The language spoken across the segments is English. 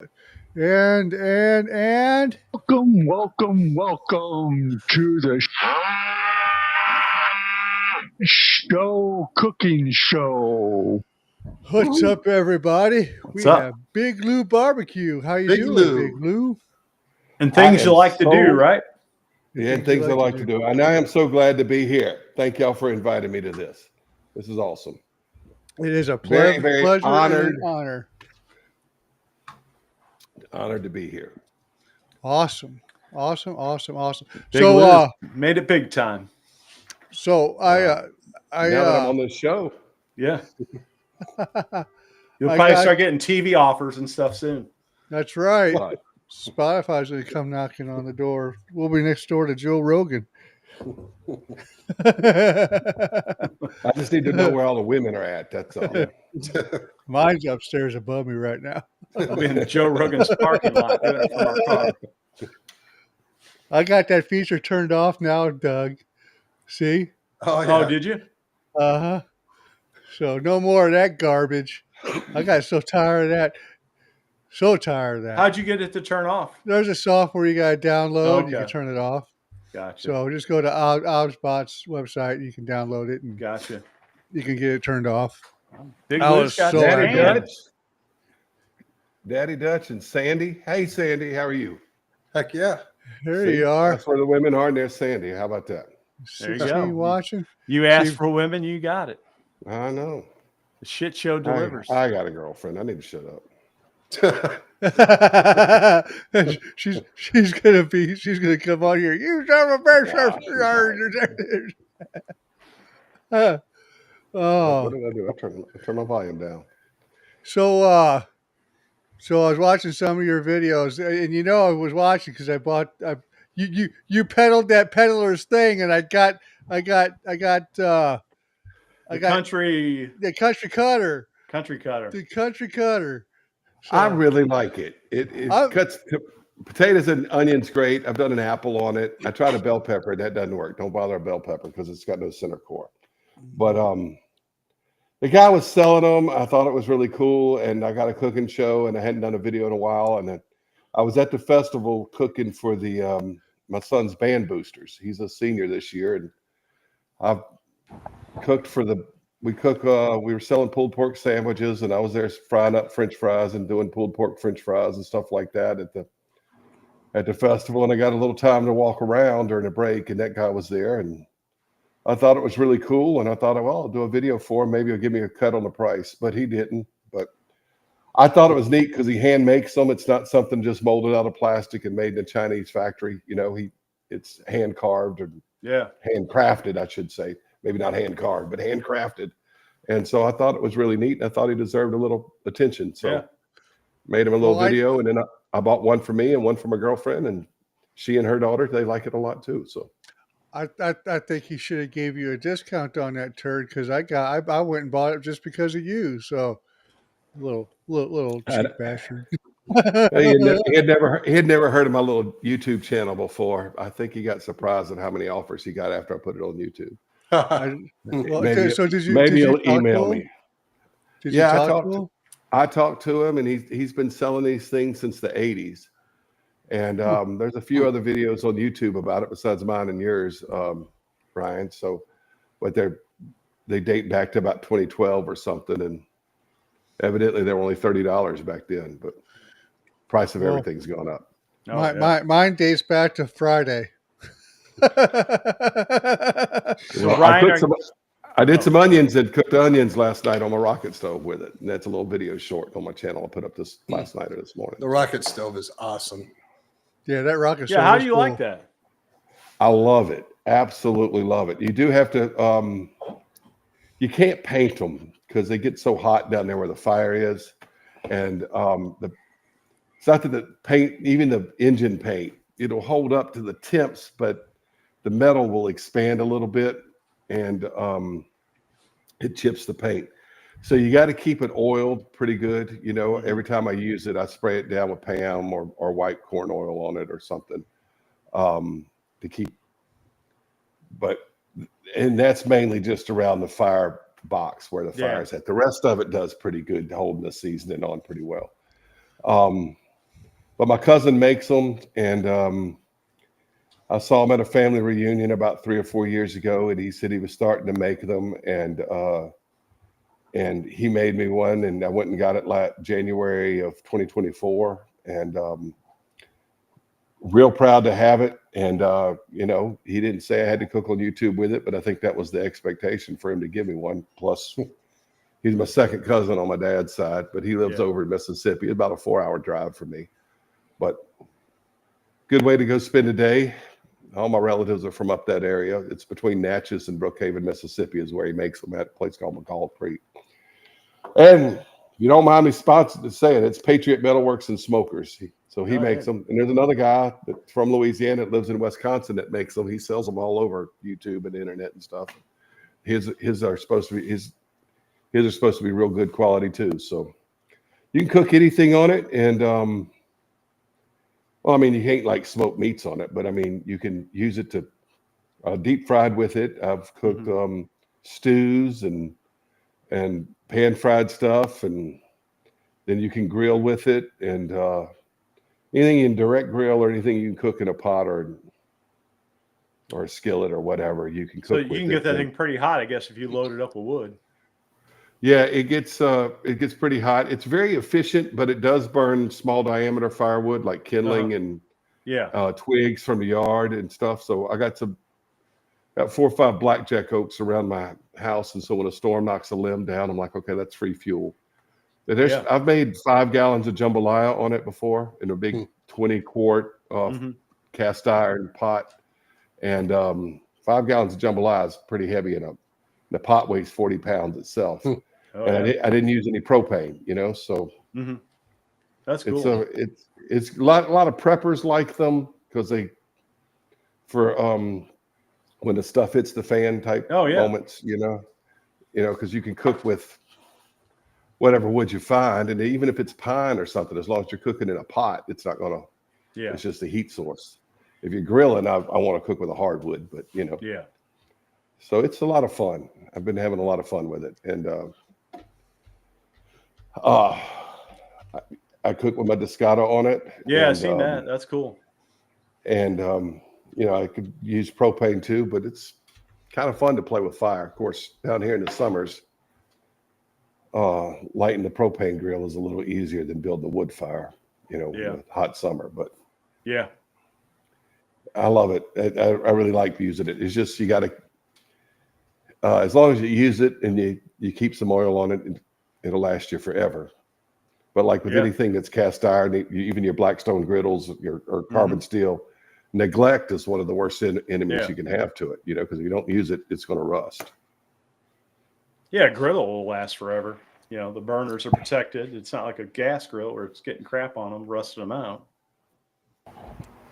And Welcome to the cooking show. what's up, everybody? What's We up? have Big Lew BBQ. How you Big doing, Lew. Big Lew? And I things you am like to do, right? Yeah, things I like to do. And I am so glad to be here. Thank y'all for inviting me to this. This is awesome. It is a Very, very pleasure honored. and an honor. Honored to be here. Awesome. Big Lou's made it big time. So now that I'm on this show. Yeah. You'll probably start getting TV offers and stuff soon. That's right. Spotify's going to come knocking on the door. We'll be next door to Joe Rogan. I just need to know where all the women are at. That's all. Mine's upstairs above me right now. I'll be in Joe Rogan's parking lot doing it from our car. I got that feature turned off now, Doug. See? Oh, yeah. Oh, did you? Uh-huh. So no more of that garbage. I got so tired of that. How'd you get it to turn off? There's a software you got to download. Okay. You can turn it off. Gotcha. So just go to Obspot's website. You can download it and gotcha. You can get it turned off. Big Lou's got Daddy Dutch. Daddy Dutch and Sandy. Hey, Sandy, how are you? Heck yeah. There you are. That's where the women are, and there's Sandy. How about that? There you go. Watching. You asked for women, you got it. I know. The shit show delivers. I got a girlfriend. I need to shut up. she's gonna come on here. You son of a bitch! What did I do? I turned my volume down. So I was watching some of your videos, and I was watching because I bought you peddled that peddler's thing, and I got the country cutter. The country cutter. So, I really like it. It cuts potatoes and onions great. I've done an apple on it. I tried a bell pepper. That doesn't work. Don't bother a bell pepper because it's got no center core. But the guy was selling them. I thought it was really cool. And I got a cooking show, and I hadn't done a video in a while. And then I was at the festival cooking for the my son's band boosters. He's a senior this year. And I've cooked for we were selling pulled pork sandwiches, and I was there frying up French fries and doing pulled pork French fries and stuff like that at the festival. And I got a little time to walk around during a break, and that guy was there, and I thought it was really cool. And I thought, well, I'll do a video for him. Maybe he'll give me a cut on the price, but he didn't. But I thought it was neat because he hand makes them. It's not something just molded out of plastic and made in a Chinese factory. It's hand carved or hand crafted, I should say. Maybe not hand carved, but handcrafted. And so I thought it was really neat. And I thought he deserved a little attention. So made him a little video. And then I bought one for me and one for my girlfriend. And she and her daughter, they like it a lot too. So I think he should have gave you a discount on that turd because I went and bought it just because of you. So little cheap bastard. He had never heard of my little YouTube channel before. I think he got surprised at how many offers he got after I put it on YouTube. Maybe he'll email me. I talked to him, and he's been selling these things since the 80s. And there's a few other videos on YouTube about it besides mine and yours, Ryan. So, but they date back to about 2012 or something, and evidently they were only $30 back then. But price of everything's gone up. Mine dates back to Friday. I did some onions and cooked onions last night on my rocket stove with it. And that's a little video short on my channel. I put up this last night or this morning. The rocket stove is awesome. Yeah, that rocket stove. Yeah, how do you like that? I love it. Absolutely love it. You do have to, you can't paint them because they get so hot down there where the fire is. And it's not that the paint, even the engine paint, it'll hold up to the temps, but the metal will expand a little bit and it chips the paint. So you got to keep it oiled pretty good. Every time I use it, I spray it down with Pam or white corn oil on it or something to keep. And that's mainly just around the fire box where the fire's at. The rest of it does pretty good, holding the seasoning on pretty well. But my cousin makes them, and I saw him at a family reunion about 3 or 4 years ago, and he said he was starting to make them, and he made me one, and I went and got it January of 2024, and real proud to have it. And you know, he didn't say I had to cook on YouTube with it, but I think that was the expectation for him to give me one. Plus, he's my second cousin on my dad's side, but he lives over in Mississippi. About a 4-hour drive for me, but good way to go spend a day. All my relatives are from up that area. It's between Natchez and Brookhaven, Mississippi, is where he makes them at a place called McCall Creek. And if you don't mind me saying, it's Patriot Metalworks and Smokers. So he makes them. And there's another guy that's from Louisiana that lives in Wisconsin that makes them. He sells them all over YouTube and the internet and stuff. His are supposed to be real good quality too. So you can cook anything on it, and well, I mean, you can't like smoke meats on it, but I mean, you can use it to deep fried with it. I've cooked stews and pan fried stuff, and then you can grill with it, and anything in direct grill or anything you can cook in a pot or a skillet or whatever you can cook. So you can get that thing pretty hot, I guess, if you load it up with wood. Yeah, it gets pretty hot. It's very efficient, but it does burn small diameter firewood like kindling and twigs from the yard and stuff. So I got 4 or 5 blackjack oaks around my house, and so when a storm knocks a limb down, I'm like, okay, that's free fuel. I've made 5 gallons of jambalaya on it before in a big 20-quart cast iron pot, and 5 gallons of jambalaya is pretty heavy, and the pot weighs 40 pounds itself. I didn't use any propane, you know, so that's cool. It's a lot of preppers like them because when the stuff hits the fan type moments, you know, because you can cook with whatever wood you find, and even if it's pine or something, as long as you're cooking in a pot, it's not gonna. Yeah, it's just a heat source. If you're grilling, I want to cook with a hardwood, but you know. Yeah. So it's a lot of fun. I've been having a lot of fun with it, and I cook with my Descata on it. Yeah, I've seen that. That's cool. And you know, I could use propane too, but it's kind of fun to play with fire. Of course, down here in the summers, lighting the propane grill is a little easier than building a wood fire, you know, in a hot summer. But yeah, I love it. I really like using it. It's just you got to. As long as you use it and you keep some oil on it, it'll last you forever. But like with anything that's cast iron, even your Blackstone griddles or carbon steel, neglect is one of the worst enemies you can have to it, you know, because if you don't use it, it's going to rust. Yeah, griddle will last forever. You know, the burners are protected. It's not like a gas grill where it's getting crap on them, rusting them out.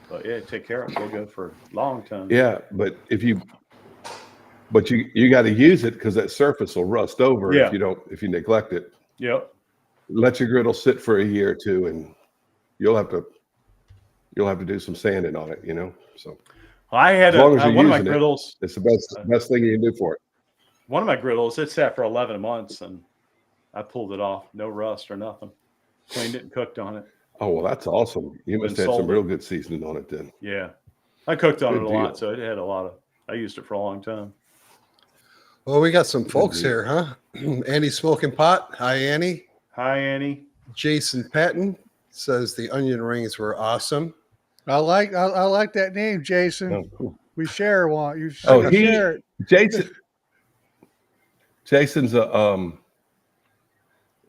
But yeah, take care of them. They'll go for a long time. Yeah, but you got to use it because that surface will rust over if you neglect it. Yep. Let your griddle sit for a year or two, and you'll have to do some sanding on it, you know. So I had one of my griddles. It's the best thing you can do for it. One of my griddles, it sat for 11 months, and I pulled it off. No rust or nothing. Cleaned it and cooked on it. Oh well, that's awesome. You must have some real good seasoning on it then. Yeah, I cooked on it a lot, so it had a lot of. I used it for a long time. Well, we got some folks here, huh? Annie Smoking Pot. Hi, Annie. Hi, Annie. Jason Patton says the onion rings were awesome. I like that name, Jason. Oh, cool. We share one. You share it. Jason's a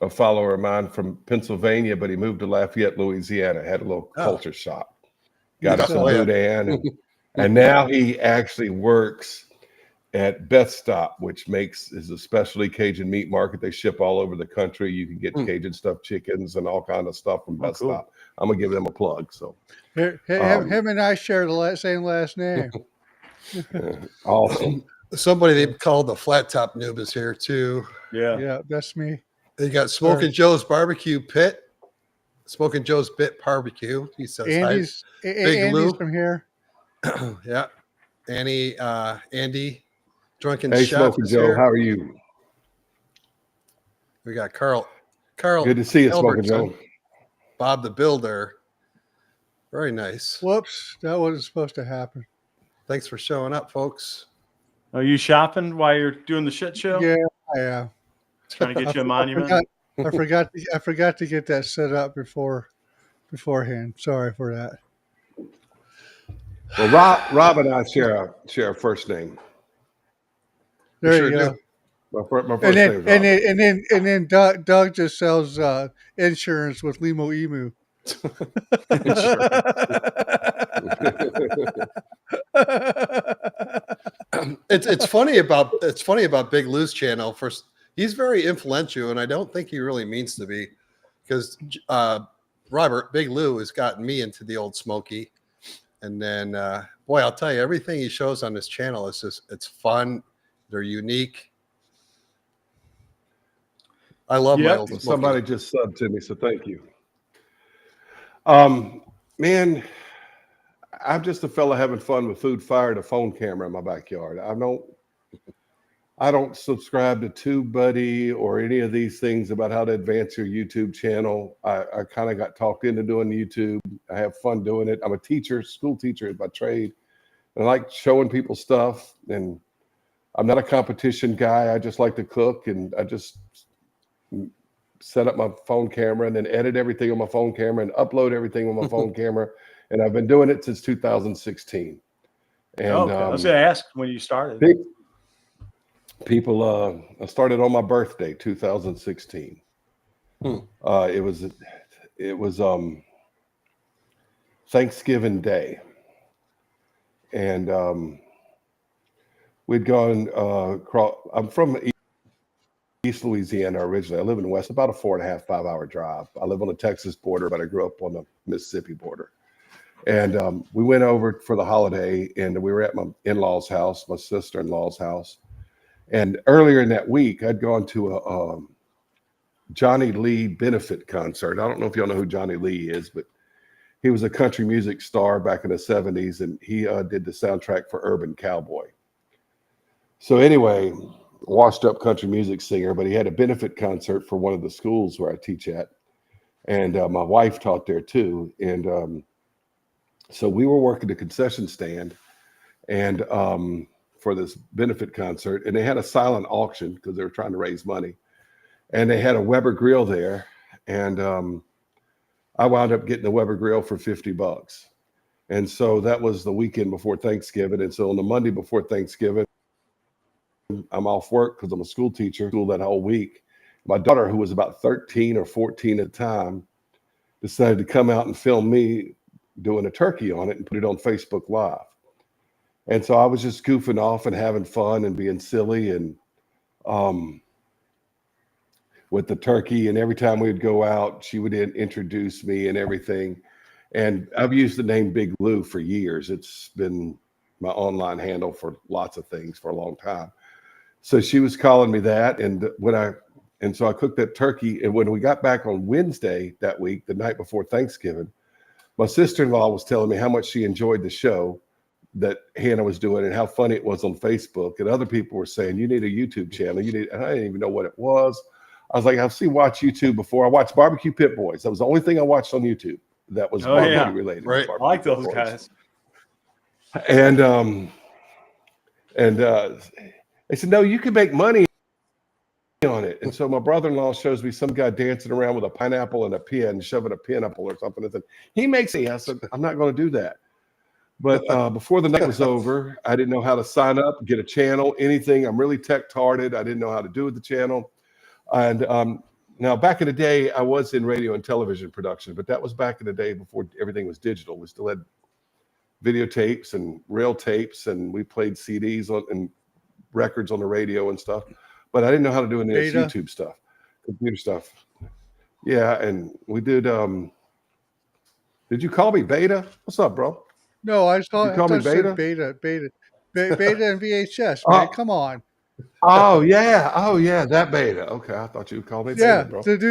follower of mine from Pennsylvania, but he moved to Lafayette, Louisiana. Had a little culture shock. Got us some boudin, and now he actually works at Beth Stop, which is a specialty Cajun meat market. They ship all over the country. You can get Cajun stuffed chickens and all kind of stuff from Beth Stop. I'm gonna give them a plug. So him and I share the same last name. Awesome. Somebody they called the Flat Top Noob is here too. Yeah, that's me. They got Smoking Joe's Barbecue Pit. Smoking Joe's Pit Barbecue. He says Andy's from here. Yeah. Andy. Drunken Hey, Chef Smoking Joe, how are you? We got Carl. Good to see you, Smoking Joe. Bob the Builder. Very nice. Whoops, that wasn't supposed to happen. Thanks for showing up, folks. Are you shopping while you're doing the shit show? Yeah, I am. Trying to get you a I monument? forgot to get that set up beforehand. Sorry for that. Well, Rob and I share a first name. There sure you go. do. My first name is Rob. And then Doug just sells insurance with Limo Emu. It's funny about Big Lou's channel. First, he's very influential, and I don't think he really means to be, because Robert Big Lou has gotten me into the old Smoky, and then boy, I'll tell you, everything he shows on this channel is it's fun. They're unique. I love my old Smoky. Somebody just subbed to me, so thank you. Man, I'm just a fella having fun with food fire and a phone camera in my backyard. I don't subscribe to TubeBuddy or any of these things about how to advance your YouTube channel. I kind of got talked into doing YouTube. I have fun doing it. I'm a teacher, school teacher by trade. I like showing people stuff, and I'm not a competition guy. I just like to cook, and I just set up my phone camera and then edit everything on my phone camera and upload everything on my phone camera. And I've been doing it since 2016. And okay. I was going to ask when you started. People, I started on my birthday, 2016. It was Thanksgiving Day. And we'd gone I'm from East Louisiana originally. I live in West, about a 4.5, 5 hour drive. I live on the Texas border, but I grew up on the Mississippi border. And we went over for the holiday, and we were at my in-laws' house, my sister-in-law's house. And earlier in that week, I'd gone to a Johnny Lee benefit concert. I don't know if y'all know who Johnny Lee is, but he was a country music star back in the 70s, and he did the soundtrack for Urban Cowboy. So anyway, washed up country music singer, but he had a benefit concert for one of the schools where I teach at. And my wife taught there too. And so we were working the concession stand and for this benefit concert, and they had a silent auction because they were trying to raise money. And they had a Weber grill there. And I wound up getting the Weber grill for $50. And so that was the weekend before Thanksgiving. And so on the Monday before Thanksgiving, I'm off work because I'm a school teacher, school that whole week. My daughter, who was about 13 or 14 at the time, decided to come out and film me doing a turkey on it and put it on Facebook Live. And so I was just goofing off and having fun and being silly and with the turkey. And every time we'd go out, she would introduce me and everything. And I've used the name Big Lou for years. It's been my online handle for lots of things for a long time. So she was calling me that. And so I cooked that turkey. And when we got back on Wednesday that week, the night before Thanksgiving, my sister-in-law was telling me how much she enjoyed the show that Hannah was doing and how funny it was on Facebook. And other people were saying, you need a YouTube channel. And I didn't even know what it was. I was like, I've seen watch YouTube before. I watched Barbecue Pit Boys. That was the only thing I watched on YouTube that was barbecue related. Right. I like those guys. And they said, no, you can make money on it. And so my brother-in-law shows me some guy dancing around with a pineapple and a pin, shoving a pineapple or something. I said, he makes it. I said, I'm not going to do that. But before the night was over, I didn't know how to sign up, get a channel, anything. I'm really tech-tarded. I didn't know how to do with the channel. And now back in the day, I was in radio and television production, but that was back in the day before everything was digital. We still had videotapes and reel tapes, and we played CDs and records on the radio and stuff. But I didn't know how to do any of this YouTube stuff, computer stuff. Yeah, and we did. Did you call me Beta? What's up, bro? No, I saw. You call me Beta? Beta and VHS. Man, come on. Oh yeah, that Beta. Okay, I thought you called me Beta, bro. Big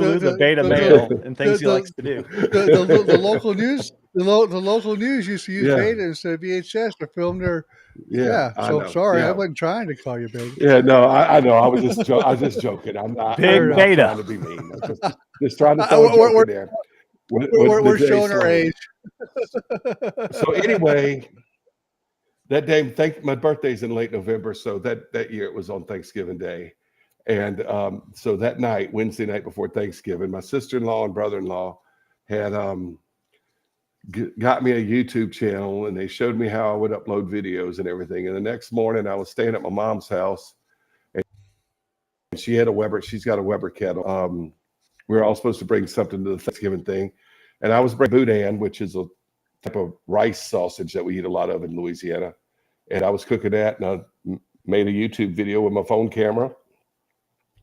Lou, the beta male, and things he likes to do. The local news, the local news used to use Beta instead of VHS to film their. Yeah, so sorry, I wasn't trying to call you Beta. Yeah, no, I know. I was just joking. I'm not Beta trying to be mean. I'm just trying to throw a joke in there. We're the day showing our slang. age. So anyway, that day, my birthday's in late November, so that year it was on Thanksgiving Day, and so that night, Wednesday night before Thanksgiving, my sister-in-law and brother-in-law had got me a YouTube channel, and they showed me how I would upload videos and everything. And the next morning, I was staying at my mom's house, and she had she's got a Weber kettle. We were all supposed to bring something to the Thanksgiving thing, and I was bringing boudin, which is a type of rice sausage that we eat a lot of in Louisiana. And I was cooking that, and I made a YouTube video with my phone camera,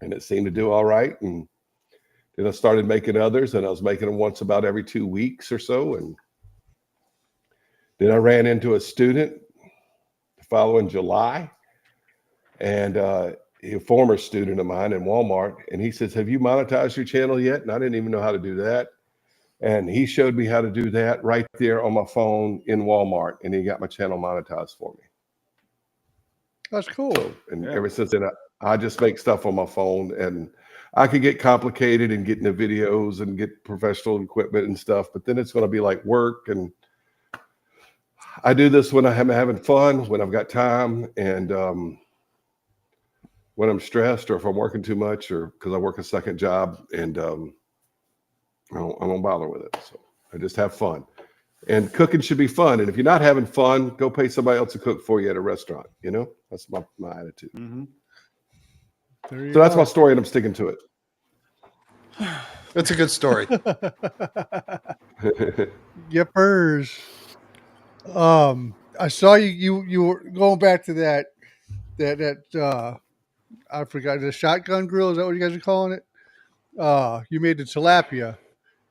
and it seemed to do all right. And then I started making others, and I was making them once about every 2 weeks or so. And then I ran into a student the following July, and a former student of mine in Walmart, and he says, "Have you monetized your channel yet?" And I didn't even know how to do that. And he showed me how to do that right there on my phone in Walmart, and he got my channel monetized for me. That's cool. So, and ever since then, I just make stuff on my phone, and I could get complicated and get into videos and get professional equipment and stuff, but then it's going to be like work. And I do this when I'm having fun, when I've got time, and when I'm stressed or if I'm working too much or because I work a second job, and I don't bother with it. So I just have fun. And cooking should be fun. And if you're not having fun, go pay somebody else to cook for you at a restaurant. You know, that's my attitude. Mm-hmm. So that's my story, and I'm sticking to it. That's a good story. Yippers. I saw you were going back to that I forgot, the shotgun grill. Is that what you guys are calling it? You made the tilapia,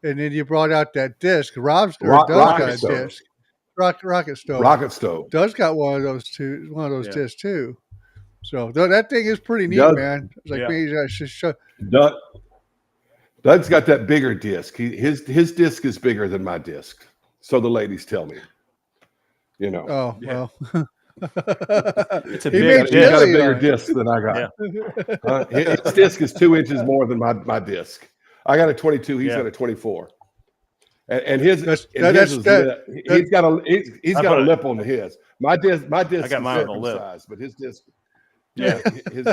and then you brought out that disc. Does got a disc. Rocket stove. Rocket stove. Does got one of those discs too. So that thing is pretty neat, man. It's like, man, you should show. Doug's got that bigger disc. His disc is bigger than my disc. So the ladies tell me. You know. Oh, well. It's a big He's got a bigger disc than I got. Yeah. His disc is 2 inches more than my disc. I got a 22. He's got a 24. And his he's got a lip on his. My disc I got mine on the lip. size, but his disc. Yeah, he's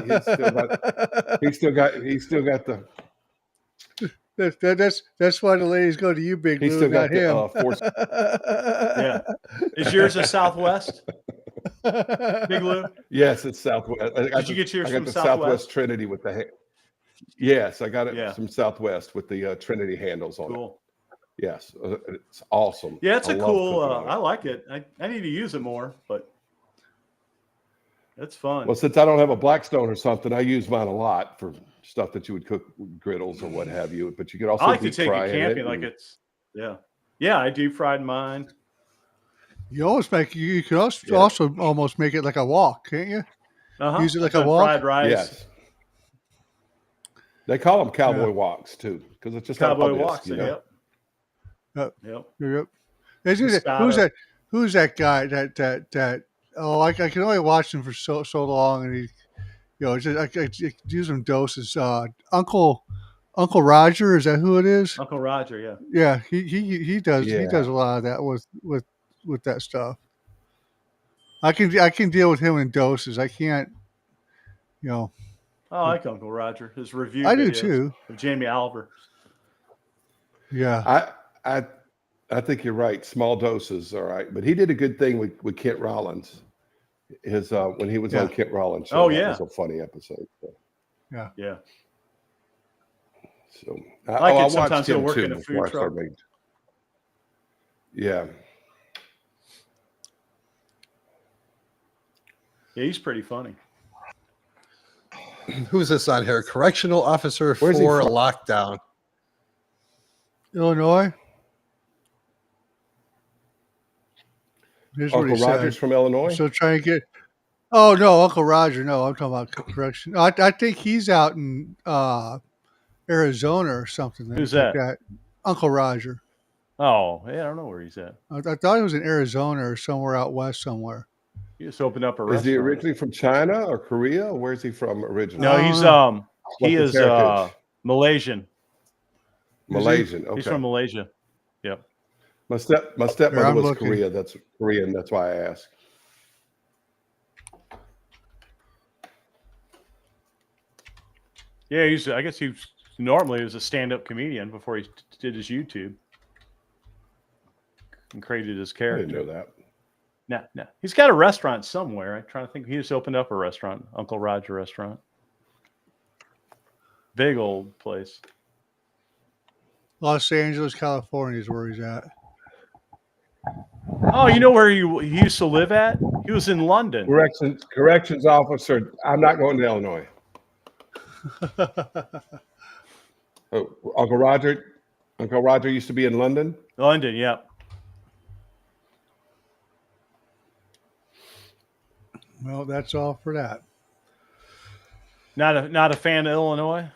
still got the. That's why the ladies go to you, Big Lou, He's still not got him. Yeah. Is yours a Southwest? Big Lou? Yes, it's Southwest. Did you get yours from the Southwest Trinity with the Yes, I got it from Southwest with the Trinity handles on it. Yes, it's awesome. Yeah, it's a cool. I like it. I need to use it more, but it's fun. Well, since I don't have a Blackstone or something, I use mine a lot for stuff that you would cook griddles or what have you. But you could also I like to take it camping, like it's I deep fried mine. You almost you could also almost make it like a wok, can't you? Use it like a wok. Fried rice. Yes. They call them cowboy woks too, because it's just cowboy woks. Yep. Who's that guy? That I can only watch him for so long, and he, I do some doses. Uncle Roger, is that who it is? Uncle Roger, yeah. Yeah, he does a lot of that with that stuff. I can deal with him in doses. I can't, I like Uncle Roger. His review. I do too. Of Jamie Oliver. Yeah. I think you're right. Small doses, all right. But he did a good thing with Kent Rollins. His when he was on Kent Rollins show. That was a funny episode. So. Yeah. Yeah. So I like it. Sometimes he'll work in a food truck. Yeah. Yeah, he's pretty funny. Who's this on here? Correctional officer for lockdown. Illinois. Here's Uncle Roger's from Illinois. So try and get. Oh no, Uncle Roger. No, I'm talking about correction. I think he's out in Arizona or something. Who's that? Uncle Roger. Oh, yeah, I don't know where he's at. I thought he was in Arizona or somewhere out west somewhere. He just opened up a restaurant. Is he originally from China or Korea? Or where's he from originally? No, he is Malaysian. Malaysian. Okay. He's from Malaysia. Yep. My stepmother I'm was looking. Korean. That's why I asked. Yeah, I guess he normally was a stand-up comedian before he did his YouTube and created his I character. didn't know that. No. He's got a restaurant somewhere. I'm trying to think. He just opened up a restaurant, Uncle Roger Restaurant. Big old place. Los Angeles, California is where he's at. Oh, you know where he used to live at? He was in London. Corrections officer. I'm not going to Illinois. Oh, Uncle Roger used to be in London. London, yep. Well, that's all for that. Not a fan of Illinois.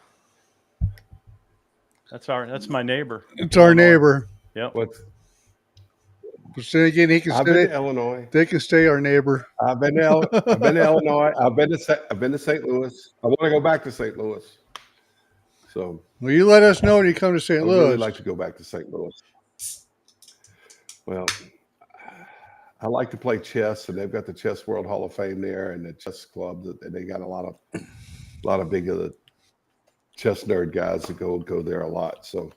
That's my neighbor. It's our neighbor. Yep. But then again, he can I've stay. been to Illinois. They can stay our neighbor. I've been to Illinois. I've been to St. Louis. I want to go back to St. Louis. So Well, you let us know when you come to St. I Louis. would really like to go back to St. Louis. Well, I like to play chess, and they've got the Chess World Hall of Fame there, and the chess club. And they got a lot of big of the chess nerd guys that go there a lot. So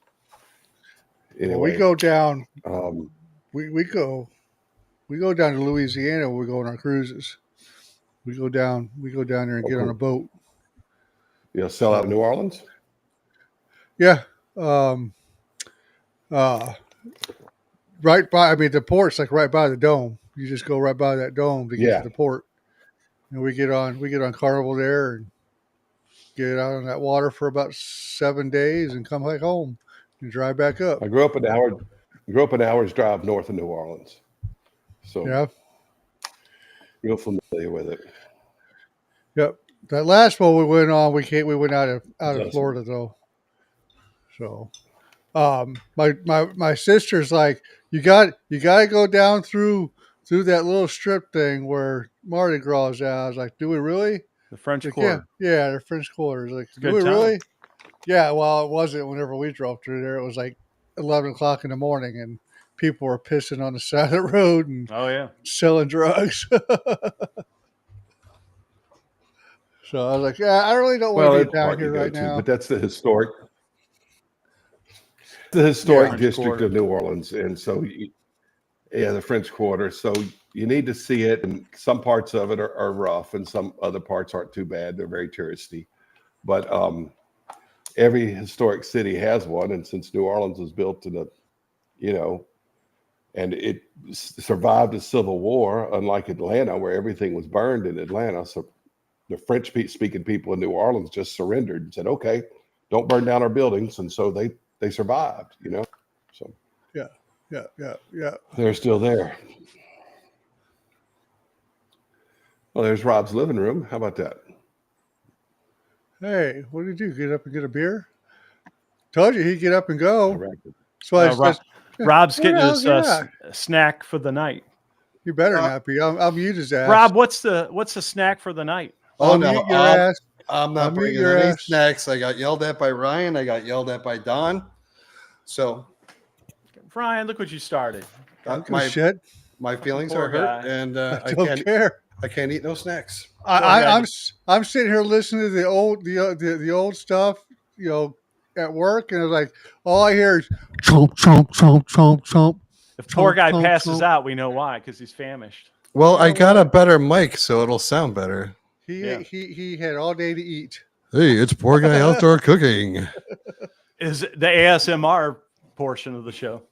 anyway, Well, we go down. Um, We go down to Louisiana when we go on our cruises. We go down there and get on a boat. sell out New Orleans. Yeah. Right by, the port's like right by the dome. You just go right by that dome to get to the port. And we get on Carnival there and get out on that water for about 7 days and come back home and drive back up. I grew up an hour's drive north of New Orleans. So yeah, real familiar with it. Yep. That last one we went on, we went out of Florida though. So my sister's like, you got to go down through that little strip thing where Mardi Gras is at. I was like, do we really? The French Like, Quarter. Yeah, the French Quarter. Like, do we good time. really? Yeah, well, it wasn't whenever we drove through there. It was like 11 o'clock in the morning and people were pissing on the side of the road and selling drugs. So I was like, yeah, I really don't want to be down here right now. But that's the historic district Quarter. of New Orleans. And so, the French Quarter. So you need to see it. And some parts of it are rough and some other parts aren't too bad. They're very touristy. But every historic city has one. And since New Orleans was built in and it survived the Civil War, unlike Atlanta, where everything was burned in Atlanta. So the French-speaking people in New Orleans just surrendered and said, "Okay, don't burn down our buildings," and so they survived. So yeah. They're still there. Well, there's Rob's living room. How about that? Hey, what did you do? Get up and get a beer? Told you he'd get up and go. So Rob's getting his snack for the night. You better not be. I'll mute his ass. Rob, what's the snack for the night? Oh, no, mute your ass. I'm not bringing any snacks. I got yelled at by Ryan. I got yelled at by Don. So, Ryan, look what you started. My feelings are hurt, and I can't care. I can't eat no snacks. I'm sitting here listening to the old stuff, at work, and I was like, all I hear is chomp, chomp, chomp, chomp, chomp. If poor guy passes out, we know why, because he's famished. Well, I got a better mic, so it'll sound better. He had all day to eat. Hey, it's Poor Guy Outdoor Cooking. Is the ASMR portion of the show?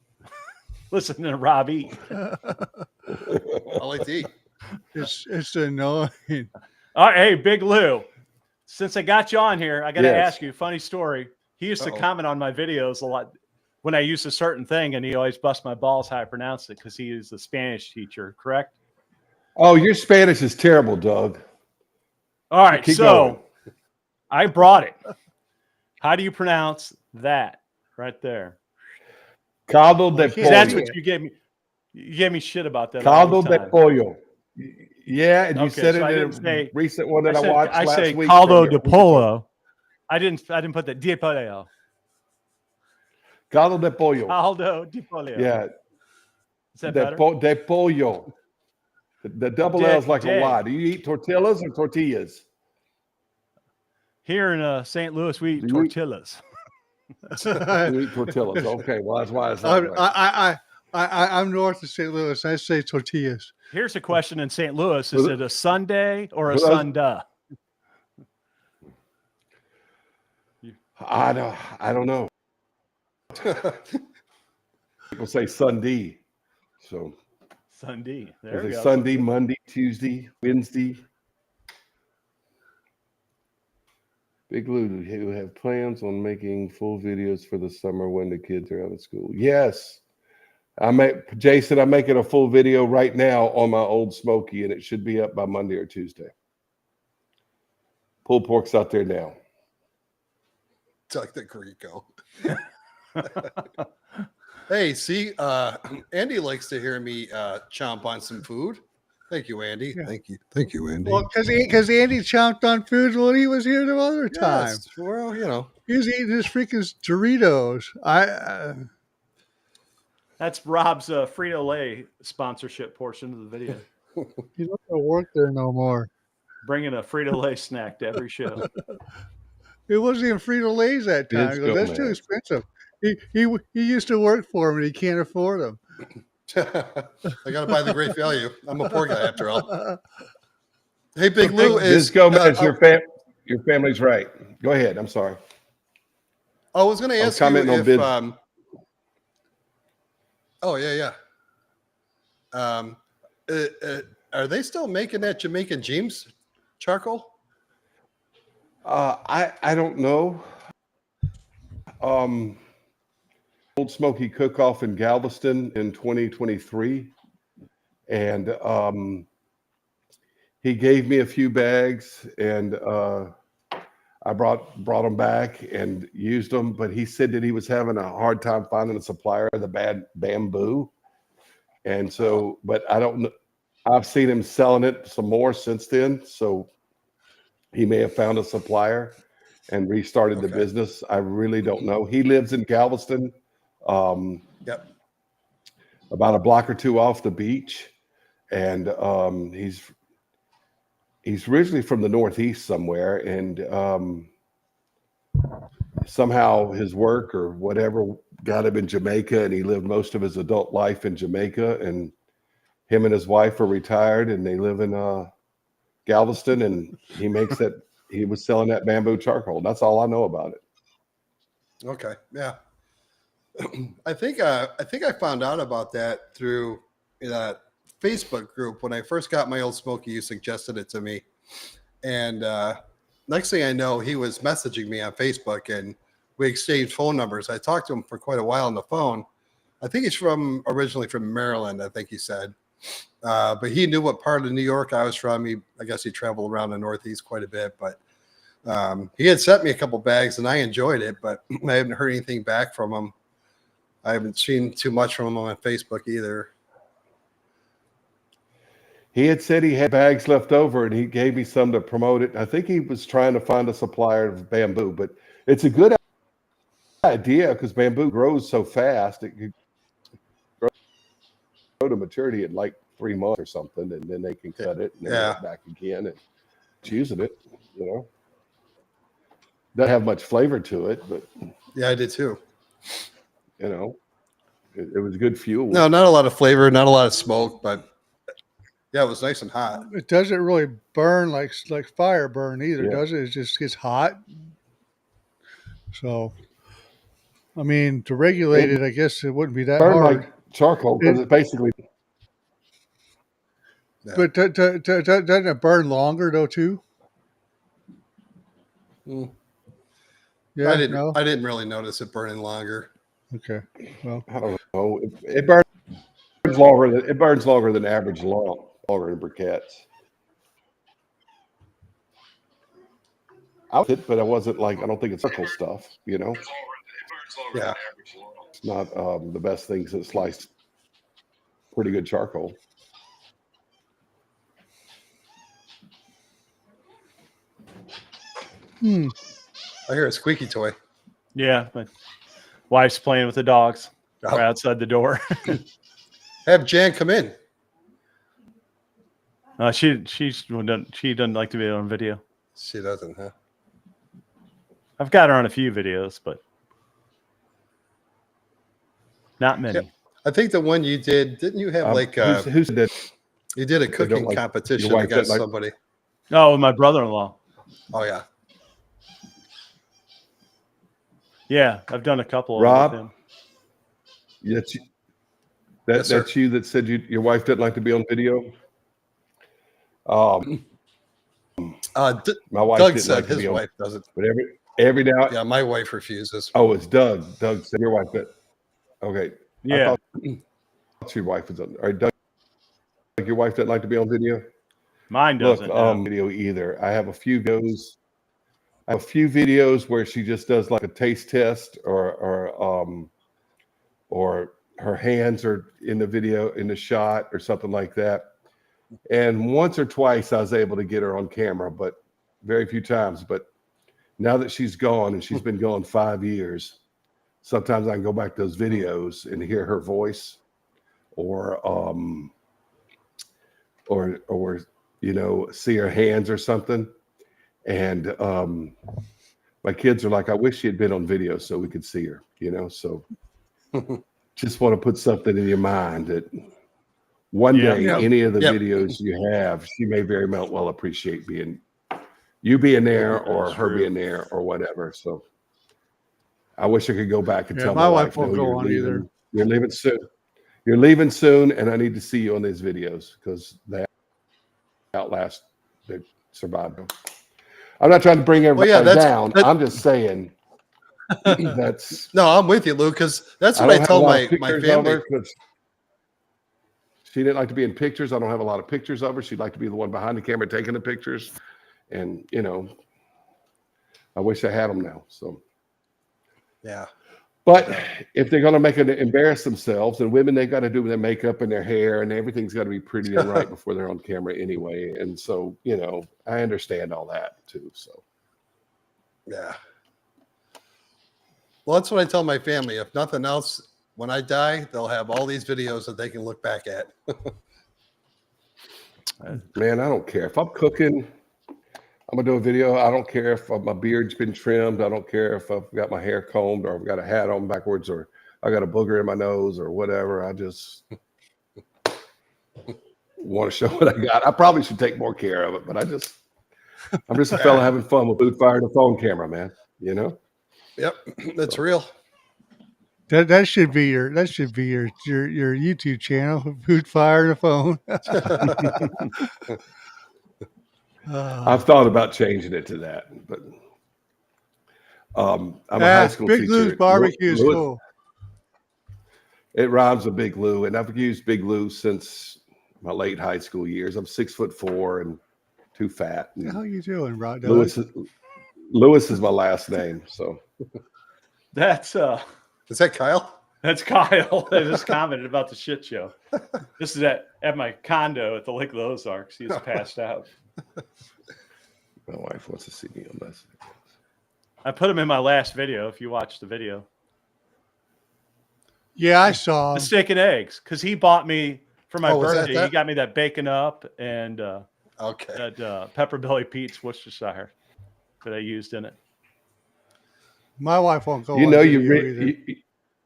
Listen to Rob eat. I like to eat. It's annoying. All right, hey, Big Lew. Since I got you on here, I got to ask you a funny story. He used to comment on my videos a lot when I used a certain thing, and he always bust my balls how I pronounce it because he is a Spanish teacher, correct? Oh, your Spanish is terrible, Doug. All right, Keep so going. I brought it. How do you pronounce that right there? Caldo de pollo. That's what you gave me. You gave me shit about that. Caldo de pollo. Yeah, and you said so it in a recent one that I watched last week. I say caldo de pollo. I didn't put the de pollo. Caldo de pollo. Caldo di pollo. Yeah. Is that better? De pollo. The double L is like a Y. Do you eat tortillas or tortillas? Here in St. Louis, we eat Do you eat- tortillas. You eat tortillas. Okay, well that's why it's not right. I'm north of St. Louis. I say tortillas. Here's a question in St. Louis: is it a Sunday or a For those- Sunday? I don't know. People say Sunday. So Sunday. they There we say go. Sunday, Monday, Tuesday, Wednesday. Big Lou, do you have plans on making full videos for the summer when the kids are out of school? Yes. Jason, I'm making a full video right now on my old Smoky, and it should be up by Monday or Tuesday. Pulled pork's out there now. It's like the Greco. Hey, see, Andy likes to hear me chomp on some food. Thank you, Andy. Yeah. Thank you, Andy. Well, because Andy chomped on food when he was here the other time. Yes, well, you know, He was eating his freaking Doritos. That's Rob's Frito-Lay sponsorship portion of the video. He don't go work there no more. Bringing a Frito-Lay snack to every show. It wasn't even Frito-Lay's that time. It's He goes, go, that's too man. expensive. He used to work for him and he can't afford them. I got to buy the great value. I'm a poor guy after all. Hey, Big Lou Biz is. Gomez, your family's right. Go ahead. I'm sorry. I was going to ask you commenting on if. Biz. Oh yeah. Are they still making that Jamaican James charcoal? I don't know. Old Smoky Cook-Off in Galveston in 2023, and he gave me a few bags, and I brought them back and used them. But he said that he was having a hard time finding a supplier of the bad bamboo, and so. But I don't know. I've seen him selling it some more since then, so he may have found a supplier and restarted the business. I really don't know. He lives in Galveston. Yep. About a block or two off the beach, and he's originally from the Northeast somewhere, and somehow his work or whatever got him in Jamaica, and he lived most of his adult life in Jamaica, and him and his wife are retired, and they live in Galveston, and he makes that. He was selling that bamboo charcoal. That's all I know about it. Okay. Yeah. I think I found out about that through that Facebook group when I first got my old Smoky. You suggested it to me, and next thing I know, he was messaging me on Facebook, and we exchanged phone numbers. I talked to him for quite a while on the phone. I think he's originally from Maryland. I think he said, but he knew what part of New York I was from. I guess he traveled around the Northeast quite a bit, but he had sent me a couple bags, and I enjoyed it, but I haven't heard anything back from him. I haven't seen too much from him on Facebook either. He had said he had bags left over, and he gave me some to promote it. I think he was trying to find a supplier of bamboo, but it's a good idea because bamboo grows so fast. It could grow to maturity in like 3 months or something, and then they can cut it and then get it back again and using it. Doesn't have much flavor to it, but yeah, I did too. It was good fuel. No, not a lot of flavor, not a lot of smoke, but yeah, it was nice and hot. It doesn't really burn like fire burn either, Yeah. does it? It just gets hot. So, I mean, to regulate it, I guess it wouldn't be that burn hard. like charcoal because it's basically. Yeah. But doesn't it burn longer though too? Yeah, I didn't really notice it burning longer. Okay. Well, I don't know. It burns longer. It burns longer than average longer in briquettes. I liked it, but I wasn't like I don't think it's circle stuff. Yeah. It's not the best things that slice pretty good charcoal. I hear a squeaky toy. Yeah, but Wife's playing with the dogs Oh. right outside the door. Have Jan come in. She doesn't like to be on video. She doesn't, huh? I've got her on a few videos, but not many. Yep. I think the one you did, didn't you have like who's did? You did a cooking like, competition your wife against don't like- somebody. Oh, my brother-in-law. Oh yeah. Yeah, I've done a couple of Rob? them with him. That's you, Yes, sir. that's you that said your wife didn't like to be on video. My wife Doug didn't said like to his be on, wife doesn't. but every now. Yeah, my wife refuses. Oh, it's Doug. Doug said your wife did. Okay. Yeah. I thought your wife was on. All right, Doug. Your wife didn't like to be on video. Mine doesn't. No. Video either. I have a few videos where she just does like a taste test, or her hands are in the video, in the shot, or something like that. And once or twice I was able to get her on camera, but very few times. But now that she's gone, and she's been gone 5 years, sometimes I can go back to those videos and hear her voice, or see her hands or something. And my kids are like, I wish she had been on video so we could see her, so just want to put something in your mind that one day, any of the videos you have, she may very well appreciate being there, or her being there, or whatever. So I wish I could go back and tell my my wife wife, won't no, go on either. You're leaving soon. You're leaving soon, and I need to see you on these videos because they outlast, they survive. I'm not trying to bring everybody down. I'm just saying that's. No, I'm with you, Lou, because that's what I told my family. She didn't like to be in pictures. I don't have a lot of pictures of her. She'd like to be the one behind the camera taking the pictures. And, I wish I had them now. So, yeah. But if they're going to embarrass themselves, and women, they've got to do their makeup and their hair, and everything's got to be pretty and right before they're on camera anyway. And so, I understand all that too. So, yeah. Well, that's what I tell my family. If nothing else, when I die, they'll have all these videos that they can look back at. Man, I don't care if I'm cooking. I'm gonna do a video. I don't care if my beard's been trimmed. I don't care if I've got my hair combed, or I've got a hat on backwards, or I got a booger in my nose, or whatever. I just want to show what I got. I probably should take more care of it, but I'm just a fella having fun with food, fire, and a phone camera, man. Yep, that's real. That should be your YouTube channel, Food, Fire, and a Phone. I've thought about changing it to that, but I'm a high school Big teacher. Lou's barbecue is cool. It rhymes with Big Lou, and I've used Big Lou since my late high school years. I'm 6'4" and too fat. What the hell are you doing, Rod? Lewis is my last name, so That's Is that Kyle? That's Kyle. I just commented about the shit show. This is at my condo at the Lake of the Ozarks. He's passed out. My wife wants to see me on this. I put him in my last video. If you watched the video, Yeah, I saw the steak and eggs, because he bought me for my was that birthday. that? He got me that bacon up and Okay. that Pepper Belly Pete's Worcestershire that I used in it. my wife won't go. You on know video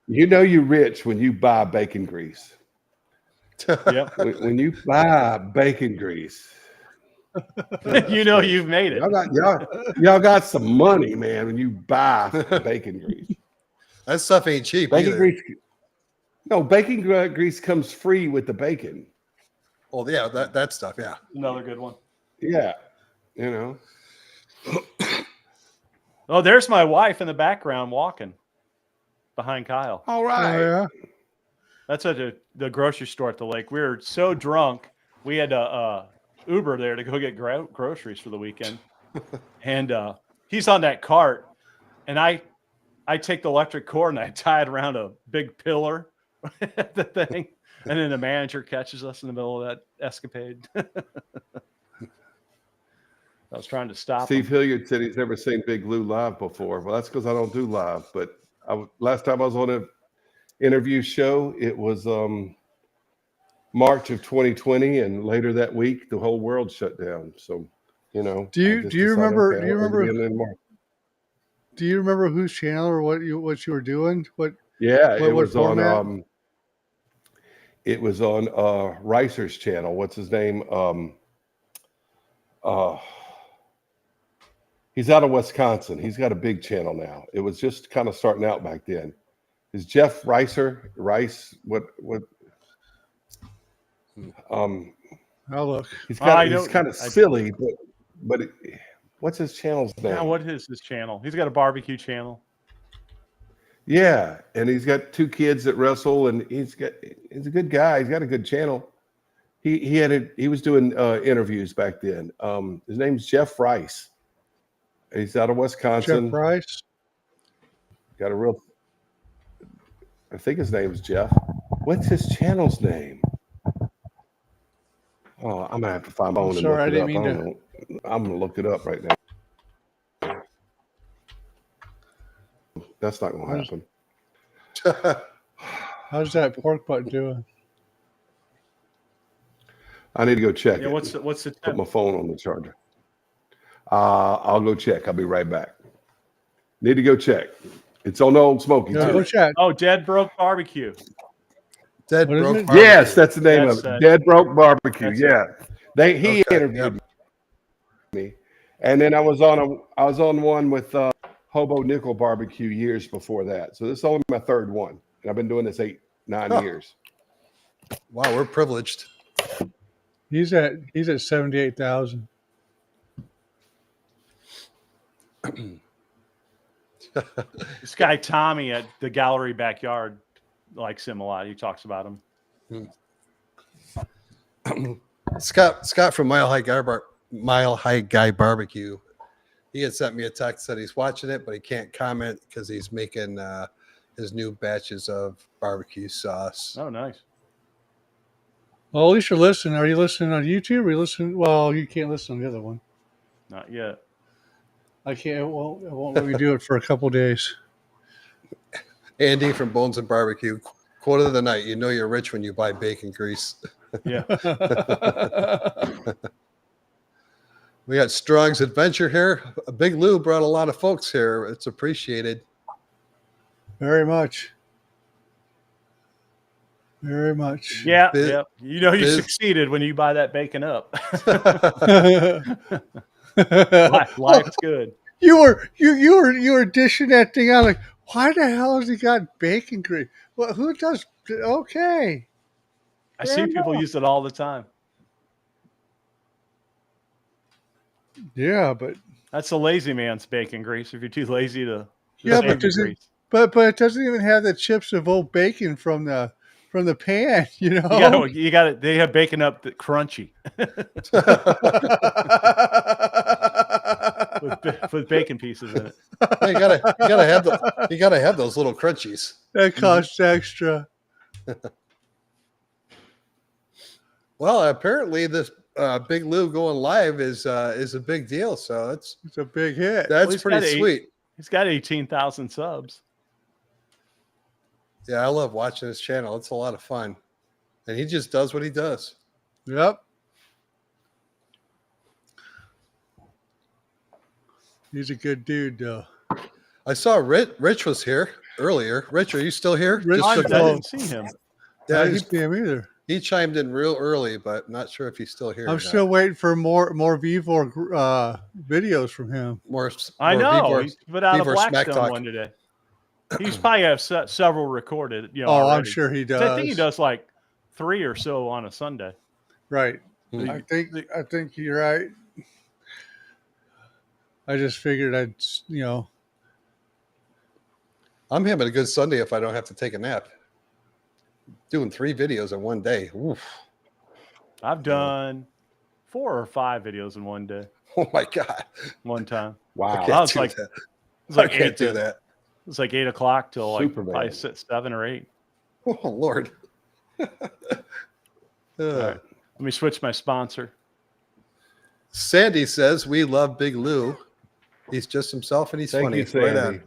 either. you're rich when you buy bacon grease. Yep. When you buy bacon grease, You've made it. y'all got some money, man. When you buy bacon grease, That stuff ain't cheap. bacon either. grease. No, bacon grease comes free with the bacon. Well, yeah, that stuff. Yeah. Another good one. Yeah, Oh, there's my wife in the background walking behind Kyle. All Oh, right. yeah. That's at the grocery store at the lake. We were so drunk, we had a Uber there to go get groceries for the weekend. And he's on that cart, and I take the electric cord and I tie it around a big pillar at the thing. And then the manager catches us in the middle of that escapade. I was trying to stop Steve him. Hilliard said he's never seen Big Lou live before. Well, that's because I don't do live, but Last time I was on an interview show, it was March of 2020, and later that week, the whole world shut down. So, do you remember? Do you remember whose channel or what you were doing? It was on Ricer's channel. What's his name? He's out of Wisconsin. He's got a big channel now. It was just kind of starting out back then. Is Jeff Ricer? What? I'll look. He's kind of silly, but what's his channel's name? Yeah, what is his channel? He's got a barbecue channel. Yeah, and he's got 2 kids that wrestle, and he's a good guy. He's got a good channel. He was doing interviews back then. His name's Jeff Rice. He's out of Wisconsin. Jeff Rice. I think his name's Jeff. What's his channel's name? Oh, I'm gonna have to find my own. Sorry, I didn't mean to. I'm gonna look it up right now. That's not gonna happen. How's that pork butt doing? I need to go check. Yeah, what's the put temp? my phone on the charger? I'll go check. I'll be right back. Need to go check. It's on the Old Smoky. No, go check. Oh, Dead Broke Barbecue. Dead What is Broke it? Barbecue. Yes, that's the name of it. Dead Broke Barbecue. That's He interviewed me, and then I was on one with Hobo Nickel Barbecue years before that. So this is only my 3rd one, and I've been doing this 8-9 years. Wow, we're privileged. He's at 78,000. This guy Tommy at the Gallery Backyard likes him a lot. He talks about him. Scott from Mile High Guy Barbecue. He had sent me a text that he's watching it, but he can't comment because he's making his new batches of barbecue sauce. Oh, nice. Well, at least you're listening. Are you listening on YouTube? Or are you listening? Well, you can't listen on the other one. Not yet. I can't. It won't let me do it for a couple days. Andy from Bones and Barbecue. Quote of the night: "You know you're rich when you buy bacon grease." Yeah. We got Strong's Adventure here. Big Lew brought a lot of folks here. It's appreciated. Very much. Very much. Yeah. Yeah. You know you succeeded when you buy that bacon up. Life's good. You were dishing that thing out like, why the hell has he got bacon grease? Well, who does? Okay. I see people use it all the time. Yeah, but that's a lazy man's bacon grease. If you're too lazy to but it doesn't even have the chips of old bacon from the pan. You know, you got it. They have bacon up that crunchy with bacon pieces in it. You gotta have those little crunchies. That costs extra. Well, apparently this Big Lew going live is a big deal. So it's a big hit. That's pretty sweet. He's got 18,000 subs. Yeah, I love watching his channel. It's a lot of fun, and he just does what he does. Yep. He's a good dude, though. I saw Rich was here earlier. Rich, are you still here? Rich, I didn't see him. Yeah, I didn't see him either. He chimed in real early, but not sure if he's still here. I'm still waiting for more Vivor videos from him. I know. Vivor, he put out a Blackstone Blackstone one today. He's probably have several recorded. Oh, already. I'm sure he does. I think he does like 3 or so on a Sunday. Right. Mm-hmm. I think you're right. I just figured I'm having a good Sunday if I don't have to take a nap. Doing 3 videos in one day. Oof. I've done 4 or 5 videos in one day. Oh my God. One time. Wow. I was like, that. It was like I can't do that. It was like 8 o'clock till like Superman. probably 7 or 8. Oh Lord. All right. Let me switch my sponsor. Sandy says we love Big Lew. He's just himself and he's Thank funny. you, Sandy. Right on.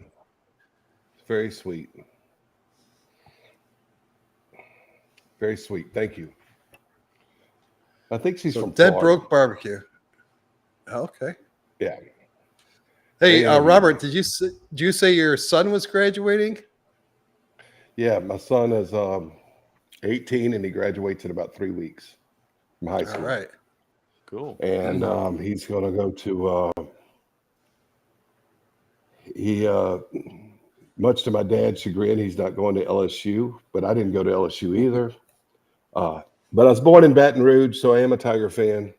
Very sweet. Very sweet. Thank you. I think she's So from Dead Florida. Broke Barbecue. Okay. Yeah. Hey, They interviewed Robert, me. did you say your son was graduating? Yeah, my son is 18 and he graduates in about 3 weeks from high All school. right. Cool. And he's going to go to much to my dad's chagrin, he's not going to LSU, but I didn't go to LSU either. But I was born in Baton Rouge, so I am a Tiger fan.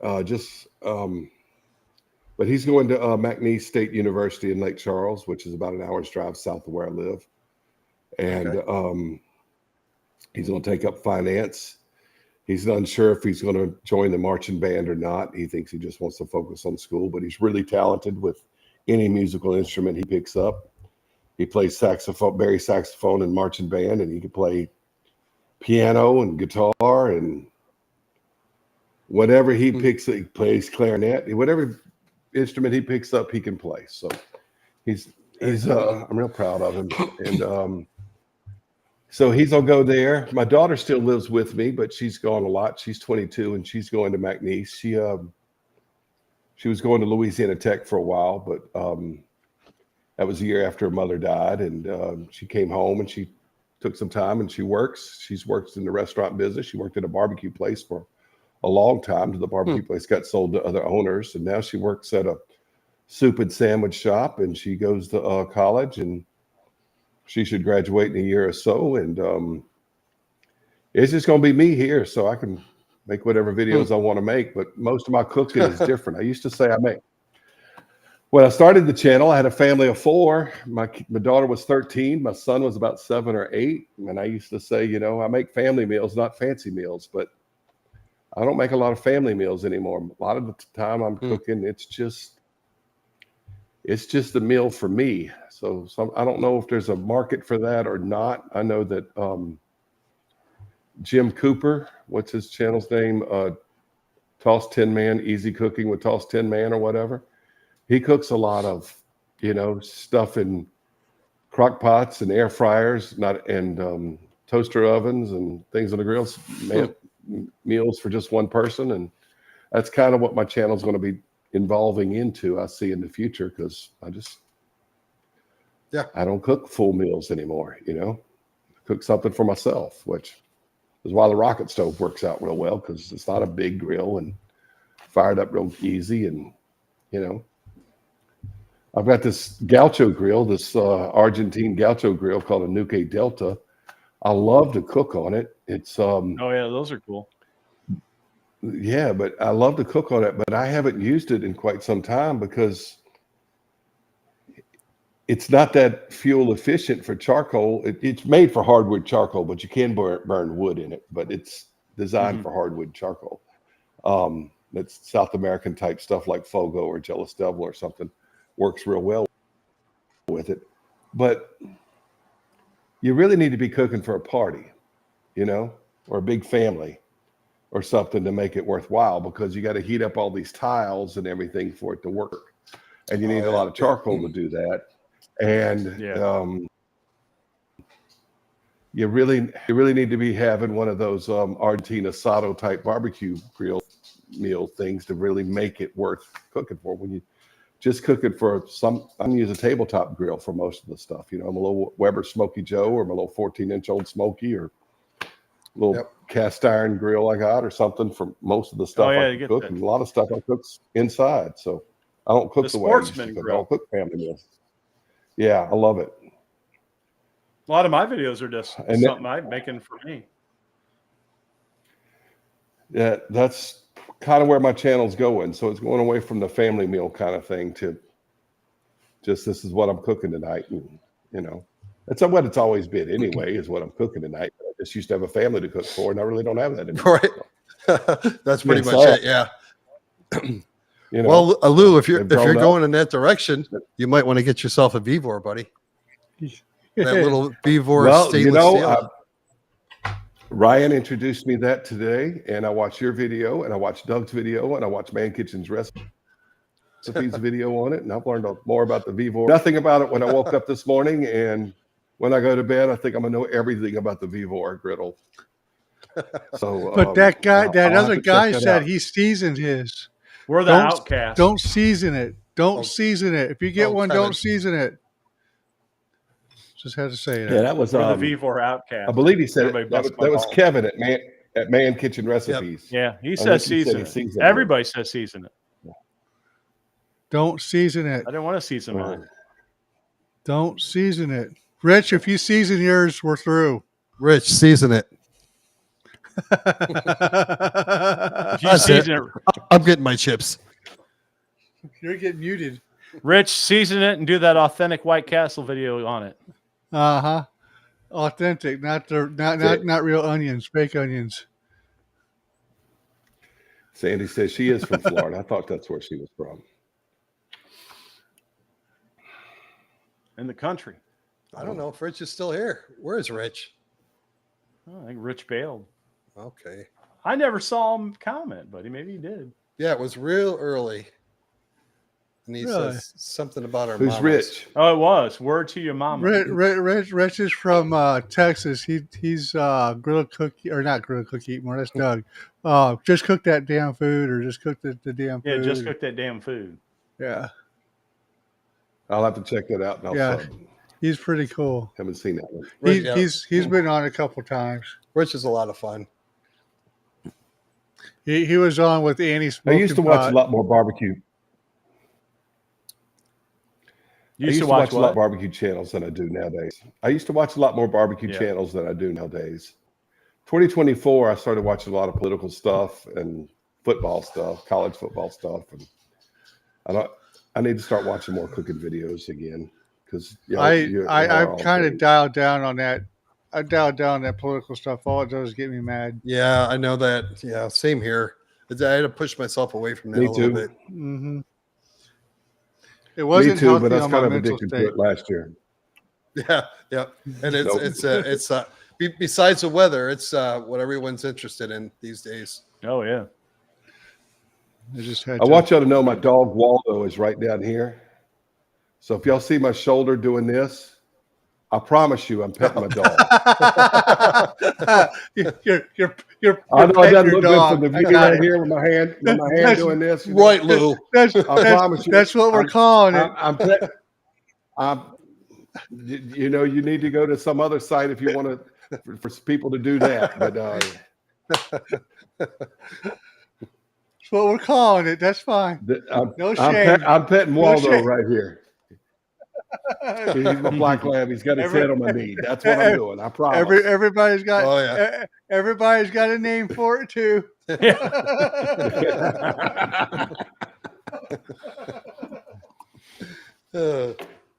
But he's going to McNeese State University in Lake Charles, which is about an hour's drive south of where I live. And he's going to take up finance. He's unsure if he's going to join the marching band or not. He thinks he just wants to focus on school, but he's really talented with any musical instrument he picks up. He plays saxophone, bari saxophone and marching band, and he can play piano and guitar and whatever he picks. He plays clarinet. Whatever instrument he picks up, he can play. So he's I'm real proud of him. And so he's gonna go there. My daughter still lives with me, but she's gone a lot. She's 22 and she's going to McNeese. She was going to Louisiana Tech for a while, but that was a year after her mother died, and she came home and she took some time and she works. She's worked in the restaurant business. She worked at a barbecue place for a long time till the barbecue place got sold to other owners, and now she works at a soup and sandwich shop, and she goes to college, and she should graduate in a year or so, and it's just going to be me here, so I can make whatever videos I want to make, but most of my cooking is different. I used to say when I started the channel, I had a family of 4. My daughter was 13. My son was about 7 or 8. And I used to say, I make family meals, not fancy meals, but I don't make a lot of family meals anymore. A lot of the time I'm cooking, it's just a meal for me. So I don't know if there's a market for that or not. I know that Jim Cooper, what's his channel's name? Toss Tin Man, Easy Cooking with Toss Tin Man or whatever. He cooks a lot of, stuff in crock pots and air fryers, and toaster ovens and things on the grills, meals for just one person. And that's kind of what my channel is going to be involving into, I see in the future, because I don't cook full meals anymore, I cook something for myself, which is why the rocket stove works out real well, because it's not a big grill and fired up real easy. And, I've got this gaucho grill, this Argentine gaucho grill called a Nuke Delta. I love to cook on it. It's oh yeah, those are cool. Yeah, but I love to cook on it, but I haven't used it in quite some time because it's not that fuel efficient for charcoal. It's made for hardwood charcoal, but you can burn wood in it, but it's designed for hardwood charcoal. It's South American type stuff like Fogo or Jealous Devil or something. Works real well with it, but you really need to be cooking for a party, or a big family or something to make it worthwhile, because you got to heat up all these tiles and everything for it to work, and you need a lot of charcoal to do that. And you really need to be having one of those Argentina asado type barbecue grill meal things to really make it worth cooking for. When you just cook it for I'm gonna use a tabletop grill for most of the stuff. I'm a little Weber Smoky Joe, or my little 14-inch old Smoky, or little cast iron grill I got or something for most of the stuff I cook. And a lot of stuff I cook inside. So I don't cook the way I used to cook. I don't cook family meals. Yeah, I love it. A lot of my videos are just something I'm making for me. Yeah, that's kind of where my channel's going. So it's going away from the family meal kind of thing to just, this is what I'm cooking tonight. And, that's what it's always been anyway, is what I'm cooking tonight. I just used to have a family to cook for, and I really don't have that anymore. Right. That's pretty much it. Yeah. Well, Lew, if you're going in that direction, you might want to get yourself a Vevor, buddy. That little Vevor stainless steel. Ryan introduced me that today, and I watched your video, and I watched Doug's video, and I watched Man Kitchen's recipe. recipes video on it, and I've learned more about the Vivor. Nothing about it when I woke up this morning, and when I go to bed, I think I'm gonna know everything about the Vivor griddle. So, but that guy, that I'll other have to check guy that said out. he seasoned his. We're the outcasts. Don't season it. Don't Oh. season it. If you get one, Kevin. don't season it. Just had to say that. Yeah, that was We're the Vivor outcasts. I believe he said Everybody it, that busts was my balls. Kevin at Man Kitchen Recipes. Yeah, he I says think he said season he it. seasoned it. Everybody says season it. Don't season it. I didn't want to season Right. mine. Don't season it. Rich, if you season yours, we're through. Rich, season it. If you That's season it, I'm getting my chips. You're getting muted. Rich, season it and do that authentic White Castle video on it. Uh-huh. Authentic, not real onions, fake onions. Sandy says she is from Florida. I thought that's where she was from. In the country. I don't know if Rich is still here. Where is Rich? Oh, I think Rich bailed. Okay. I never saw him comment, buddy. Maybe he did. Yeah, it was real early. And he Really? says something about our Who's mamas. Rich? Oh, it was. Word to your mama. Rich is from Texas. He's grilled cookie, or not grilled cookie more. That's Doug. Just cook that damn food, or just cook the damn food. Yeah, just cook that damn food. Yeah, I'll have to check that out. And I'll Yeah. sub. he's pretty cool. Haven't seen that one. Rich, yeah. He's been on a couple times. Rich is a lot of fun. He was on with Annie I Smoking used to watch Pot. a lot more barbecue. You I used to watch a lot what? barbecue channels than I do nowadays. I used to watch a lot more barbecue Yeah. channels than I do nowadays. 2024, I started watching a lot of political stuff and football stuff, college football stuff, and I need to start watching more cooking videos again because I've kind of dialed down on that. I dialed down that political stuff. All it does is get me mad. Yeah, I know that. Yeah, same here. I had to push myself away from that Me a little too. bit. Mm-hmm. It wasn't Me too, healthy but I was on kind my of mental addicted state. to it last year. Yeah, yeah. And Nope. it's besides the weather, it's what everyone's interested in these days. Oh, yeah. I just had I to. want y'all to know my dog Waldo is right down here. So if y'all see my shoulder doing this, I promise you I'm petting my dog. You're I know it petting doesn't your look dog. good from the I video got right it. here with my hand doing this. you know. Right, Lou. That's promise you, that's what we're calling it. You know, you need to go to some other site if you want to for people to do that. But That's what we're calling it. That's fine. No shame. I'm petting Waldo shame. right here. He's my black lab. He's got his head on my knee. That's what I'm doing. I promise. Everybody's got. Oh, yeah. Everybody's got a name for it too.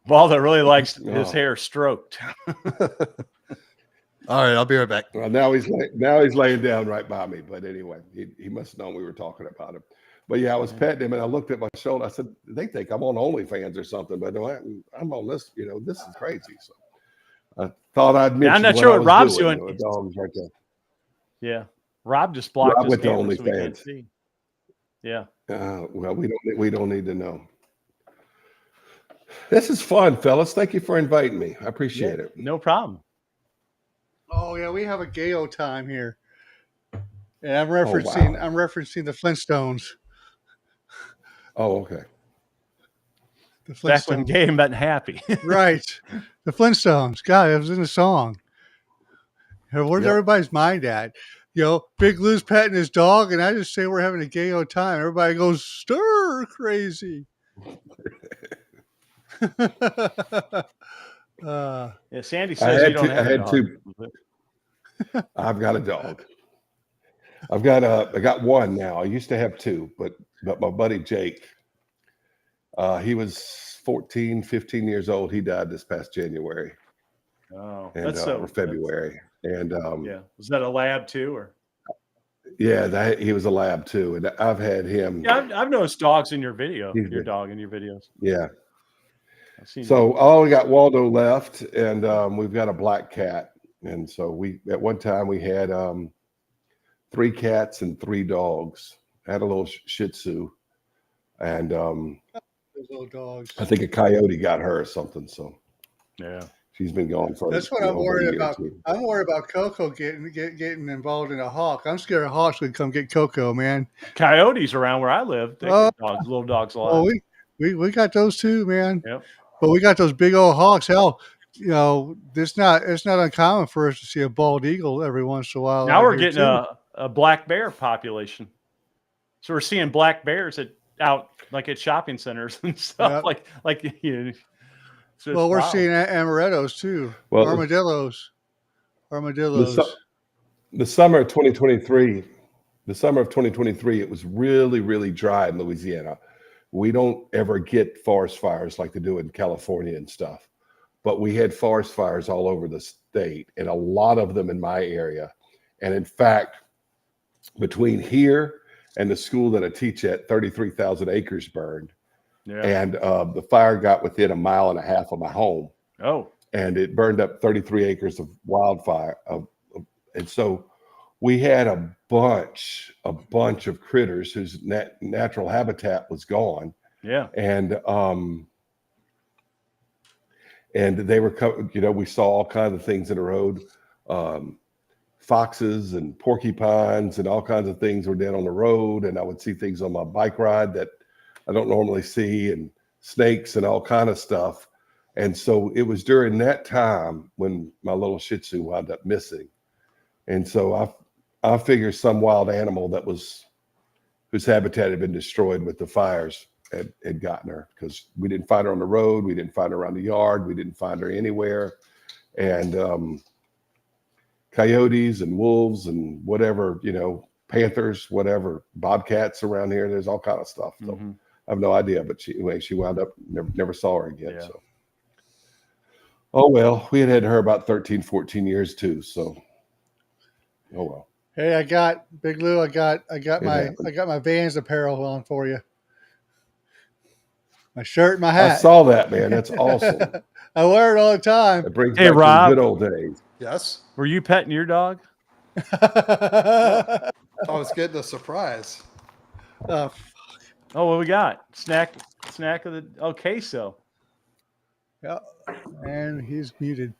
Waldo really likes his hair stroked. All right, I'll be right back. Well, now he's laying down right by me. But anyway, he must have known we were talking about him. But yeah, I was petting him, and I looked at my shoulder. I said, "They think I'm on OnlyFans or something." But no, I'm on this. You know, this is crazy. So I thought I'd mention. I'm not sure what Rob's doing. doing. The dog's right there. Yeah. Rob just blocked Rob his went to camera so we can't OnlyFans. see. Yeah. Well, we don't need to know. This is fun, fellas. Thank you for inviting me. I appreciate it. No problem. Oh yeah, we have a Gayo time here, and I'm referencing the Flintstones. Oh, okay. The Back when Flintstones. gay meant happy. Right. The Flintstones. God, it was in the song. Where's everybody's mind at? You know, Big Lou's petting his dog, and I just say we're having a Gayo time. Everybody goes stir crazy. Yeah, Sandy says you don't have a dog. I've got a dog. I got one now. I used to have two, but my buddy Jake, he was 14, 15 years old. He died this past January. Oh, And or February. And yeah. Was that a lab too, or? Yeah, he was a lab too. And I've had him. Yeah, I've noticed dogs in your video. He's Your been- dog in your videos. Yeah. I've seen So all we got Waldo left, and we've got a black cat. And so at one time we had 3 cats and 3 dogs. I had a little Shih Tzu. And Those little dogs. I think a coyote got her or something. So Yeah. she's been gone for That's what I'm over a worried year about. too. I'm worried about Coco getting involved in a hawk. I'm scared a hawk's gonna come get Coco, man. Coyotes around where I live. They get dogs, little dogs a lot. Well, we got those too, man. Yep. But we got those big old hawks. Hell, it's not uncommon for us to see a bald eagle every once in a while. Now out we're here, getting too. a black bear population. So we're seeing black bears out like at shopping centers and stuff. Yep. Like you know, so Well, we're wild. seeing amarettos too. Well, Armadillos. The summer of 2023, it was really, really dry in Louisiana. We don't ever get forest fires like they do in California and stuff, but we had forest fires all over the state, and a lot of them in my area. And in fact, between here and the school that I teach at, 33,000 acres burned. Yeah. And the fire got within 1.5 miles of my home. Oh. And it burned up 33 acres of wildfire. And so we had a bunch of critters whose natural habitat was gone. Yeah. And they were, we saw all kinds of things in the road. Foxes and porcupines and all kinds of things were dead on the road. And I would see things on my bike ride that I don't normally see, and snakes and all kind of stuff. And so it was during that time when my little Shih Tzu wound up missing. And so I figure some wild animal whose habitat had been destroyed with the fires had gotten her, because we didn't find her on the road. We didn't find her around the yard. We didn't find her anywhere. And coyotes and wolves and whatever, panthers, whatever, bobcats around here. There's all kind of stuff. So I have no idea, but she wound up, never saw her again. Yeah. So, oh, well, we had her about 13, 14 years too. So, oh, well. Hey, I got Big Lou. I got my Vans apparel on for you. My shirt, my hat. I saw that, man. That's awesome. I wear it all the time. It brings back Rob, the good old days. Yes. Were you petting your dog? I was getting a surprise. Oh, what we got? Snack of the queso. Yeah, and he's muted.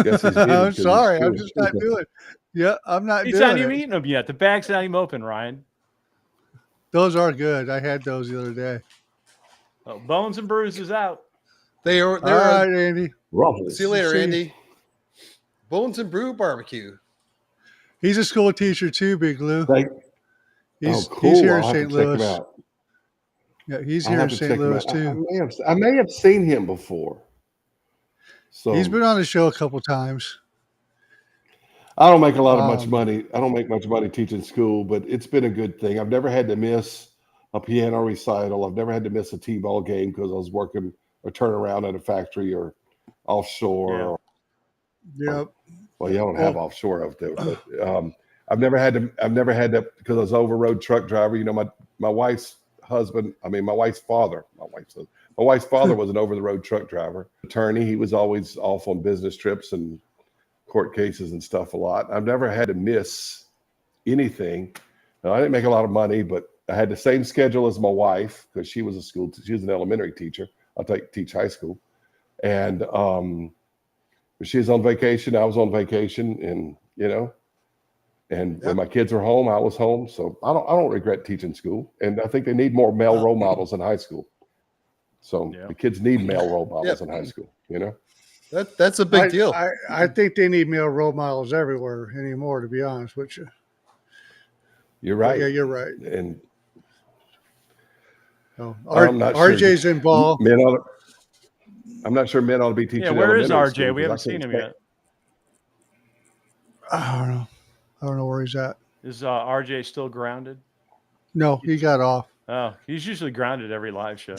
Yes, he's muted. I'm sorry, I'm just not doing it. Yeah, I'm not He's doing not it. even eating them yet. The bag's not even open, Ryan. Those are good. I had those the other day. Oh, Bones and Bruises out. They are. All right, Andy. See you later, Andy. Bones and Brew Barbecue. He's a school teacher too, Big Lou. He's cool. He's here in I'll have St. to check him Louis. out. Yeah, he's here in St. Louis too. I may have seen him before. So he's been on the show a couple times. I don't make much money. I don't make much money teaching school, but it's been a good thing. I've never had to miss a piano recital. I've never had to miss a T-ball game because I was working a turnaround at a factory or offshore. Yeah. Well, you don't have offshore out there, but I've never had to because I was an over-road truck driver. My wife's husband. I mean, my wife's father. My wife's father was an over-the-road truck driver, attorney. He was always off on business trips and court cases and stuff a lot. I've never had to miss anything. Now, I didn't make a lot of money, but I had the same schedule as my wife because she was she was an elementary teacher. Teach high school, and she was on vacation. I was on vacation, and when my kids were home, I was home. So I don't regret teaching school, and I think they need more male role models in high school. So the kids need male role models in high school. That's a big deal. I think they need male role models everywhere anymore, to be honest with you. You're right. Yeah, you're right. And RJ's sure. in ball. I'm not sure men ought to be teaching. Yeah, where is RJ? School, we haven't seen him yet. I don't know. I don't know where he's at. Is RJ still grounded? No, he got off. Oh, he's usually grounded every live show.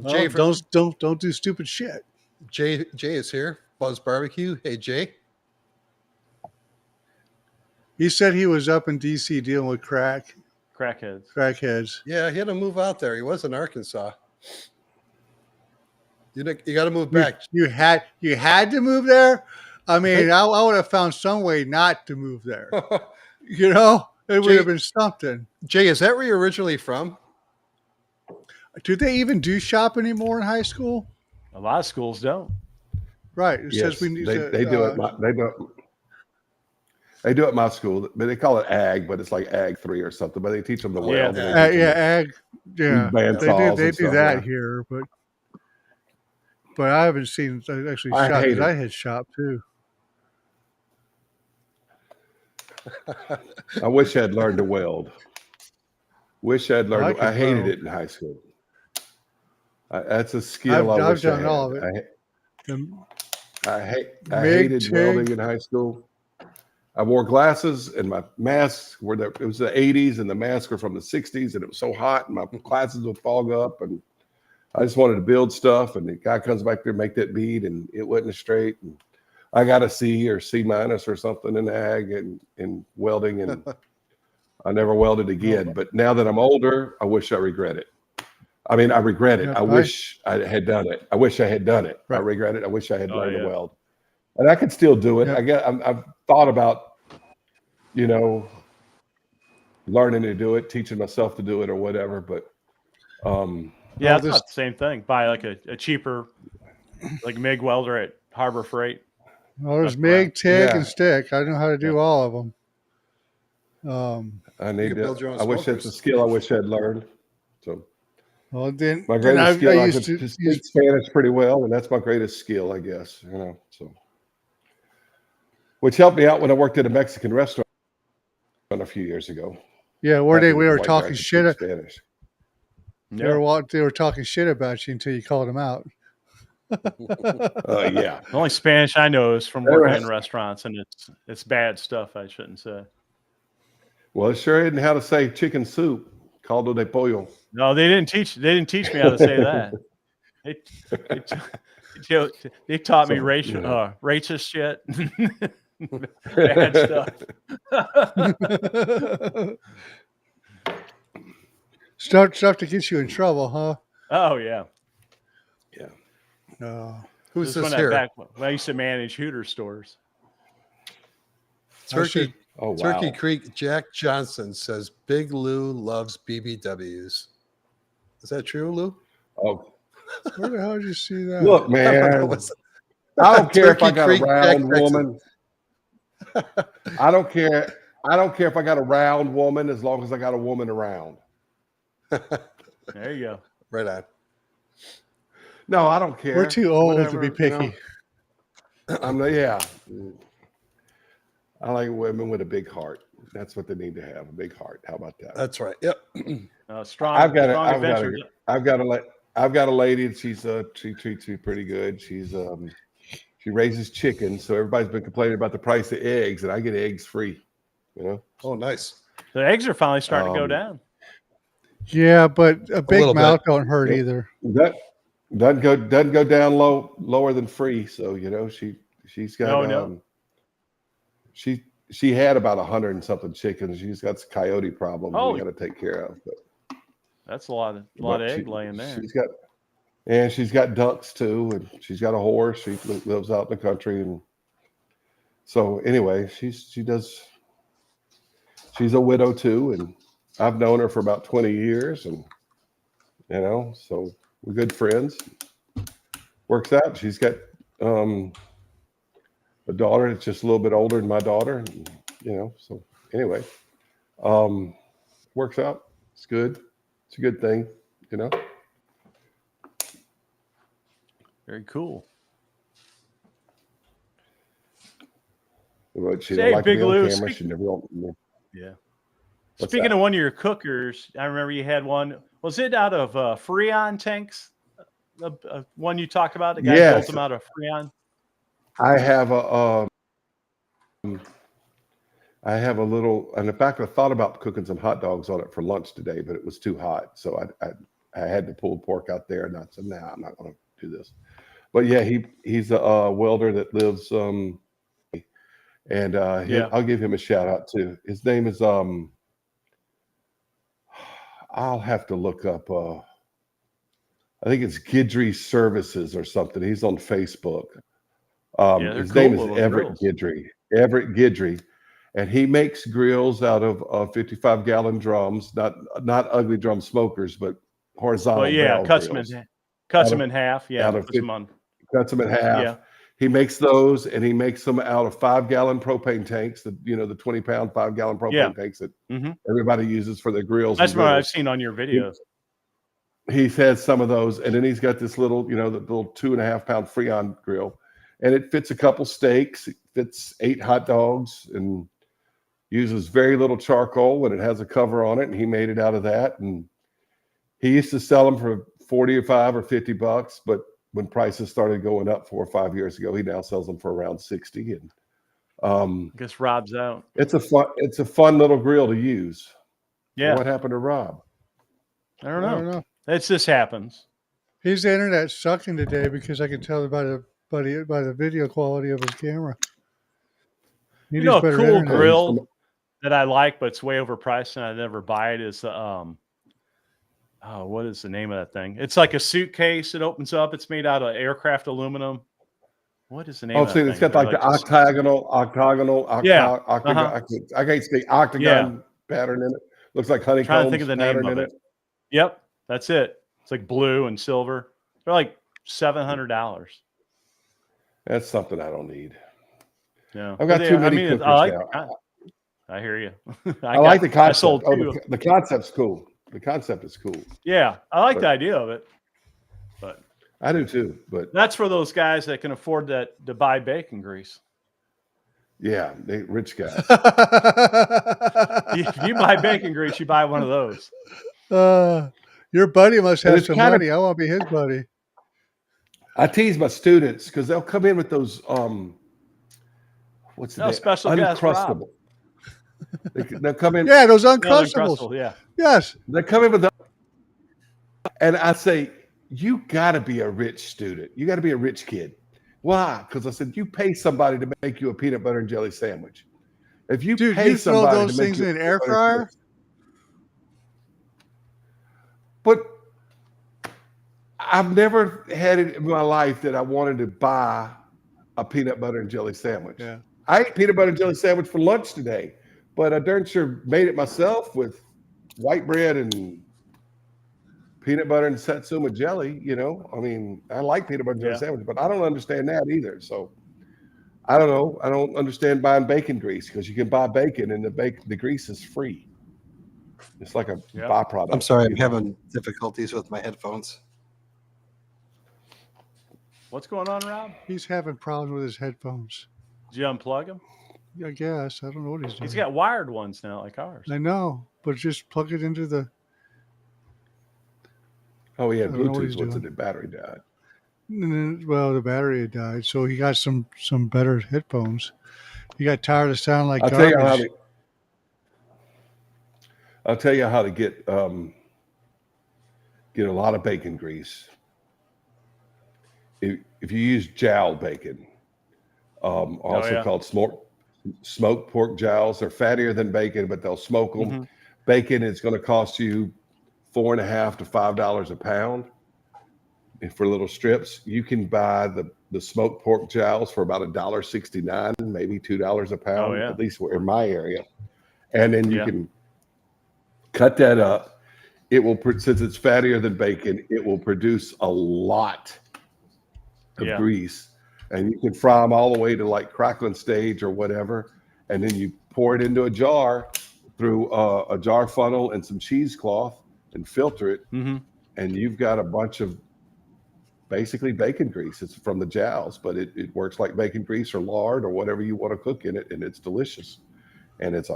Jay, don't do stupid shit. Jay is here. Buzz Barbecue. Hey, Jay. He said he was up in D.C. dealing with crackheads. Yeah, he had to move out there. He was in Arkansas. You got to move back. You had to move there. I mean, I would have found some way not to move there. You know, it would have been something. Jay, is that where you're originally from? Do they even do shop anymore in high school? A lot of schools don't. Right. It Yes, says we need they do it. They do it at my school, but they call it ag, but it's like ag 3 or something. But they teach them the weld. yeah, ag. Yeah, they do that here, but I haven't seen actually I shop hate because it. I had shop too. I wish I'd learned to weld. Wish I'd learned. I hated weld. it in high school. That's a skill I wish I had. All of it. I hated welding in high school. I wore glasses and my masks were it was the 80s and the masks were from the 60s and it was so hot and my glasses would fog up and I just wanted to build stuff and the guy comes back there and make that bead and it wasn't straight and I got a C or C- or something in ag and in welding and I never welded again. But now that I'm older, I wish I regret it. I mean, I regret it. I wish I had done it. I wish I had done it. Right. I regret it. I wish I had learned to weld. And I could still do it. I've thought about, learning to do it, teaching myself to do it or whatever. But yeah, it's not the same thing. Buy like a cheaper, like MIG welder at Harbor Freight. Well, there's MIG, TIG, and stick. I know how to do all of them. I need to. I wish that's a skill I wish I'd learned. So. Well, then my greatest skill, I could speak Spanish pretty well, and that's my greatest skill, I guess. So which helped me out when I worked at a Mexican restaurant a few years ago. Yeah, we were talking shit. Spanish. They were talking shit about you until you called them out. Yeah. The only Spanish I know is from working in restaurants, and it's bad stuff. I shouldn't say. Well, it sure isn't how to say chicken soup. Caldo de pollo. No, they didn't teach me how to say that. They taught me racist shit. Bad stuff. Stuff to get you in trouble, huh? Oh yeah. Yeah. Who's this here? Back when I used to manage Hooters stores. Turkey Creek Jack Johnson says Big Lou loves BBWs. Is that true, Lou? Oh, where the hell did you see that? Look, man, I don't care if I got a round woman. I don't care. I don't care if I got a round woman as long as I got a woman around. There you go. Right on. No, I don't care. We're too old to be picky. I like women with a big heart. That's what they need to have, a big heart. How about that? That's right. Yep. Strong. I've got a lady. She treats me pretty good. She raises chickens, so everybody's been complaining about the price of eggs, and I get eggs free. Oh, nice. The eggs are finally starting to go down. Yeah, but a big mouth don't hurt either. That doesn't go down lower than free. So she's got she had about 100 and something chickens. She's got some coyote problems we got to take care of. But that's a lot of egg laying there. She's got ducks too, and she's got a horse. She lives out in the country, and so anyway, she's a widow too, and I've known her for about 20 years, and so we're good friends. Works out. She's got a daughter that's just a little bit older than my daughter, and, so anyway, works out. It's good. It's a good thing, Very cool. But she don't like Big to be Lou, on camera. She never Yeah. Speaking of one of your cookers, I remember you had one. Was it out of Freon tanks? The one you talked about? The guy built them out of Freon? I have a little, and in fact, I thought about cooking some hot dogs on it for lunch today, but it was too hot. So I had to pull pork out there, and I said, "Nah, I'm not going to do this." But yeah, he's a welder that lives, and I'll give him a shout out too. His name is I'll have to look up. I think it's Gidry Services or something. He's on Facebook. They're His cool name is little Everett grills. Guidry. Everett Guidry, and he makes grills out of 55-gallon drums, not ugly drum smokers, but horizontal Well, yeah, barrel cuts grills. them in half. Yeah, Out of puts them on. cuts them in half. Yeah. He makes those, and he makes them out of 5-gallon propane tanks. The 20-pound 5-gallon propane tanks that everybody uses for their grills. That's and what griddles. I've seen on your videos. He's had some of those, and then he's got this little, the little 2.5-pound Freon grill, and it fits a couple steaks. It fits 8 hot dogs, and uses very little charcoal, and it has a cover on it. And he made it out of that, and he used to sell them for $45 or $50, but when prices started going up 4 or 5 years ago, he now sells them for around 60. And I guess Rob's out. it's a fun little grill to use. Yeah. What happened to Rob? I don't know. It just happens. His internet's sucking today because I can tell by the video quality of his camera. A cool grill that I like, but it's way overpriced and I never buy it is what is the name of that thing? It's like a suitcase. It opens up. It's made out of aircraft aluminum. What is the name of that thing? It's got like the octagonal. Yeah. I can't say octagon pattern in it. Looks like honeycomb. Trying to think of the name of it. Yep, that's it. It's like blue and silver. They're like $700. That's something I don't need. Yeah, I've got too many cookers now. I hear you. I like the concept. I sold two. The concept's cool. The concept is cool. Yeah, I like the idea of it. But I do too. But that's for those guys that can afford to buy bacon grease. Yeah, they rich guys. If you buy bacon grease, you buy one of those. Your buddy must have some money. I want to be his buddy. I tease my students because they'll come in with those what's the name? Special Uncrustable. They'll come in. Yeah, those Uncrustables. Yeah. Yes. They come in with those. And I say, you got to be a rich student. You got to be a rich kid. Why? Because I said, you pay somebody to make you a peanut butter and jelly sandwich. If you pay somebody throw those to make things you in an air fryer. But I've never had it in my life that I wanted to buy a peanut butter and jelly sandwich. Yeah. I ate peanut butter and jelly sandwich for lunch today, but I darn sure made it myself with white bread and peanut butter and satsuma jelly. I mean, I like peanut butter and jelly sandwich, but I don't understand that either. So I don't know. I don't understand buying bacon grease because you can buy bacon and the grease is free. It's like a byproduct. I'm sorry, I'm having difficulties with my headphones. What's going on, Rob? He's having problems with his headphones. Did you unplug them? I guess. I don't know what he's doing. He's got wired ones now, like ours. I know, but just plug it into the. Oh, he had Bluetooth. What's it? The battery died. Well, the battery had died, so he got some better headphones. He got tired of sounding like garbage. I'll tell you how to get a lot of bacon grease. If you use jowl bacon, called smoked pork jowls, they're fattier than bacon, but they'll smoke them. Mm-hmm. Bacon is going to cost you $4.50 to $5 a pound. And for little strips, you can buy the smoked pork jowls for about $1.69, maybe $2 a pound, at least in my area. And then you can cut that up. It will, since it's fattier than bacon, it will produce a lot of grease, and you can fry them all the way to like crackling stage or whatever, and then you pour it into a jar through a jar funnel and some cheesecloth and filter it, and you've got a bunch of basically bacon grease. It's from the jowls, but it works like bacon grease or lard or whatever you want to cook in it, and it's delicious, and it's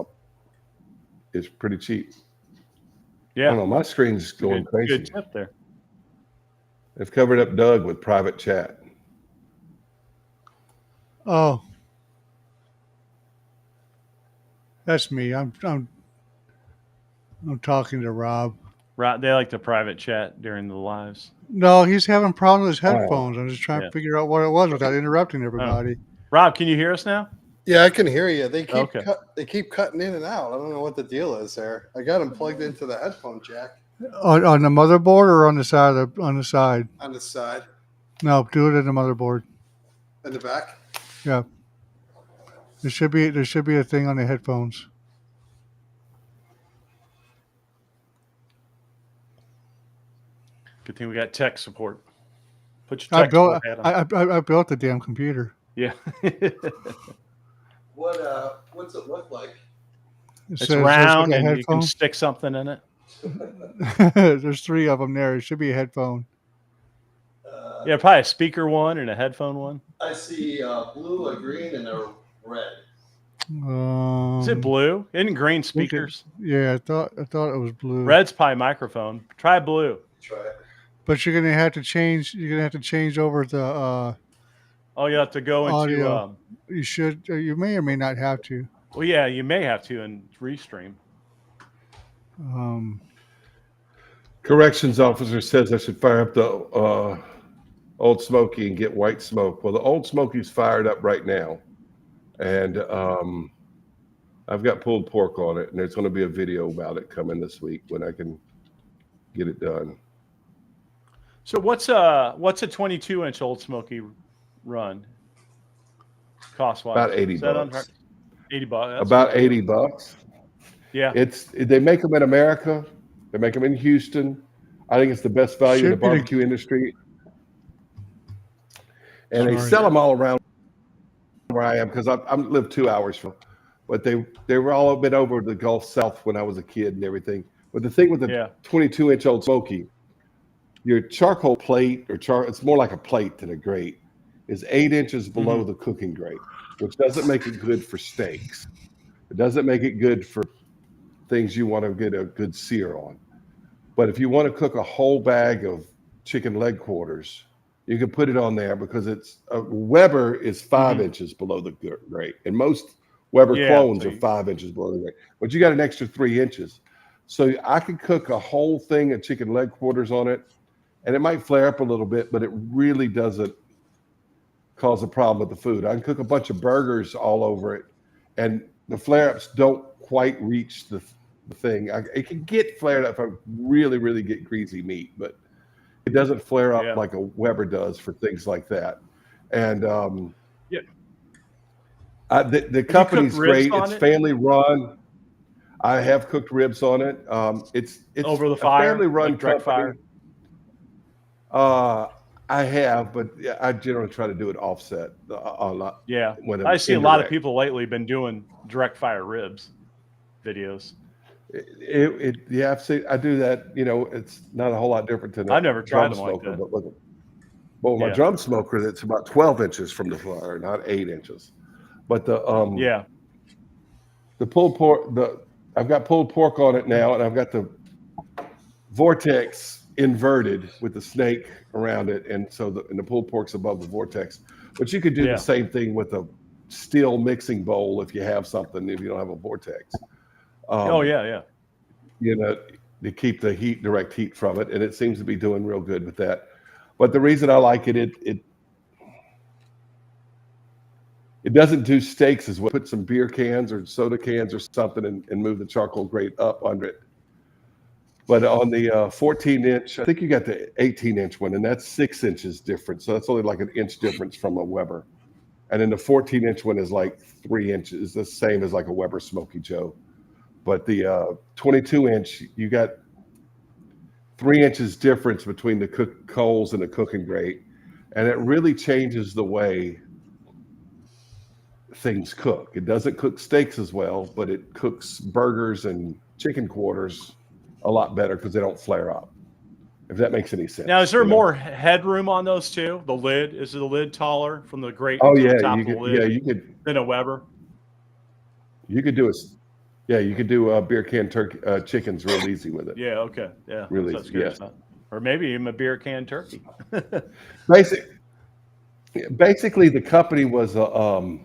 pretty cheap. I don't know, my screen's going crazy. Good tip there. They've covered up Doug with private chat. Oh, that's me. I'm talking to Rob. Rob, they like to private chat during the lives. No, he's having problems with his headphones. I'm just trying to figure out what it was without interrupting everybody. Rob, can you hear us now? Yeah, I can hear you. They keep cutting in and out. I don't know what the deal is there. I got them plugged into the headphone jack. On the motherboard or on the side? On the side. On the side. No, do it in the motherboard. In the back. Yeah. There should be a thing on the headphones. Good thing we got tech support. Put your tech support hat on. I built the damn computer. Yeah. What's it look like? It's There's round like a and you can headphone. stick something in it. There's 3 of them there. It should be a headphone. Yeah, probably a speaker one and a headphone one. I see blue, a green, and a red. Is it blue? Isn't green speakers? Yeah, I thought it was blue. Red's probably microphone. Try blue. Try it. But you're gonna have to change. You're gonna have to change over the. Oh, you have to go into. Audio. You should. You may or may not have to. Well, yeah, you may have to in Restream. Corrections officer says I should fire up the Old Smoky and get white smoke. Well, the Old Smoky's fired up right now, and I've got pulled pork on it, and there's going to be a video about it coming this week when I can get it done. So what's a 22-inch Old Smoky run cost wise? About $80. $80. About $80. Yeah, they make them in America. They make them in Houston. I think it's the best value in the barbecue industry. And they sell them all around where I am because I live 2 hours from. But they were all been over the Gulf South when I was a kid and everything. But the thing with the 22-inch Old Smoky, your charcoal plate it's more like a plate than a grate, is 8 inches below the cooking grate, which doesn't make it good for steaks. It doesn't make it good for things you want to get a good sear on. But if you want to cook a whole bag of chicken leg quarters, you can put it on there because it's Weber is 5 inches below the grate, and most Weber clones are 5 inches below the grate. But you got an extra 3 inches, so I could cook a whole thing of chicken leg quarters on it, and it might flare up a little bit, but it really doesn't cause a problem with the food. I can cook a bunch of burgers all over it, and the flare-ups don't quite reach the thing. It can get flared up if I really, really get greasy meat, but it doesn't flare up like a Weber does for things like that. And the company's great. It's family run. I have cooked ribs on it. It's over the fire, family run like direct fire. I have, but I generally try to do it offset a lot. Yeah, I see a lot of people lately been doing direct fire ribs videos. I've seen. I do that. It's not a whole lot different than I've never tried them like that. But my drum smoker, that's about 12 inches from the fire, not 8 inches. But the pulled pork, I've got pulled pork on it now, and I've got the vortex inverted with the snake around it, and so the pulled pork's above the vortex. But you could do the same thing with a steel mixing bowl if you have something, if you don't have a vortex. To keep the direct heat from it, and it seems to be doing real good with that. But the reason I like it doesn't do steaks as well. Put some beer cans or soda cans or something and move the charcoal grate up under it. But on the 14-inch, I think you got the 18-inch one, and that's 6 inches different. So that's only like an inch difference from a Weber. And then the 14-inch one is like 3 inches, the same as like a Weber Smoky Joe. But the 22-inch, you got 3 inches difference between the coals and the cooking grate. And it really changes the way things cook. It doesn't cook steaks as well, but it cooks burgers and chicken quarters a lot better because they don't flare up. If that makes any sense. Now, is there more headroom on those too? The lid, is the lid taller from the grate to the top of the lid? Yeah, you could. Than a Weber. You could do you could do beer can turkey chickens real easy with it. Yeah. Okay. Yeah. Really easy. Yeah. Or maybe even a beer can turkey. Basically, the company was the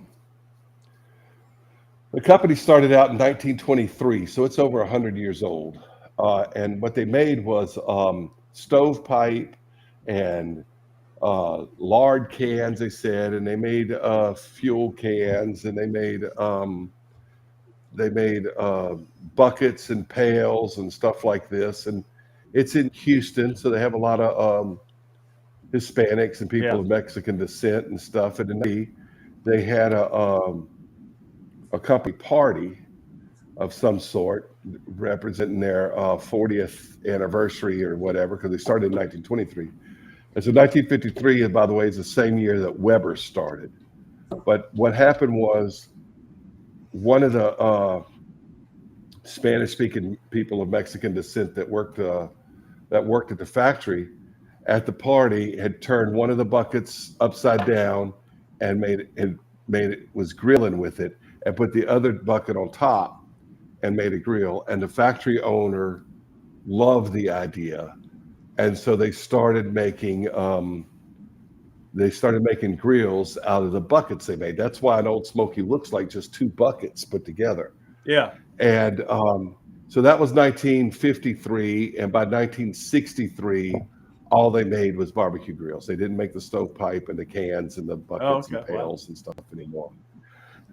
company started out in 1923, so it's over 100 years old. And what they made was stovepipe and lard cans, they said, and they made fuel cans, and they made buckets and pails and stuff like this. And it's in Houston, so they have a lot of Hispanics and people of Mexican descent and stuff. And they had a company party of some sort representing their 40th anniversary or whatever, because they started in 1923. And so 1953, by the way, is the same year that Weber started. But what happened was one of the Spanish-speaking people of Mexican descent that worked at the factory at the party had turned one of the buckets upside down and was grilling with it, and put the other bucket on top and made a grill. And the factory owner loved the idea, and so they started making grills out of the buckets they made. That's why an Old Smoky looks like just two buckets put together. Yeah. And so that was 1953, and by 1963, all they made was barbecue grills. They didn't make the stovepipe and the cans and the buckets and pails and stuff anymore.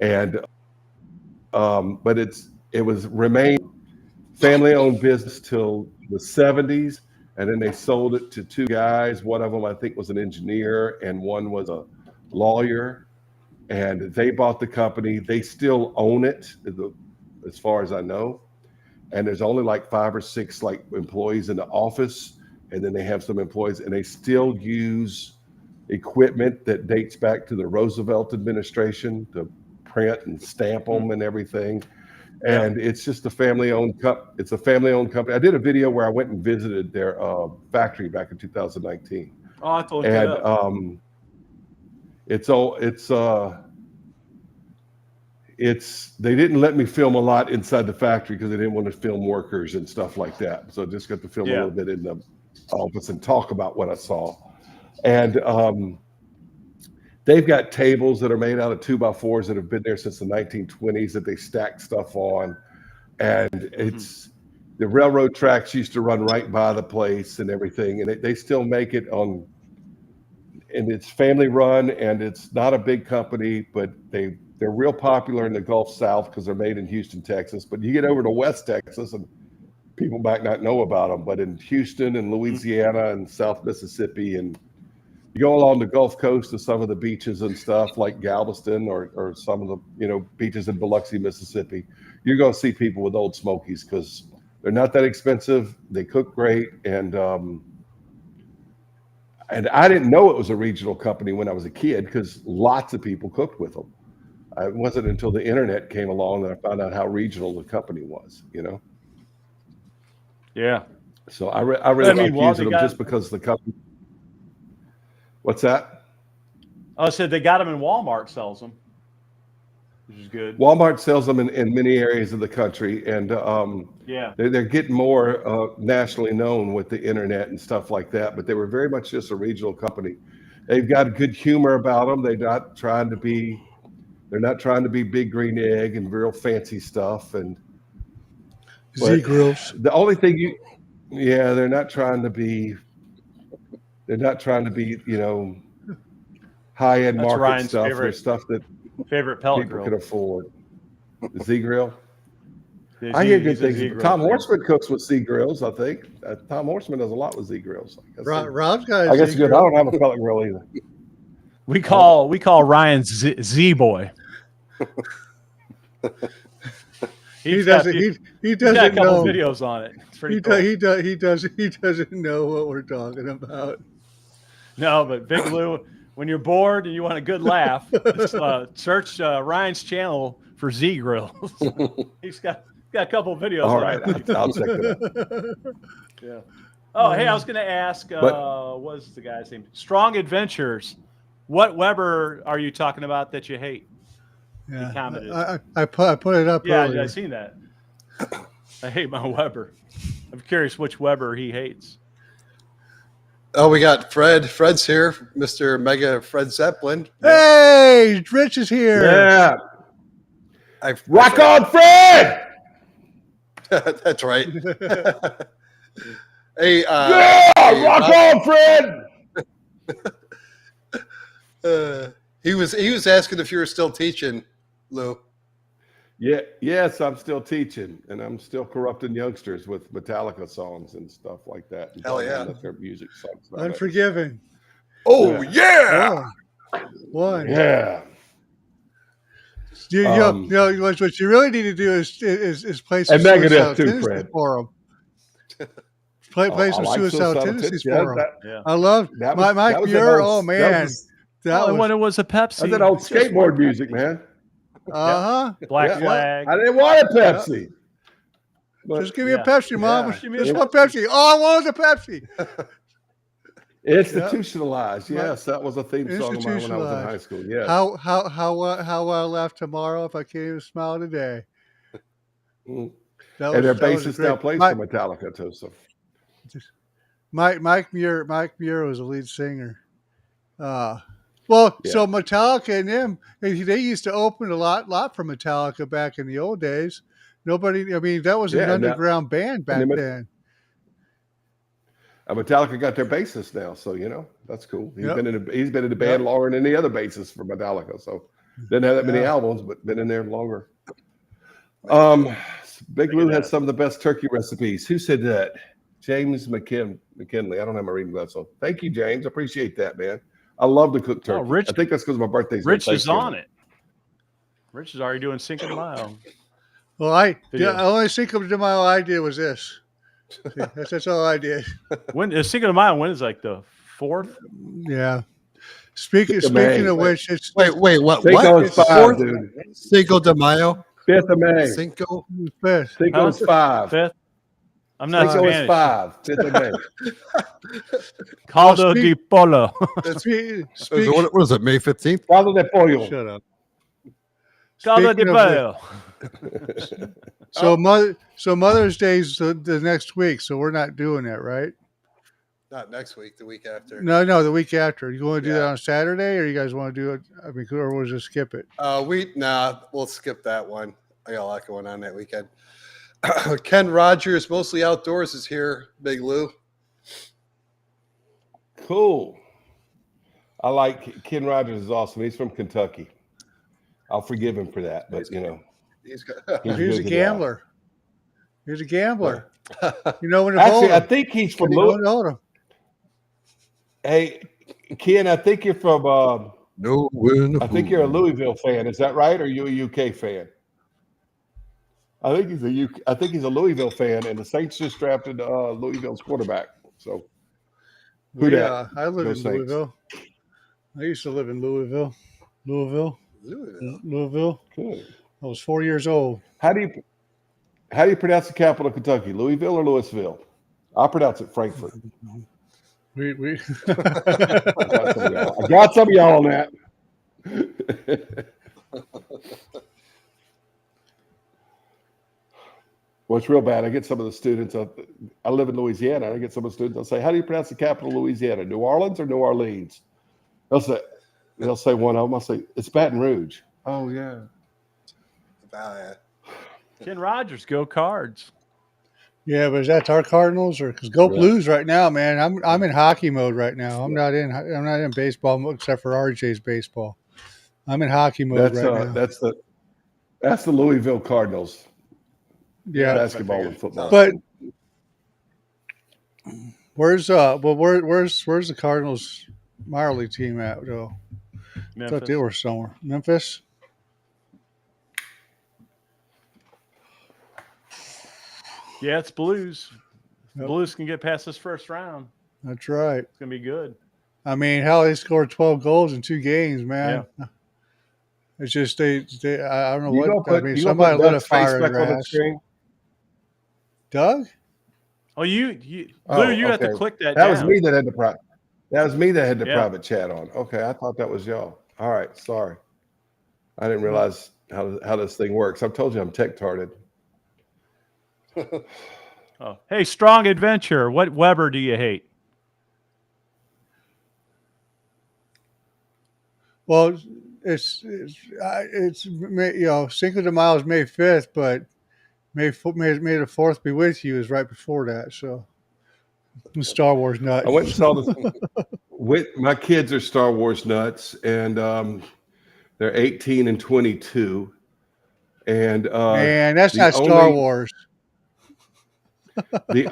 And but it was remained family-owned business till the 70s, and then they sold it to two guys. One of them, I think, was an engineer, and one was a lawyer. And they bought the company. They still own it, as far as I know. And there's only like 5 or 6 like employees in the office, and then they have some employees, and they still use equipment that dates back to the Roosevelt administration to print and stamp them and everything. And it's just a family-owned it's a family-owned company. I did a video where I went and visited their factory back in 2019. Oh, I have to look it up. They didn't let me film a lot inside the factory because they didn't want to film workers and stuff like that. So I just got to film a little bit in the office and talk about what I saw. And they've got tables that are made out of 2x4s that have been there since the 1920s that they stack stuff on. And it's the railroad tracks used to run right by the place and everything. And they still make it on, and it's family run, and it's not a big company, but they're real popular in the Gulf South because they're made in Houston, Texas. But you get over to West Texas and people might not know about them, but in Houston and Louisiana and South Mississippi, and you go along the Gulf Coast to some of the beaches and stuff like Galveston or some of the beaches in Biloxi, Mississippi, you're going to see people with Old Smokies because they're not that expensive. They cook great, and I didn't know it was a regional company when I was a kid because lots of people cooked with them. It wasn't until the internet came along that I found out how regional the company was. Yeah. So I really like using them just because the company. What's that? I said they got them in Walmart sells them, which is good. Walmart sells them in many areas of the country, and they're getting more nationally known with the internet and stuff like that. But they were very much just a regional company. They've got good humor about them. They're not trying to be Big Green Egg and real fancy stuff. And Z grills. The only thing they're not trying to be. They're not trying to be, high-end market Ryan's stuff. Favorite stuff that pellet people grill can afford. The Z grill. I hear good things. Tom Horseman cooks with Z grills, I think. Tom Horseman does a lot with Z grills. Rob's got I guess good. I don't have a pellet grill either. We call Ryan Z Boy. He doesn't got a couple videos on it. It's pretty cool. He doesn't know what we're talking about. No, but Big Lou, when you're bored and you want a good laugh, just, search Ryan's channel for Z grills. He's got a couple of videos. All right, I'll check it out. Yeah. Oh, hey, I was going to ask, what's the guy's name? Strong Adventures. What Weber are you talking about that you hate? Yeah, I put it up. Yeah, earlier. I seen that. I hate my Weber. I'm curious which Weber he hates. Oh, we got Fred. Fred's here, Mr. Mega Fred Zeppelin. Hey, Rich is here. Yeah. Rock on, Fred! That's right. Hey, rock on, Fred! He was asking if you were still teaching, Lou. Yeah, yes, I'm still teaching, and I'm still corrupting youngsters with Metallica songs and stuff like that. Hell yeah. Their music sucks. Unforgiven. Oh, yeah. One. Yeah. You know, what you really need to do is play some And Megadeth suicidal too, tendencies Fred. for them. Play some suicidal tendencies for them. Yeah. I love That Mike was Muir. an Oh old, man, that Oh, was when it was a Pepsi. that's an old Just one skateboard music, man. Black Yeah. Flag. I didn't want a Pepsi. But Just give me a Pepsi, Mom. yeah. Just one Pepsi. All I want is a Pepsi. Institutionalized. Yes, that was a theme song of mine when I was in high school. Yes. How will I laugh tomorrow if I can't even smile today? And their bassist now plays for Metallica too. So Mike Muir was the lead singer. So Metallica and them, they used to open a lot for Metallica back in the old days. That was an underground band back then. Metallica got their bassist now, so that's cool. He's been in the band longer than any other bassist for Metallica. So didn't have that many albums, but been in there longer. Big Lou has some of the best turkey recipes. Who said that? James McKinley. I don't have my reading glasses on. Thank you, James. Appreciate that, man. I love to cook turkey. I think that's because my birthday's Rich is on it. Rich is already doing Cinco de Mayo. Well, the only Cinco de Mayo I did was this. That's all I did. When Cinco de Mayo, when is like the 4th? Yeah. Speaking of which, it's wait, what? Cinco's 5, dude. Cinco de Mayo. 5th of May. Cinco. Cinco's 5. 5th. I'm not Cinco Spanish. is 5. 5th of May. Caldo de Polo. What is it? May 15th. Caldo de Pollo. Shut up. Caldo de Pollo. So Mother's Day's the next week, so we're not doing that, right? Not next week, the week after. No, the week after. You want to do that on Saturday, or you guys want to do it? I mean, or we'll just skip it. We'll skip that one. I got a lot going on that weekend. Ken Rogers, mostly outdoors, is here. Big Lou. Cool. I like Ken Rogers is awesome. He's from Kentucky. I'll forgive him for that, but he's a gambler. He's a gambler. When actually, I think he's from Louisville. Hey, Ken, I think you're from. I think you're a Louisville fan. Is that right? Or are you a UK fan? I think he's a Louisville fan, and the Saints just drafted Louisville's quarterback. So, I live in Louisville. I used to live in Louisville. Cool. I was 4 years old. How do you pronounce the capital of Kentucky? Louisville or Louisville? I'll pronounce it Frankfurt. We I got some of y'all on that. Well, it's real bad. I get some of the students. I live in Louisiana. I get some of the students. I'll say, "How do you pronounce the capital of Louisiana? New Orleans or New Orleans?" They'll say one of them. I'll say, "It's Baton Rouge." Oh yeah. Ken Rogers, go Cards. Yeah, but that's our Cardinals, or because go Blues right now, man. I'm in hockey mode right now. I'm not in baseball mode except for RJ's baseball. I'm in hockey mode right now. That's the Louisville Cardinals. Yeah, basketball and football. But where's the Cardinals minor league team at though? I thought they were somewhere. Memphis. Yeah, it's Blues. Yep. Blues can get past this first round. That's right. It's gonna be good. I mean, hell, they scored 12 goals in 2 games, man. Yeah. It's just they I don't know what. Somebody lit a fire in their ass. Doug? Oh, you have to click that. That was me that had the private. That was me that had the private chat on. Okay, I thought that was y'all. All right, sorry. I didn't realize how this thing works. I've told you I'm tech-tarded. Oh, hey, Strong Adventure. What Weber do you hate? Well, it's Cinco de Mayo is May 5th, but May the 4th be with you is right before that. So I'm Star Wars nut. I went and saw this. My kids are Star Wars nuts, and they're 18 and 22. And man, that's not Star Wars. The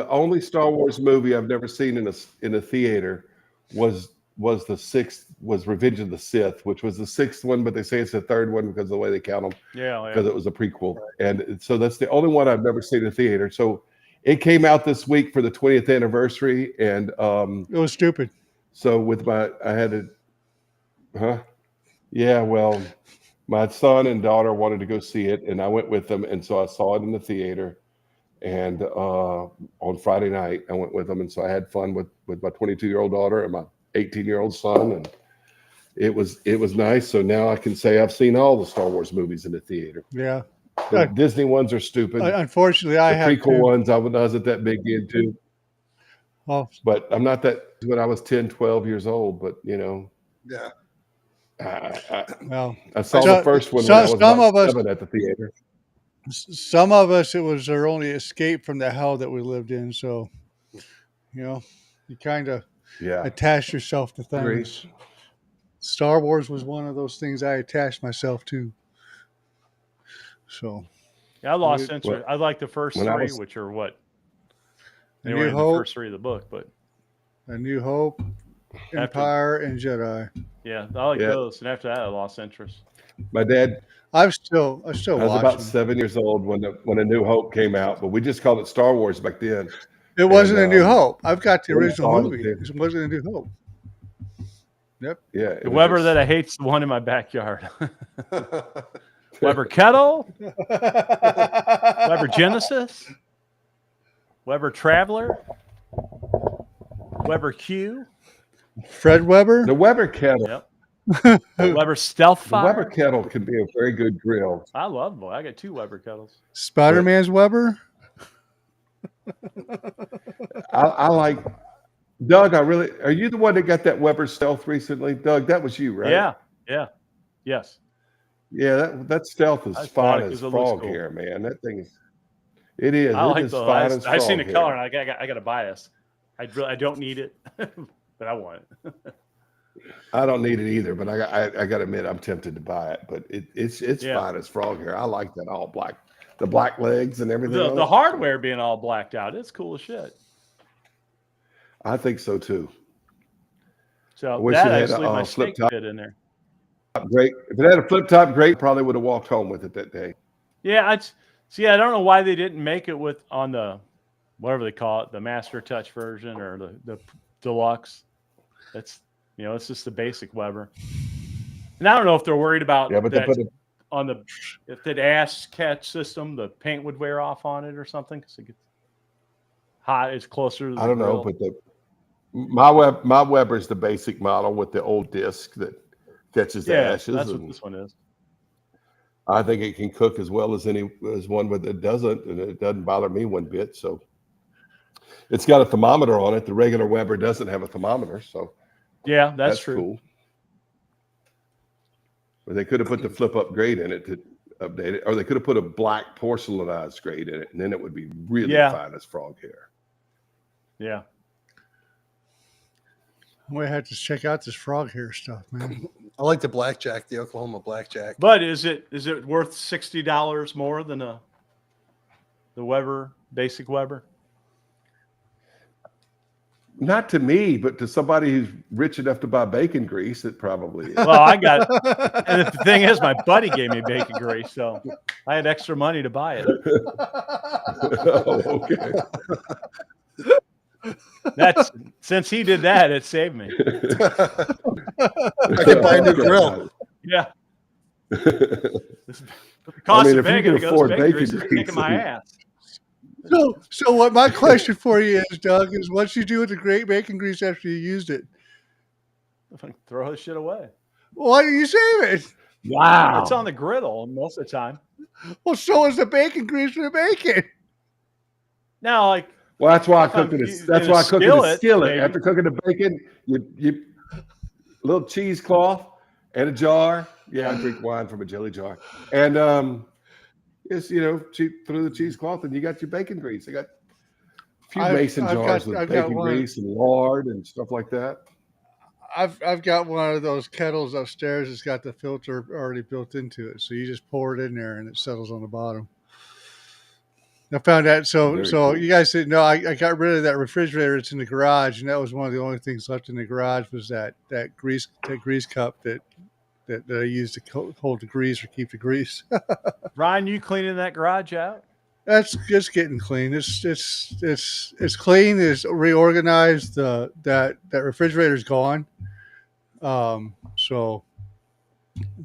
only Star Wars movie I've never seen in a theater was was the sixth, was Revenge of the Sith, which was the sixth one, but they say it's the third one because of the way they count them. Yeah, because it was a prequel. And so that's the only one I've never seen in the theater. So it came out this week for the 20th anniversary. And it was stupid. so with I had to, yeah, well, my son and daughter wanted to go see it, and I went with them. And so I saw it in the theater. And on Friday night, I went with them. And so I had fun with my 22-year-old daughter and my 18-year-old son. And it was nice. So now I can say I've seen all the Star Wars movies in the theater. Yeah. The Disney ones are stupid. Unfortunately, I have prequel ones I wasn't that big into. Well, but I'm not that when I was 10, 12 years old. But Yeah. I saw the first one when I was about 7 at the theater. Some of us, it was their only escape from the hell that we lived in. So, you kind of attach yourself to things. Great. Star Wars was one of those things I attached myself to. So, I lost interest. I like the first three, which are what? They were in the first three of the book, but A New Hope, Empire, and Jedi. Yeah, I like those. And after that, I lost interest. My dad. I was still I was watching. about 7 years old when A New Hope came out, but we just called it Star Wars back then. It wasn't A New Hope. I've got the original movie. It wasn't A New Hope. Yep. Yeah. The Weber that I hate's the one in my backyard. Weber Kettle, Weber Genesis, Weber Traveler, Weber Q, Fred Weber, the Weber Kettle. Yep. Weber Stealth Fire. The Weber Kettle can be a very good grill. I love them. I got 2 Weber kettles. Spider-Man's Weber. I like Doug. Are you the one that got that Weber Stealth recently, Doug? That was you, right? Yeah. Yes. Yeah, that Stealth is fine as frog hair, man. That thing is. It is. I like as fine as frog I've seen the hair. color, and I got a bias. I don't need it, but I want it. I don't need it either, but I got to admit I'm tempted to buy it. But it's fine as frog hair. I like that all black, the black legs and everything. The hardware being all blacked out, it's cool as shit. I think so too. So that actually my snake fit in there. Great. If it had a flip top, great. Probably would have walked home with it that day. Yeah, I don't know why they didn't make it on the whatever they call it, the Master Touch version or the Deluxe. That's it's just the basic Weber. And I don't know if they're worried about that if that ash catch system, the paint would wear off on it or something because it gets hot. It's closer to the grill. Know, but my Weber is the basic model with the old disc that catches the ashes. That's what this one is. I think it can cook as well as one that doesn't, and it doesn't bother me one bit. So it's got a thermometer on it. The regular Weber doesn't have a thermometer, so yeah, that's true. Cool. But they could have put the flip up grade in it to update it, or they could have put a black porcelainized grade in it, and then it would be really fine as frog hair. Yeah. I'm gonna have to check out this frog hair stuff, man. I like the blackjack, the Oklahoma blackjack. But is it worth $60 more than the Weber basic Weber? Not to me, but to somebody who's rich enough to buy bacon grease, it probably is. Well, I got, and the thing is, my buddy gave me bacon grease, so I had extra money to buy it. Oh, okay. Since he did that, it saved me. I can buy a new grill. Yeah. The I cost mean, of if you can afford bacon grease is kicking my ass. So what my question for you is, Doug, is what you do with the great bacon grease after you used it? Throw this shit away. Why do you save it? Wow. It's on the griddle most of the time. Well, so is the bacon grease for the bacon. Now, like, well, that's why I cook it. That's why I cook it in a skillet. After cooking the bacon, you little cheesecloth and a jar. Yeah, I drink wine from a jelly jar, and it's through the cheesecloth, and you got your bacon grease. I got a few mason jars with bacon grease and lard and stuff like that. I've got one of those kettles upstairs that's got the filter already built into it, so you just pour it in there and it settles on the bottom. I found that. So Very so cool. you guys didn't know I got rid of that refrigerator. It's in the garage, and that was one of the only things left in the garage was that grease cup that I used to hold the grease or keep the grease. Ryan, you cleaning that garage out? That's just getting clean. It's clean. It's reorganized. That refrigerator's gone. So,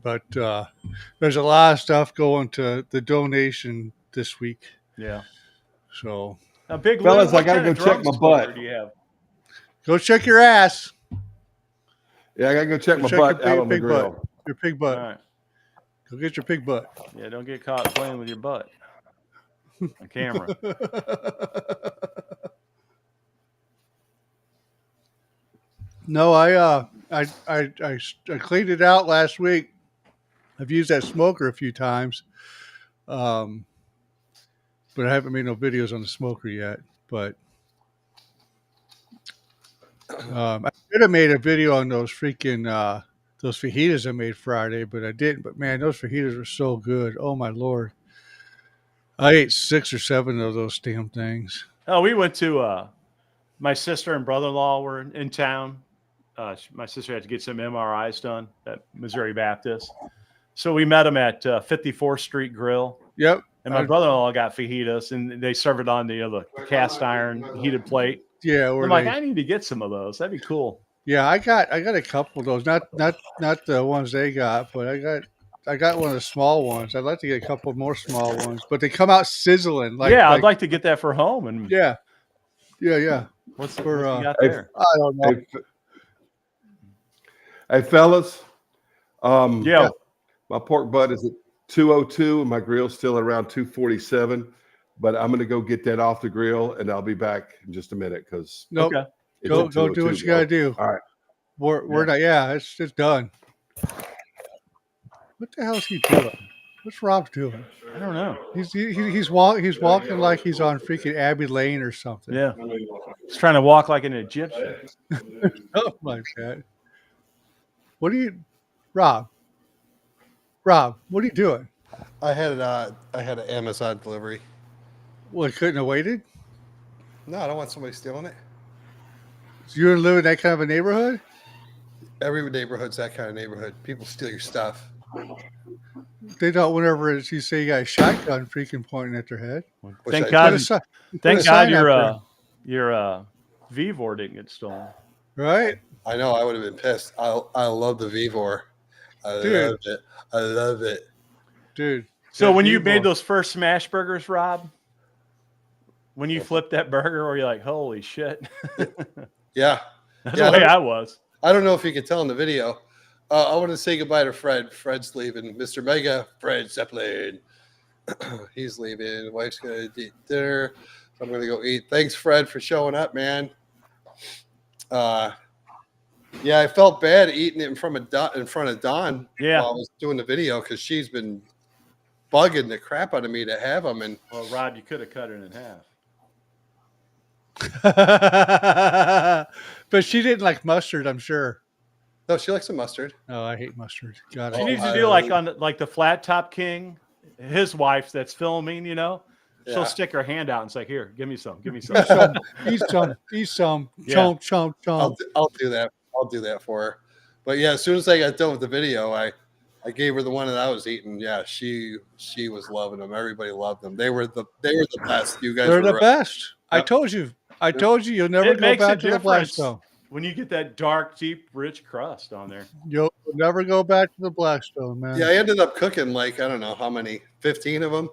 but there's a lot of stuff going to the donation this week. Yeah. So, Now, Big Fellas, Lou, I what gotta kind of go check drum my smoker butt. do you have? go check your ass. Yeah, I gotta go check Go my check butt your out on the pig grill. butt. Your pig All butt. right. Go get your pig butt. Yeah, don't get caught playing with your butt on camera. No, I cleaned it out last week. I've used that smoker a few times, but I haven't made no videos on the smoker yet. But I could have made a video on those freaking those fajitas I made Friday, but I didn't. But man, those fajitas were so good. Oh my Lord, I ate 6 or 7 of those damn things. Oh, we went to my sister and brother-in-law were in town. My sister had to get some MRIs done at Missouri Baptist. So we met them at 54th Street Grill. Yep. And my brother-in-law got fajitas, and they serve it on the cast iron heated plate. Yeah, I'm like, I need to get some of those. That'd be cool. Yeah, I got a couple of those. Not the ones they got, but I got one of the small ones. I'd like to get a couple more small ones, but they come out sizzling. I'd like to get that for home. And yeah. what's you For got there? I don't know. Hey, fellas. Yeah. My pork butt is at 202 and my grill's still around 247. But I'm gonna go get that off the grill and I'll be back in just a minute because Nope. Okay. Go do what you gotta do. All right. We're not. Yeah, it's done. What the hell is he doing? What's Rob doing? I don't know. He's walking like he's on freaking Abbey Lane or something. Yeah. He's trying to walk like an Egyptian. Something like that. What are you, Rob? Rob, what are you doing? I had an Amazon delivery. Well, couldn't have waited. No, I don't want somebody stealing it. So you live in that kind of a neighborhood? Every neighborhood's that kind of neighborhood. People steal your stuff. They don't. Whenever you say you got a shotgun freaking pointing at their head. Thank God. Thank God your Vivor didn't get stolen. right. I know. I would have been pissed. I love the Vivor. Dude. Loved it. I love it, Dude. So when you made those first smash burgers, Rob, when you flipped that burger, were you like, "Holy shit"? Yeah, That's the way I was. I don't know if you can tell in the video. I want to say goodbye to Fred. Fred's leaving. Mr. Mega, Fred Zeppelin. He's leaving. Wife's going to eat dinner. So I'm going to go eat. Thanks, Fred, for showing up, man. Yeah, I felt bad eating it in front of Dawn Yeah. while I was doing the video because she's been bugging the crap out of me to have them. And Well, Rob, you could have cut it in half. But she didn't like mustard, I'm sure. no, she likes the mustard. Oh, I hate mustard. God, She I needs hate to do like on the Flat Top King, his wife that's filming. Yeah. She'll stick her hand out and say, "Here, give me some, give me some." eat some. Yeah. Chomp. I'll do that. I'll do that for her. But yeah, as soon as I got done with the video, I gave her the one that I was eating. Yeah, she was loving them. Everybody loved them. They were the best. You guys They're were the best. I told you you'll never It go makes a back to the difference Blackstone. when you get that dark, deep, rich crust on there. You'll never go back to the Blackstone, man. Yeah, I ended up cooking like I don't know how many, 15 of them.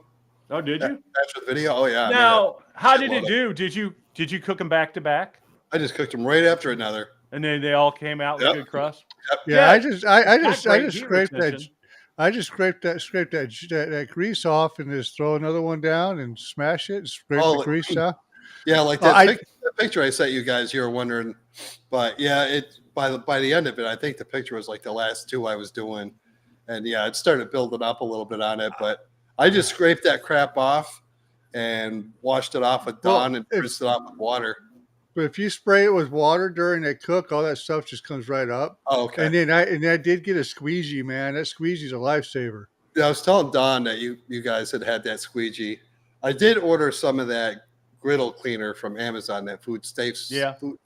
Oh, did you? After the video, oh yeah. Now, how did shitload it of- do? Did you cook them back to back, I just cooked them right after another. and then they all came out with Yep. good crust? Yeah, I Not just great heat scraped that. retention. I just scraped that grease off and just throw another one down and smash it and scrape Oh, the grease out. Yeah, like Oh, that, that picture I sent you guys. You were wondering, but yeah, it by the end of it, I think the picture was like the last two I was doing, and yeah, it started building up a little bit on it. But I just scraped that crap off and washed it off with Dawn and rinsed it off with water. But if you spray it with water during that cook, all that stuff just comes right up. Oh, okay. And then I did get a squeegee, man. That squeegee's a lifesaver. Yeah, I was telling Dawn that you guys had that squeegee. I did order some of that griddle cleaner from Amazon, that food safes. Yeah. Food.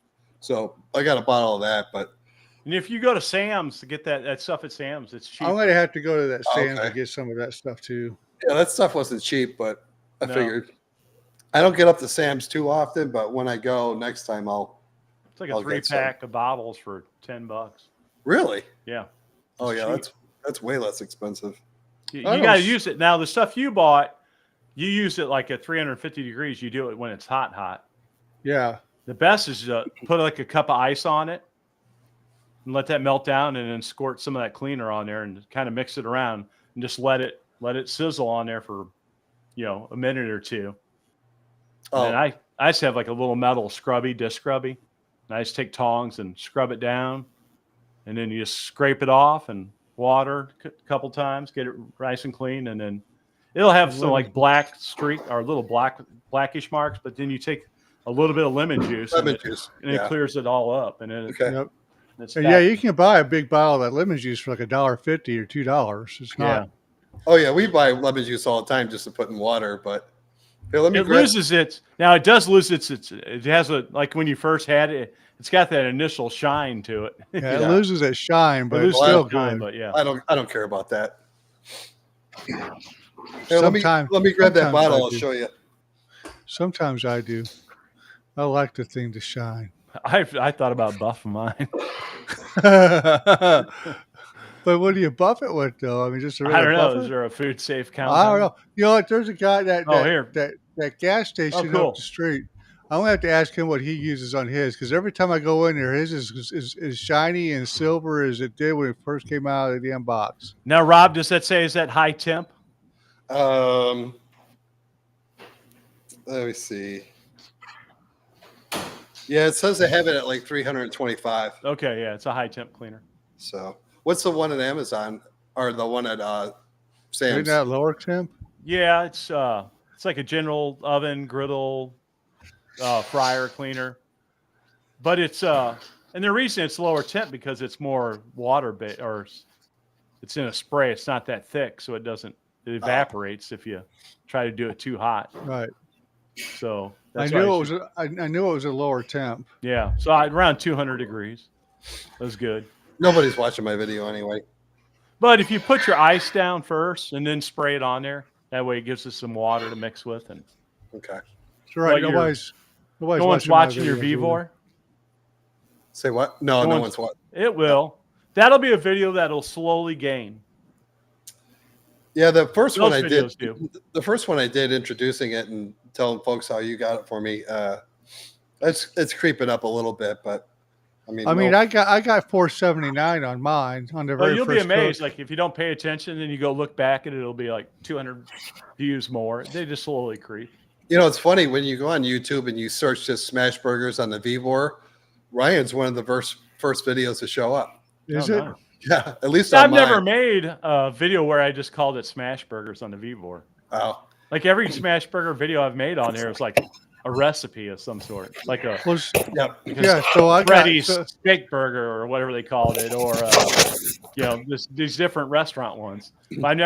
So I got a bottle of that, but And if you go to Sam's to get that stuff at Sam's, it's cheap. I'm gonna have to go to that Sam's Okay. and get some of that stuff too. yeah, that stuff wasn't cheap, but I No. figured I don't get up to Sam's too often, but when I go next time, It's like a I'll get some. 3-pack of bottles for $10. Really? Yeah. Oh It's yeah, cheap. that's way less expensive. You I don't got to s- use it. Now, the stuff you bought, you use it like at 350 degrees. You do it when it's hot. Yeah. The best is to put like a cup of ice on it and let that melt down, and then squirt some of that cleaner on there and kind of mix it around and just let it sizzle on there for, a minute or two. Oh, And I just have like a little metal scrubby, disc scrubby. And I just take tongs and scrub it down, and then you just scrape it off and water a couple times, get it nice and clean, and then it'll have some like black streak or little blackish marks. But then you take a little bit of lemon juice, lemon and juice. it Yeah. clears it all up, and then Okay. Yep. it's And back. yeah, you can buy a big bottle of that lemon juice for like $1.50 or $2. It's not. Oh yeah, we buy lemon juice all the time just to put in water, but here, let me It grab. loses its. Now it does lose its. It has a, like when you first had it. It's got that initial shine to it. Yeah, it Yeah. loses its shine, but It it's loses still its shine, good. but yeah. I don't care about that. Here, let me Sometimes- grab that sometimes bottle. I I'll do. show you. Sometimes I do. I like the thing to shine. I thought about buffing mine. But what do you buff it with, though? I mean, just a I regular don't know. buffer? Is there a food safe count? I don't know. You know what? There's a guy that Oh, here. that gas station cool. up the street. I'm gonna have to ask him what he uses on his, because every time I go in there, his is shiny and silver as it did when it first came out of the damn box. Now, Rob, does that say is that high temp? Let me see. Yeah, it says they have it at like 325. Okay, yeah, it's a high temp cleaner. So, what's the one at Amazon or the one at Isn't Sam's? that lower temp? Yeah, it's like a general oven, griddle, fryer cleaner, but it's and the reason it's lower temp because it's more water based, or it's in a spray. It's not that thick, so it evaporates if you try to do it too hot. Right. So I that's knew why it was. I knew it was a lower temp. yeah. So around 200 degrees. That was good. Nobody's watching my video anyway. But if you put your ice down first and then spray it on there, that way it gives us some water to mix with, and Okay. That's right. But Nobody's no one's my watching your videos either. Vivor. Say what? No, No no one's- one's what. It will. That'll be a video that'll slowly gain. Yeah, the first Most one I did. videos do. The first one I did, introducing it and telling folks how you got it for me. It's creeping up a little bit, but I mean, I got $4.79 on mine on the But very you'll first be amazed. cook. Like if you don't pay attention, then you go look back and it'll be like 200 views more. They just slowly creep. it's funny when you go on YouTube and you search just smash burgers on the Vivor. Ryan's one of the first videos to show up. Is Oh, it? nice. Yeah, at least I've on mine. never made a video where I just called it Smash Burgers on the Vivor. Oh, Like every Smash Burger video I've made on here is like a recipe of some sort, like a Well, yeah. yeah. So I got. Freddy's steak burger or whatever they called it, or these different restaurant ones. But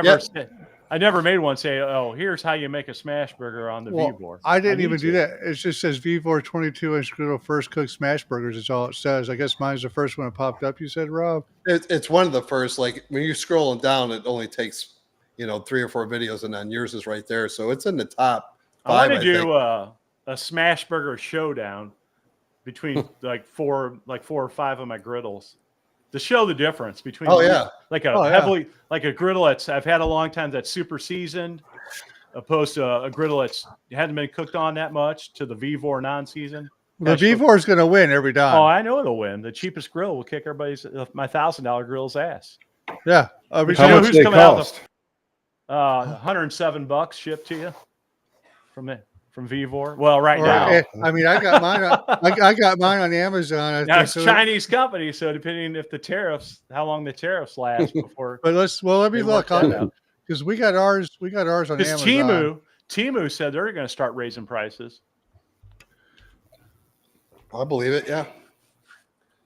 I never made one say, "Oh, here's how you make a smash burger on the Vivor." Well, I didn't need even do to. that. It just says Vivor 22-inch griddle first cooked smash burgers. It's all it says. I guess mine's the first one that popped up. You said, Rob? It's one of the first. Like when you're scrolling down, it only takes 3 or 4 videos, and then yours is right there. So it's in the top 5. I want to think. do a smash burger showdown between like four or five of my griddles to show the difference between. Oh yeah, like a Oh, yeah. heavily like a griddle I've had a long time that's super seasoned, opposed to a griddle that's hadn't been cooked on that much, to the Vivor non-seasoned. The Gosh, look- Vivor is going to win every time. Oh, I know it'll win. The cheapest grill will kick my $1,000 grill's ass. Yeah. Every You How know time. much who's they coming out cost? $107 shipped to you from Vivor. Well, right Or, now. I mean, I got mine. I got mine on Amazon. I Now think, it's so- Chinese company, so depending if how long the tariffs last before. But let me They look work that out. because we got ours. We got ours on Because Amazon. Temu said they're going to start raising prices, I believe it. Yeah,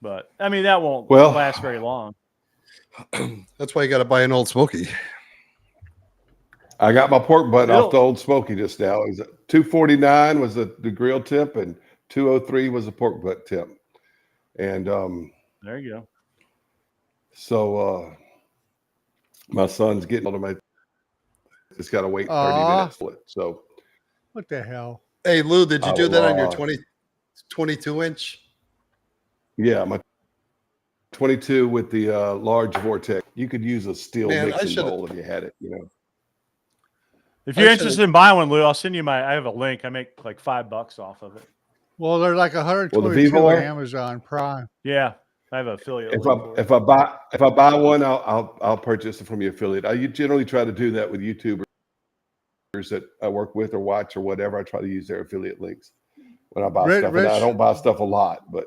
but I mean that won't Well- last very long. that's why you got to buy an Old Smoky. I got my pork butt off the Old Smoky just now. It was 249 was the grill temp, and 203 was the pork butt temp. And there you go. So my son's getting older. My just got to wait 30 minutes for it. So what the hell? Hey Lou, did you do that on your 22 inch? Yeah, my 22 with the large vortex. You could use a steel mixing bowl if you had it, you know. If you're interested in buying one, Lou, I'll send you I have a link. I make like $5 off of it. Well, they're like 122 on Amazon Prime. Yeah, I have an affiliate. If I buy one, I'll purchase it from your affiliate. I generally try to do that with YouTubers that I work with or watch or whatever. I try to use their affiliate links when I buy stuff. And I don't buy stuff a lot, but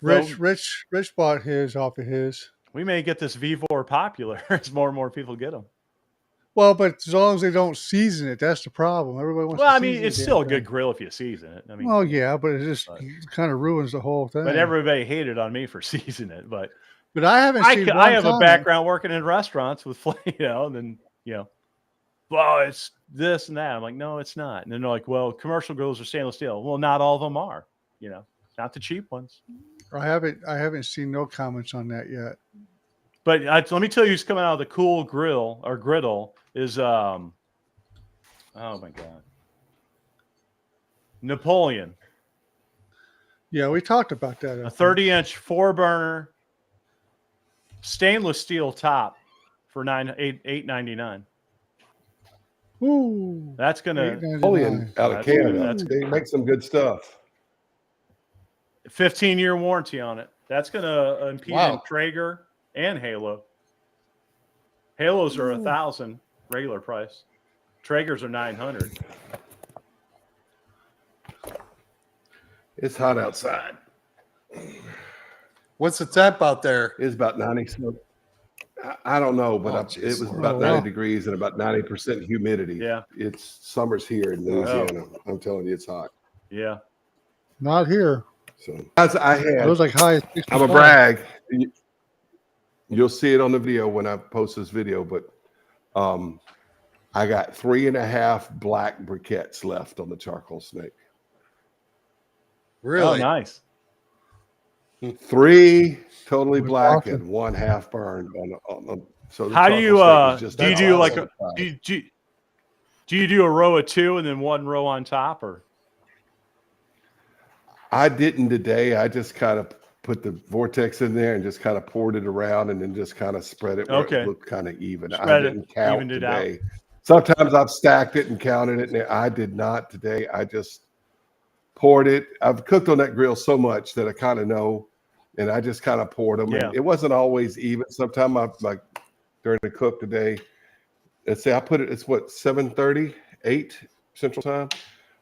Rich bought his off of his. We may get this V4 popular as more and more people get them. Well, but as long as they don't season it, that's the problem. Everybody wants. Well, I mean, it's still a good grill if you season it. I mean, well, yeah, but it just kind of ruins the whole thing. But everybody hated on me for seasoning it. But I haven't. I have a background working in restaurants with, and then well, it's this and that. I'm like, no, it's not. And then they're like, well, commercial grills are stainless steel. Well, not all of them are. Not the cheap ones. I haven't seen no comments on that yet. But let me tell you, who's coming out of the cool grill or griddle is oh my god, Napoleon. Yeah, we talked about that. A 30-inch 4-burner stainless steel top for $8.99. Ooh, that's gonna Napoleon out of Canada. They make some good stuff. 15-year warranty on it. That's gonna impede in Traeger and Halo. Halos are $1,000 regular price. Traegers are $900. It's hot outside. What's the temp out there? It's about 90. I don't know, but it was about 90 degrees and about 90% humidity. Yeah, it's summer's here in Louisiana. I'm telling you, it's hot. Yeah, not here. So as I had, it was like high. I'm a brag. You'll see it on the video when I post this video, but I got 3.5 black briquettes left on the charcoal snake. Really? Oh, nice. 3 totally black and 1 half burned on so how do you do you do like do you do a row of 2 and then 1 row on top, or? I didn't today. I just kind of put the vortex in there and just kind of poured it around and then just kind of spread it where it looked kind of even. I didn't count today. Sometimes I've stacked it and counted it, and I did not today. I just poured it. I've cooked on that grill so much that I kind of know, and I just kind of poured them. Yeah. And it wasn't always even. Sometimes I like during the cook today. Let's say I put it. It's what 7:30, 8 Central Time.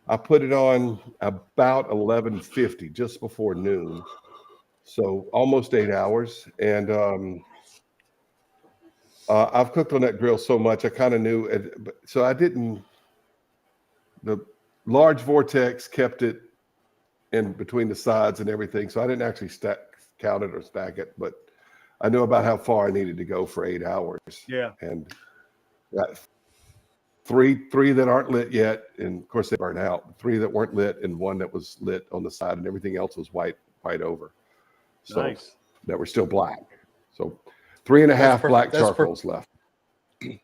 I put it on about 11:50, just before noon. So almost 8 hours. And I've cooked on that grill so much, I kind of knew it. So I didn't, the large vortex kept it in between the sides and everything. So I didn't actually count it or stack it, but I knew about how far I needed to go for 8 hours. Yeah. And got three that aren't lit yet. And of course they burn out. 3 that weren't lit and 1 that was lit on the side, and everything else was white over. So nice. That were still black. So 3.5 black charcoals left.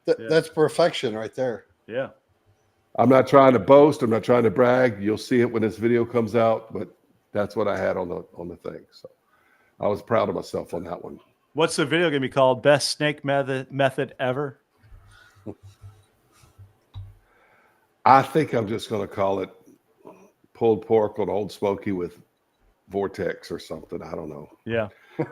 That's perfection right there. Yeah. I'm not trying to boast. I'm not trying to brag. You'll see it when this video comes out, but that's what I had on the thing. So I was proud of myself on that one. What's the video going to be called? Best snake method ever? I think I'm just going to call it pulled pork on Old Smoky with vortex or something. I don't know. Yeah.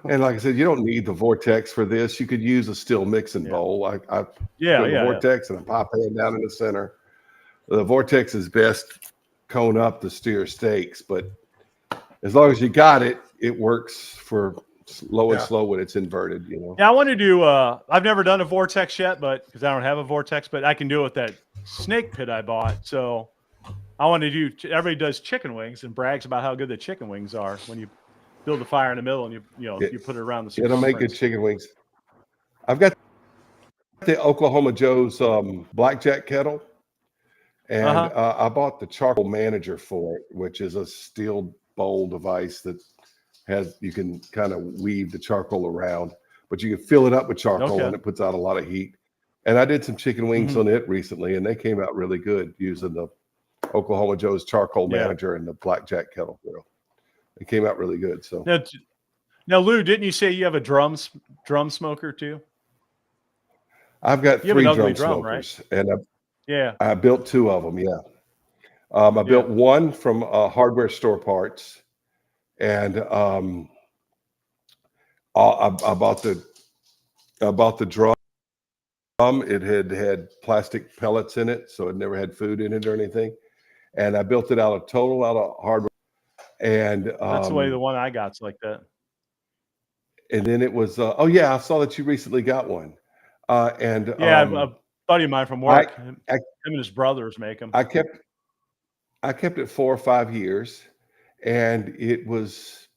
And like I said, you don't need the vortex for this. You could use a steel mixing bowl. I put the vortex and a pop pan down in the center. The vortex is best cone up to steer steaks, but as long as you got it, it works for low and slow when it's inverted, Yeah, I want to do I've never done a vortex yet, but because I don't have a vortex, but I can do it with that snake pit I bought. So I want to do, everybody does chicken wings and brags about how good the chicken wings are when you build a fire in the middle and you put it around the circumference. It'll make good chicken wings. I've got the Oklahoma Joe's blackjack kettle, and Uh-huh. I bought the charcoal manager for it, which is a steel bowl device that you can kind of weave the charcoal around, but you can fill it up with charcoal Okay. and it puts out a lot of heat. And I did some chicken wings Mhm. on it recently, and they came out really good using the Oklahoma Joe's charcoal Yeah. manager and the blackjack kettle grill. It came out really good. So Now, Lou, didn't you say you have a drum smoker too? I've got You have an 3 ugly drum drum, right? smokers, and Yeah. I built 2 of them. Yeah. I built one from hardware store parts, and I bought the drum. It had plastic pellets in it, so it never had food in it or anything. And I built it out of hardware. And That's the way the one I got's like that. And then it was oh yeah, I saw that you recently got one. And Yeah, a buddy of mine from work, him and his brothers make them. I kept it 4 or 5 years, and it was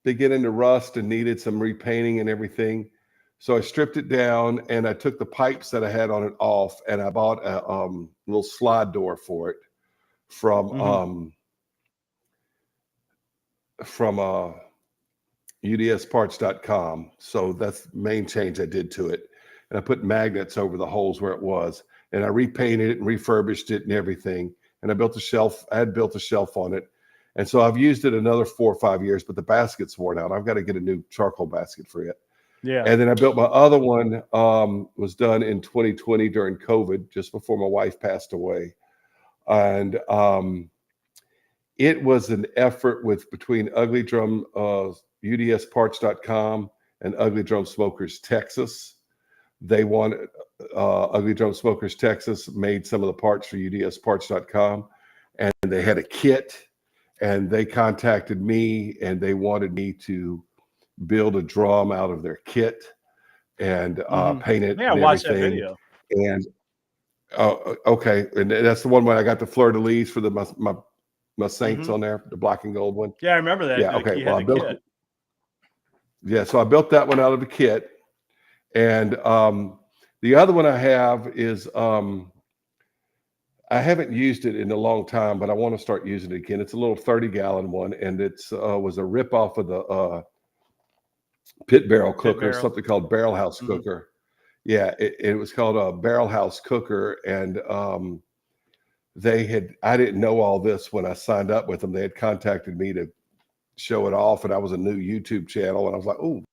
beginning to rust and needed some repainting and everything. So I stripped it down and I took the pipes that I had on it off, and I bought a little slide door for it from udsparts.com. So that's the main change I did to it. And I put magnets over the holes where it was, and I repainted it and refurbished it and everything. And I built a shelf. I had built a shelf on it. And so I've used it another 4 or 5 years, but the basket's worn out. I've got to get a new charcoal basket for it. Yeah. And then I built my other one, was done in 2020 during COVID, just before my wife passed away. And it was an effort between Ugly Drum, udsparts.com, and Ugly Drum Smokers Texas. They wanted Ugly Drum Smokers Texas made some of the parts for udsparts.com, and they had a kit, and they contacted me, and they wanted me to build a drum out of their kit and paint it. Yeah, I and watched that everything. video. And okay, and that's the one where I got the fleur de lis for my Saints on there, the black and gold one. Yeah, I remember that. Yeah, okay. Well, I built kit. it. Yeah, so I built that one out of the kit, and the other one I have is I haven't used it in a long time, but I want to start using it again. It's a little 30-gallon one, and it's was a rip off of the pit barrel cooker, something called Barrel House cooker. Yeah, it was called a Barrel House cooker, and I didn't know all this when I signed up with them. They had contacted me to show it off, and I was a new YouTube channel, and I was like, oh,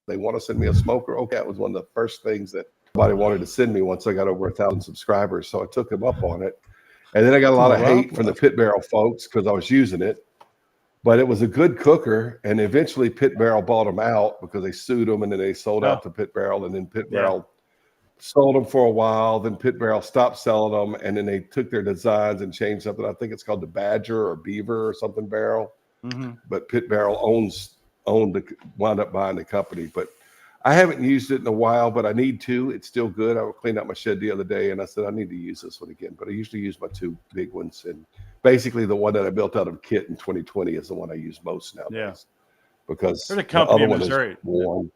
they want to send me a smoker. Okay, that was one of the first things that somebody wanted to send me once I got over 1,000 subscribers. So I took them up on it, and then I got a lot of hate from the pit barrel folks because I was using it. But it was a good cooker, and eventually Pit Barrel bought them out because they sued them, and then they sold out to Pit Barrel, and then Pit Barrel sold them for a while. Then Pit Barrel stopped selling them, and then they took their designs and changed something. I think it's called the Badger or Beaver or something barrel. But Pit Barrel wound up buying the company. But I haven't used it in a while, but I need to. It's still good. I cleaned out my shed the other day, and I said I need to use this one again. But I usually use my 2 big ones, and basically the one that I built out of kit in 2020 is the one I use most nowadays. Yeah. Because there's a company the in other Missouri. One is worn.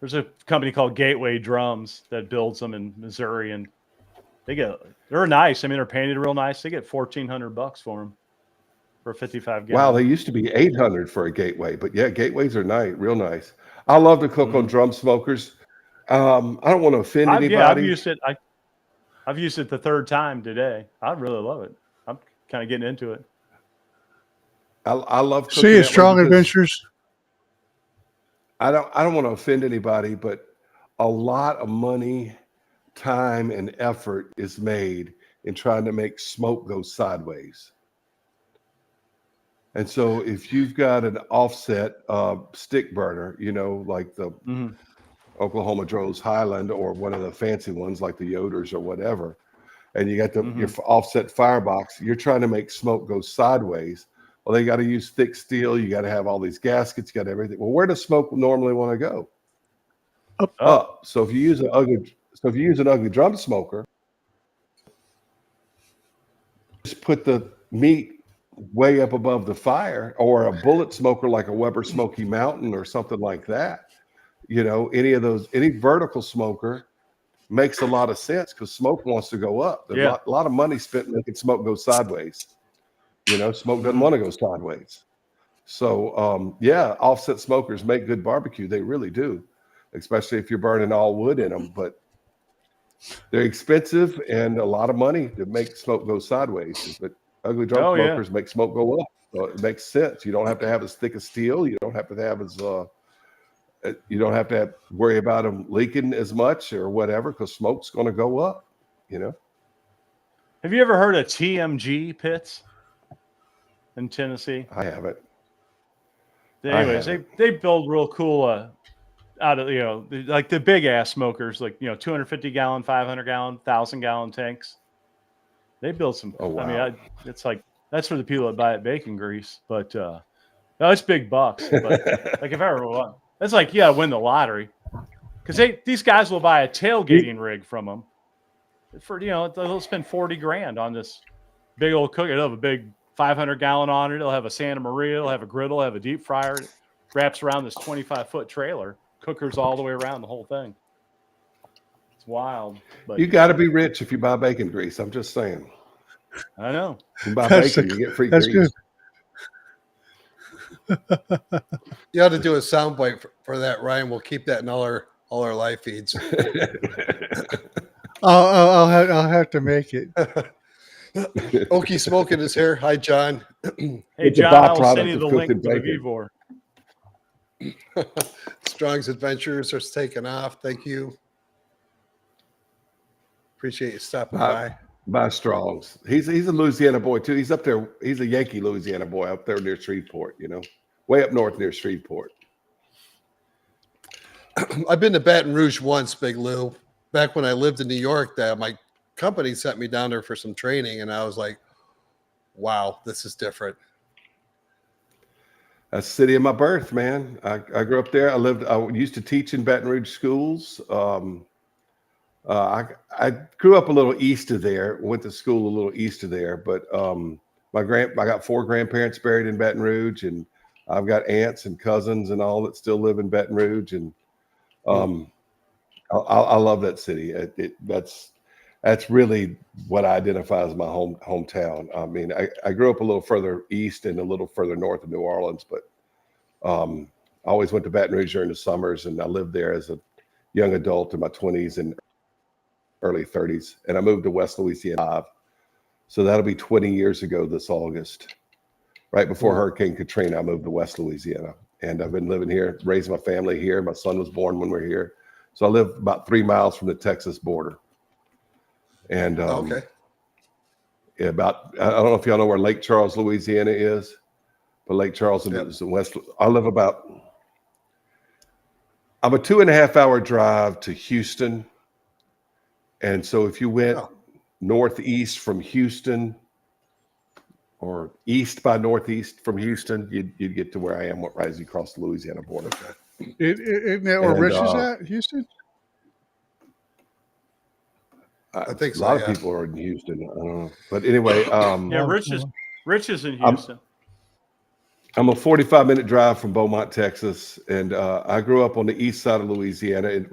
There's a company called Gateway Drums that builds them in Missouri, and they're nice. I mean, they're painted real nice. They get $1,400 for them for 55 gallon. Wow, they used to be $800 for a Gateway, but yeah, Gateways are nice, real nice. I love to cook on drum smokers. I don't want to offend anybody. Yeah, I've used it. I've used it the 3rd time today. I really love it. I'm kind of getting into it. I love cooking. See you, Strong Adventures. I don't want to offend anybody, but a lot of money, time, and effort is made in trying to make smoke go sideways. And so if you've got an offset stick burner, like the Oklahoma Joe's Highland or one of the fancy ones like the Yoders or whatever, and you got your offset firebox, you're trying to make smoke go sideways. Well, they got to use thick steel. You got to have all these gaskets, you got everything. Well, where does smoke normally want to go? Up. So if you use an ugly drum smoker, just put the meat way up above the fire, or a bullet smoker like a Weber Smoky Mountain or something like that. Any vertical smoker, makes a lot of sense because smoke wants to go up. There's a lot of money spent making smoke go sideways. You know, smoke doesn't want to go sideways. So, yeah, offset smokers make good barbecue. They really do, especially if you're burning all wood in them. But they're expensive and a lot of money to make smoke go sideways. But ugly drum smokers make smoke go up. So it makes sense. You don't have to have as thick as steel. You don't have to have as you don't have to worry about them leaking as much or whatever because smoke's going to go up. You know. Have you ever heard of TMG pits in Tennessee? I haven't. Anyways, they build real cool out of, you know, like the big ass smokers, like, you know, 250 gallon, 500 gallon, 1,000-gallon tanks. They build some. Oh, wow. I mean, it's like that's for the people that buy it bacon grease, but no, it's big bucks. But like if I ever won, that's like you gotta win the lottery because these guys will buy a tailgating rig from them for, you know, they'll spend 40 grand on this big old cooker. They'll have a big 500-gallon on it. They'll have a Santa Maria. They'll have a griddle. They'll have a deep fryer. It wraps around this 25-foot trailer. Cookers all the way around the whole thing. It's wild. But you got to be rich if you buy bacon grease. I'm just saying. I know. You buy bacon, you get free grease. Good. You ought to do a soundbite for that, Ryan. We'll keep that in all our live feeds. I'll have to make it. Okie Smoking is here. Hi, John. Hey, John, I'll send you the link to the Vivor. Strong's Adventures are taking off. Thank you. Appreciate you stopping by. By Strong's. He's a Louisiana boy too. He's up there. He's a Yankee Louisiana boy up there near Shreveport, you know, way up north near Shreveport. I've been to Baton Rouge once, Big Lou. Back when I lived in New York, my company sent me down there for some training, and I was like, wow, this is different. That's the city of my birth, man. I grew up there. I used to teach in Baton Rouge schools. I grew up a little east of there, went to school a little east of there, but I got 4 grandparents buried in Baton Rouge, and I've got aunts and cousins and all that still live in Baton Rouge. And I love that city. That's really what I identify as my hometown. I mean, I grew up a little further east and a little further north of New Orleans, but I always went to Baton Rouge during the summers, and I lived there as a young adult in my 20s and early 30s. And I moved to West Louisiana. So that'll be 20 years ago this August. Right before Hurricane Katrina, I moved to West Louisiana. And I've been living here, raised my family here. My son was born when we were here. So I live about 3 miles from the Texas border. And okay. I don't know if y'all know where Lake Charles, Louisiana is, but Lake Charles is in West. I'm a 2.5-hour drive to Houston. And so if you went northeast from Houston or east by northeast from Houston, you'd get to where I am right as you cross the Louisiana border. Isn't that where Rich is at, Houston? I think so. A lot of people are in Houston. I don't know. But anyway. Rich is in Houston. I'm a 45-minute drive from Beaumont, Texas, and I grew up on the east side of Louisiana. And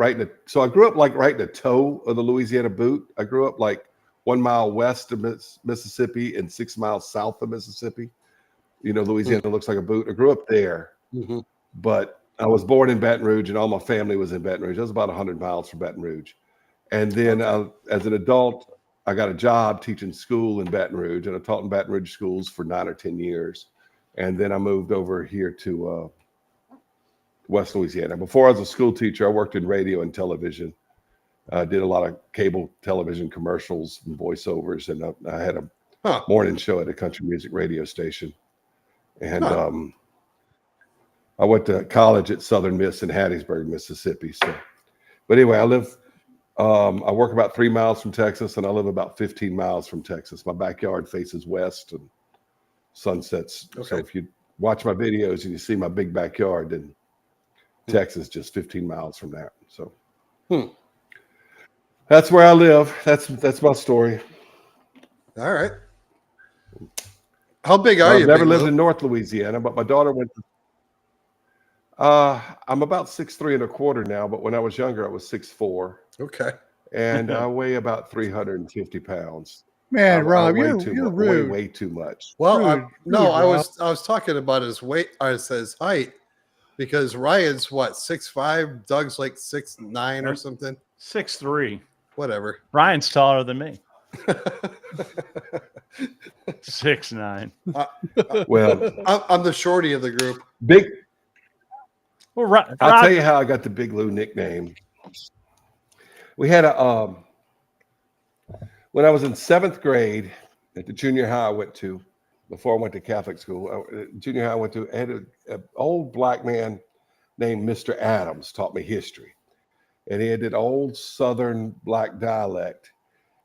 so I grew up like right in the toe of the Louisiana Boot. I grew up like 1 mile west of Mississippi and 6 miles south of Mississippi. You know, Louisiana looks like a boot. I grew up there, but I was born in Baton Rouge, and all my family was in Baton Rouge. I was about 100 miles from Baton Rouge. And then as an adult, I got a job teaching school in Baton Rouge, and I taught in Baton Rouge schools for 9 or 10 years. And then I moved over here to West Louisiana. Before I was a school teacher, I worked in radio and television. I did a lot of cable television commercials and voiceovers, and I had a morning show at a country music radio station. And I went to college at Southern Miss in Hattiesburg, Mississippi. So, but anyway, I work about 3 miles from Texas, and I live about 15 miles from Texas. My backyard faces west and sunsets. Okay. So if you watch my videos and you see my big backyard, then Texas just 15 miles from that. So that's where I live. That's my story. All right. How big are you? I've never lived in North Louisiana, but my daughter went to, I'm about 6'3" and a quarter now, but when I was younger, I was 6'4". Okay. and I weigh about 350 pounds. Man, Rob, way you're rude. way too much. Well, Rude, no, Rob. I was talking about his weight. I says height because Ryan's what 6'5", Doug's like 6'9" or something. 6'3". Whatever. Ryan's taller than me. 6'9". Well, I'm the shorty of the group. big. Well, I'll tell you how I got the Big Lou nickname. We had a when I was in 7th grade at the junior high I went to, before I went to Catholic school, junior high I went to, I had an old black man named Mr. Adams taught me history. And he had an old Southern black dialect.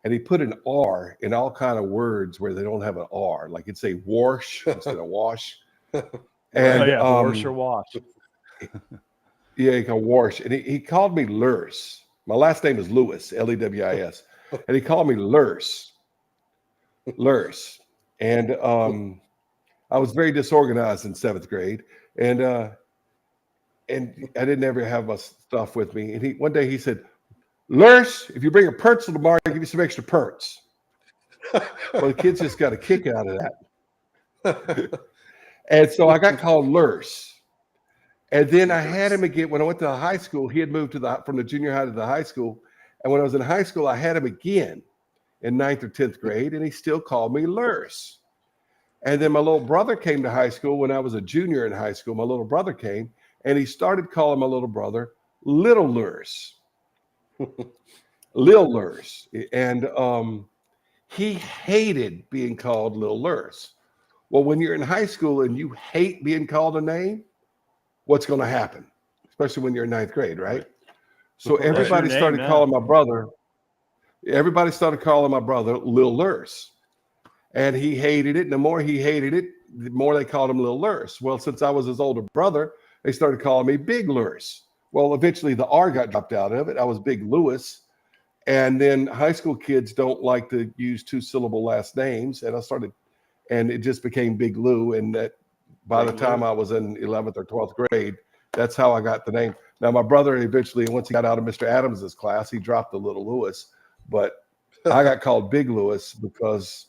And he put an R in all kind of words where they don't have an R. Like it'd say wash instead of wash. And wash or wash. Yeah, he called wash. And he called me Lurs. My last name is Lewis, Lewis. And he called me Lurs. And I was very disorganized in 7th grade. And I didn't ever have my stuff with me. And one day he said, Lurs, if you bring a pencil tomorrow, I'll give you some extra perks. Well, the kids just got a kick out of that. And so I got called Lurs. And then I had him again when I went to high school. He had moved from the junior high to the high school. And when I was in high school, I had him again in 9th or 10th grade, and he still called me Lurs. And then my little brother came to high school when I was a junior in high school. My little brother came, and he started calling my little brother Little Lurs. Lil Lurs. And he hated being called Lil Lurs. Well, when you're in high school and you hate being called a name, what's going to happen? Especially when you're in 9th grade, right? So everybody started calling my brother. Everybody started calling my brother Lil Lurs. And he hated it. And the more he hated it, the more they called him Lil Lurs. Well, since I was his older brother, they started calling me Big Lurs. Well, eventually the R got dropped out of it. I was Big Lewis. And then high school kids don't like to use 2-syllable last names. And it just became Big Lou. And that by the time I was in 11th or 12th grade, that's how I got the name. Now, my brother eventually, once he got out of Mr. Adams's class, he dropped the Little Lewis. But I got called Big Lewis because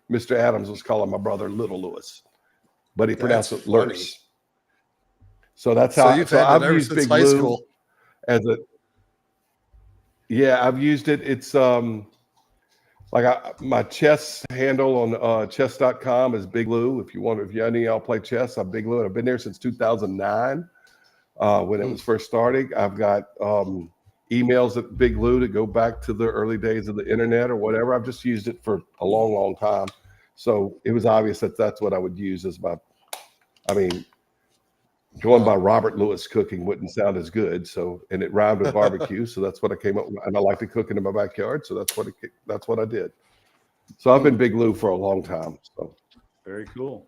Mr. Adams was calling my brother Little Lewis. But he pronounced it Lurs. So that's how I've used Big Lou as a. Yeah, I've used it. It's my chess handle on chess.com is Big Lou. If any of y'all play chess, I'm Big Lou. And I've been there since 2009 when it was first starting. I've got emails at Big Lou to go back to the early days of the internet or whatever. I've just used it for a long, long time. So it was obvious that that's what I would use as going by Robert Lewis Cooking wouldn't sound as good. So, and it rhymed with barbecue. So that's what I came up with. And I like to cook in my backyard. So that's what I did. So I've been Big Lou for a long time. So very cool.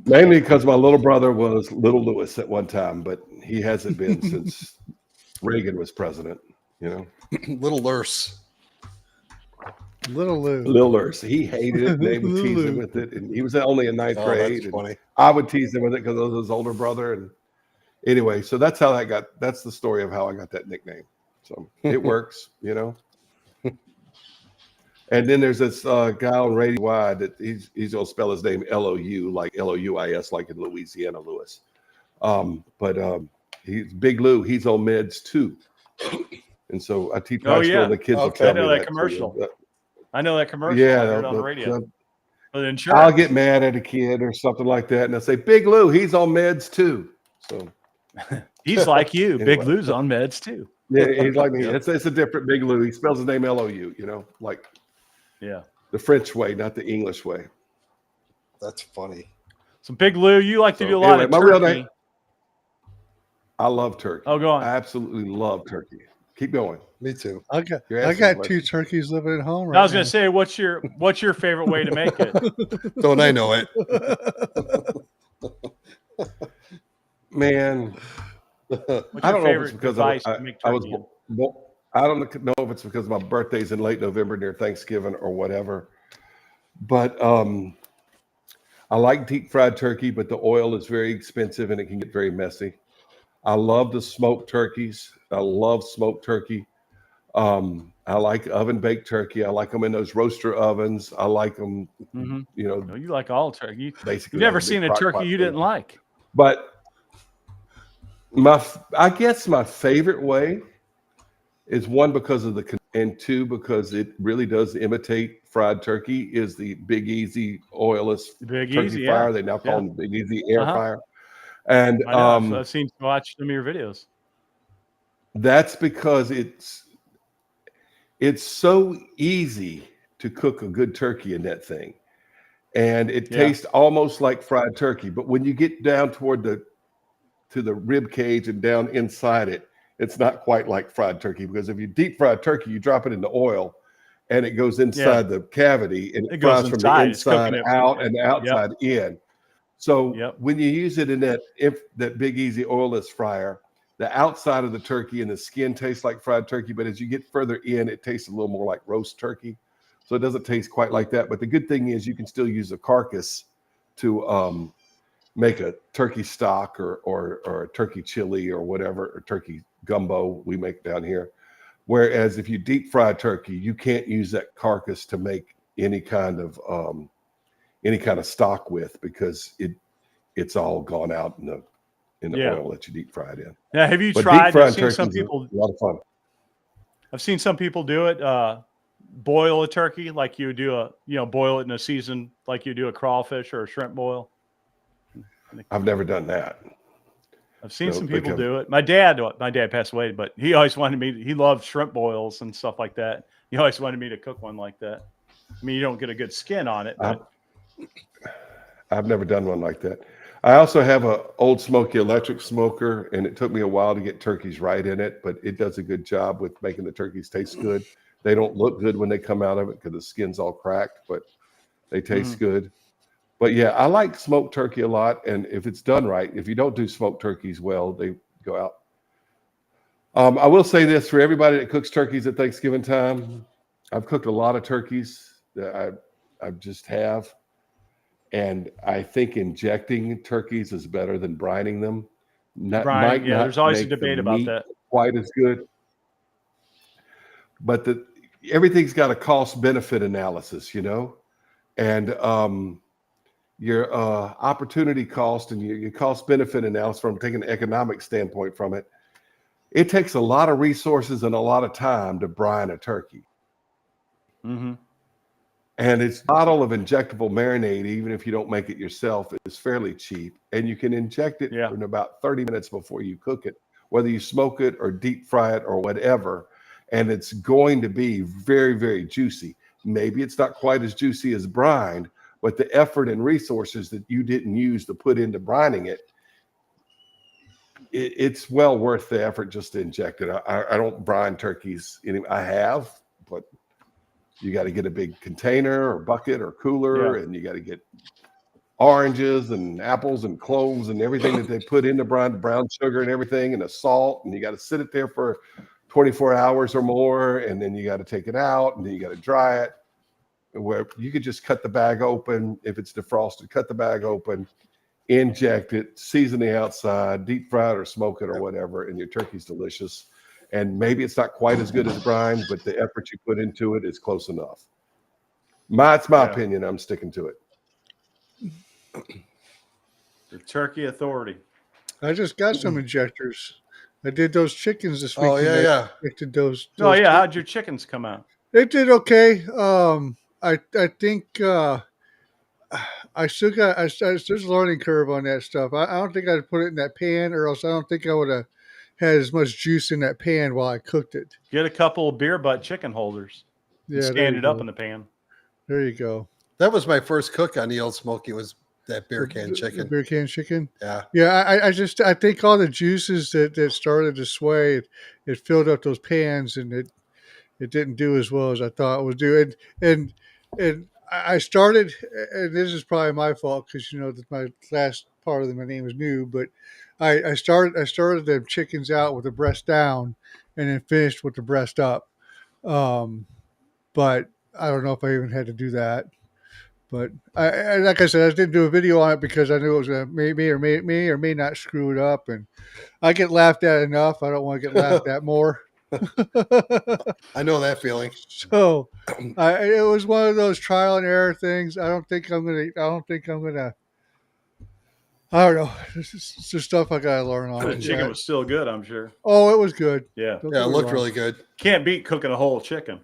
Mainly because my little brother was Little Lewis at one time, but he hasn't been since Reagan was president, Little Lurs. Little Lou. Lil Lurs. He hated it. They would tease him with it. And he was only in 9th grade. That's funny. I would tease him with it because I was his older brother. And anyway, so that's the story of how I got that nickname. So it works, And then there's this guy on Radio Y that he's going to spell his name L-O-U, like L-O-U-I-S, like in Louisiana, Lewis. But he's Big Lou. He's on meds too. And so I teach high school and the kids will tell me that commercial. I know that commercial. Yeah, I heard it on the radio. I'll get mad at a kid or something like that, and I say, "Big Lou, he's on meds too." So he's like you. Anyway. Big Lou's on meds too. Yeah, he's like me. It's a different Big Lou. He spells his name L-O-U. Like the French way, not the English way. That's funny. So Big Lou, you like to do a lot of turkey. Real name, I love turkey. Oh, go on. I absolutely love turkey. Keep going. Me too. I got 2 turkeys living at home. Right I was going to say, what's your favorite way to make it? Don't I know it? Man, I don't know if it's because I don't know if it's because my birthday's in late November near Thanksgiving or whatever. But I like deep fried turkey, but the oil is very expensive and it can get very messy. I love the smoked turkeys. I love smoked turkey. I like oven baked turkey. I like them in those roaster ovens. I like them, Mm-hmm. you know, No, you like all turkey. You basically never on a big seen a crock turkey pot you thing. didn't like. But I guess my favorite way is one because of and two because it really does imitate fried turkey. Is the Big Easy oilless Big turkey Easy, fryer? yeah, They now call yeah. them Big Easy air Uh-huh. fryer, and I know. I've seen watched some of your videos. that's because it's so easy to cook a good turkey in that thing, and it Yeah. tastes almost like fried turkey. But when you get down toward the rib cage and down inside it, it's not quite like fried turkey, because if you deep fry turkey, you drop it in the oil and it goes Yeah. inside the cavity and It it goes fries from the inside. It's cooking inside it. out and the Yep. outside in. So Yep. when you use it in that Big Easy oilless fryer, the outside of the turkey and the skin tastes like fried turkey, but as you get further in, it tastes a little more like roast turkey. So it doesn't taste quite like that. But the good thing is you can still use a carcass to make a turkey stock or a turkey chili or whatever, or turkey gumbo we make down here. Whereas if you deep fry turkey, you can't use that carcass to make any kind of stock with, because it's all gone out in the Yeah. oil that you deep fried in. Now, have you But deep tried? I've frying seen turkey some is people. a lot of fun. I've seen some people do it. Boil a turkey like you do boil it in a season like you do a crawfish or a shrimp boil. I've never done that. I've seen No, some think people of- do it. My dad passed away, but he always wanted me. He loved shrimp boils and stuff like that. He always wanted me to cook one like that. I mean, you don't get a good skin on it, but I've never done one like that. I also have a Old Smoky electric smoker, and it took me a while to get turkeys right in it, but it does a good job with making the turkeys taste good. They don't look good when they come out of it because the skin's all cracked, but they taste good. But yeah, I like smoked turkey a lot, and if it's done right, if you don't do smoked turkeys well, they go out. I will say this for everybody that cooks turkeys at Thanksgiving time. I've cooked a lot of turkeys that I just have. And I think injecting turkeys is better than brining them. Might not there's always a make the debate about meat that. quite as good, but everything's got a cost benefit analysis, and your opportunity cost and your cost benefit analysis, from taking an economic standpoint from it. It takes a lot of resources and a lot of time to brine a turkey. Mm-hmm. And its bottle of injectable marinade, even if you don't make it yourself, is fairly cheap. And you can inject it in about 30 minutes before you cook it, whether you smoke it or deep fry it or whatever. And it's going to be very, very juicy. Maybe it's not quite as juicy as brined, but the effort and resources that you didn't use to put into brining it's well worth the effort just to inject it. I don't brine turkeys. I have, but you got to get a big container or bucket or cooler, and you got to get oranges and apples and cloves and everything that they put in the brine, brown sugar and everything, and the salt, and you got to sit it there for 24 hours or more, and then you got to take it out, and then you got to dry it. Where you could just cut the bag open if it's defrosted, cut the bag open, inject it, season the outside, deep fry it or smoke it or whatever, and your turkey's delicious. And maybe it's not quite as good as brine, but the effort you put into it is close enough. It's my opinion. I'm sticking to it. The Turkey Authority. I just got some injectors. I did those chickens this week. Oh yeah. Injected those How'd your chickens come out? They did okay. I think I still got there's a learning curve on that stuff. I don't think I'd put it in that pan, or else I don't think I would have had as much juice in that pan while I cooked it. Get a couple of beer butt chicken holders. Yeah, stand it up in the pan. There you go. That was my first cook on the Old Smoky, was that beer can chicken. The beer can chicken. Yeah. Yeah. I think all the juices that started to sway, it filled up those pans, and it didn't do as well as I thought it would do. And I started, and this is probably my fault because my last part of my name is new, but I started the chickens out with the breast down, and then finished with the breast up. But I don't know if I even had to do that. But like I said, I didn't do a video on it because I knew it was may not screw it up, and I get laughed at enough. I don't want to get laughed at more. I know that feeling. So it was one of those trial and error things. I don't think I'm gonna. I don't know. It's just stuff I gotta learn on The it. chicken was still good, I'm sure. Oh, it was good. Yeah. Don't Yeah, get it me looked wrong. really good. Can't beat cooking a whole chicken.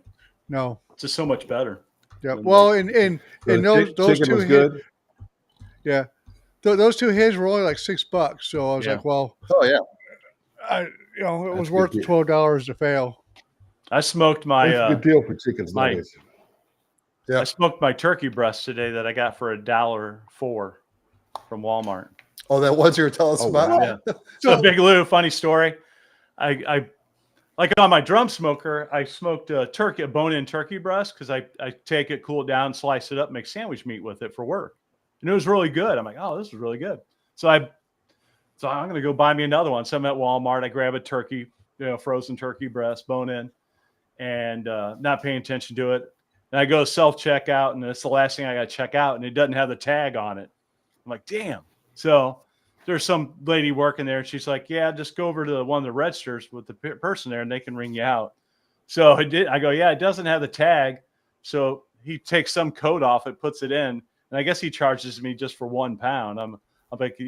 No. It's just so much better. Yeah. than Well, like- and So those chicken two was hit. good. Yeah. Those two hits were only like $6. So I was Yeah. like, well, Oh yeah. it That's was a worth good the $12 to fail. I smoked my That's a good deal for chickens my- nowadays. Yeah. I smoked my turkey breast today that I got for $1.04 from Walmart. Oh, that ones you were telling us Oh, about. wow. Yeah. So Big Lou, funny story. I like on my drum smoker, I smoked a bone-in turkey breast because I take it, cool it down, slice it up, make sandwich meat with it for work. And it was really good. I'm like, oh, this is really good. So I'm gonna go buy me another one. So I'm at Walmart, I grab a turkey, frozen turkey breast, bone in, and not paying attention to it. And I go self-checkout, and it's the last thing I got to check out, and it doesn't have the tag on it. I'm like, damn. So there's some lady working there, and she's like, yeah, just go over to one of the registers with the person there, and they can ring you out. So I did. I go, yeah, it doesn't have the tag. So he takes some code off it, puts it in, and I guess he charges me just for 1 pound. I'm like,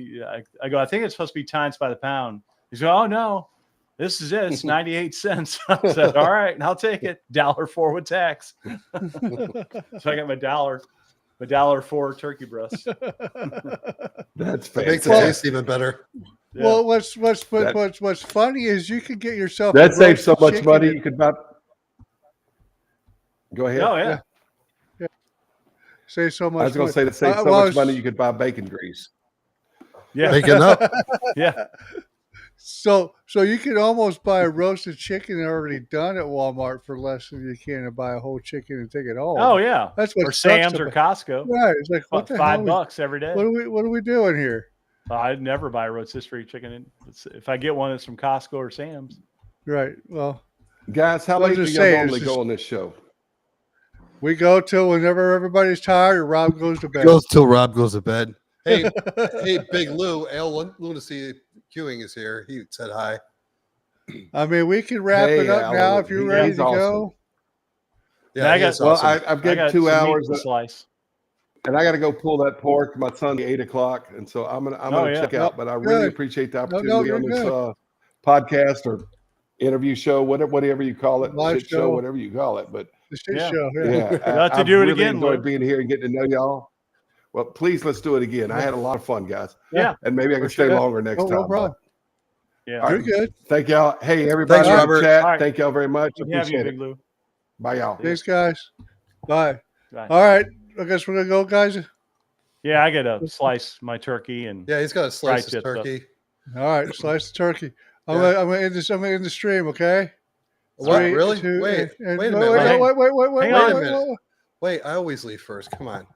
I go, I think it's supposed to be times by the pound. He's like, oh, no. This is it. It's 98 cents. I said, all right, and I'll take it. $1.04 with tax. So I got my $1.04 turkey breast. That's It makes fantastic. it taste even better. Yeah. Well, what's funny is you could get yourself That a saves so roasted much chicken money. and- You could buy. Go ahead. Oh, yeah. Save so much. I was going to say that saves so well, I much was- money. You could buy bacon grease. Yeah. Making up. Yeah. So you could almost buy a roasted chicken already done at Walmart for less than you can to buy a whole chicken and take it home. Oh, yeah. That's what Or sucks Sam's or about- Costco. Right. It's like what About the hell? $5 every day. What are we doing here? I'd never buy a rotisserie chicken. If I get one, it's from Costco or Sam's. Right. Well, Guys, how Well, late do just you say, normally it's go just- on this show? we go till whenever everybody's tired or Rob goes to bed. Goes till Rob goes to bed. Hey, hey, Big Lou, Al Lunacy Queuing is here. He said hi. I mean, we can wrap Hey, it up Alan, now if you're he's ready to awesome. go. Yeah, Now I he got- is Well, awesome. I've I got got 2 some hours, meat to slice. and I got to go pull that pork. My son's 8 o'clock, and so I'm gonna yeah. check out. But I really Good. appreciate the no, opportunity you're on this good. podcast or interview show, whatever you call it, Live shit show, show. whatever you call it. But The shit Yeah. show. yeah, You'll have to I've do it really again, enjoyed Lou. being here and getting to know y'all. Well, please let's do it again. I had a lot of fun, guys. Yeah. And maybe I can For stay sure. longer next No time. problem. Yeah. All You're right. good. Thank y'all. Hey, everybody Thanks, in the Robert. chat. All right. Thank y'all very much. Good to have you, Appreciate Big it. Lou. Bye, y'all. Thanks, guys. Bye. Bye. All right. I guess we're gonna go, guys. Yeah, I got to slice my turkey and Yeah, he's got a slice Fried of chips up. turkey. All right. Slice the turkey. I'm Yeah. gonna end this. I'm gonna end the stream. Okay. What? Three, really? two, wait, and- wait a no, minute. Wait, Hang- wait, Wait wait, a wait, minute. Wait, I always leave first. Come on.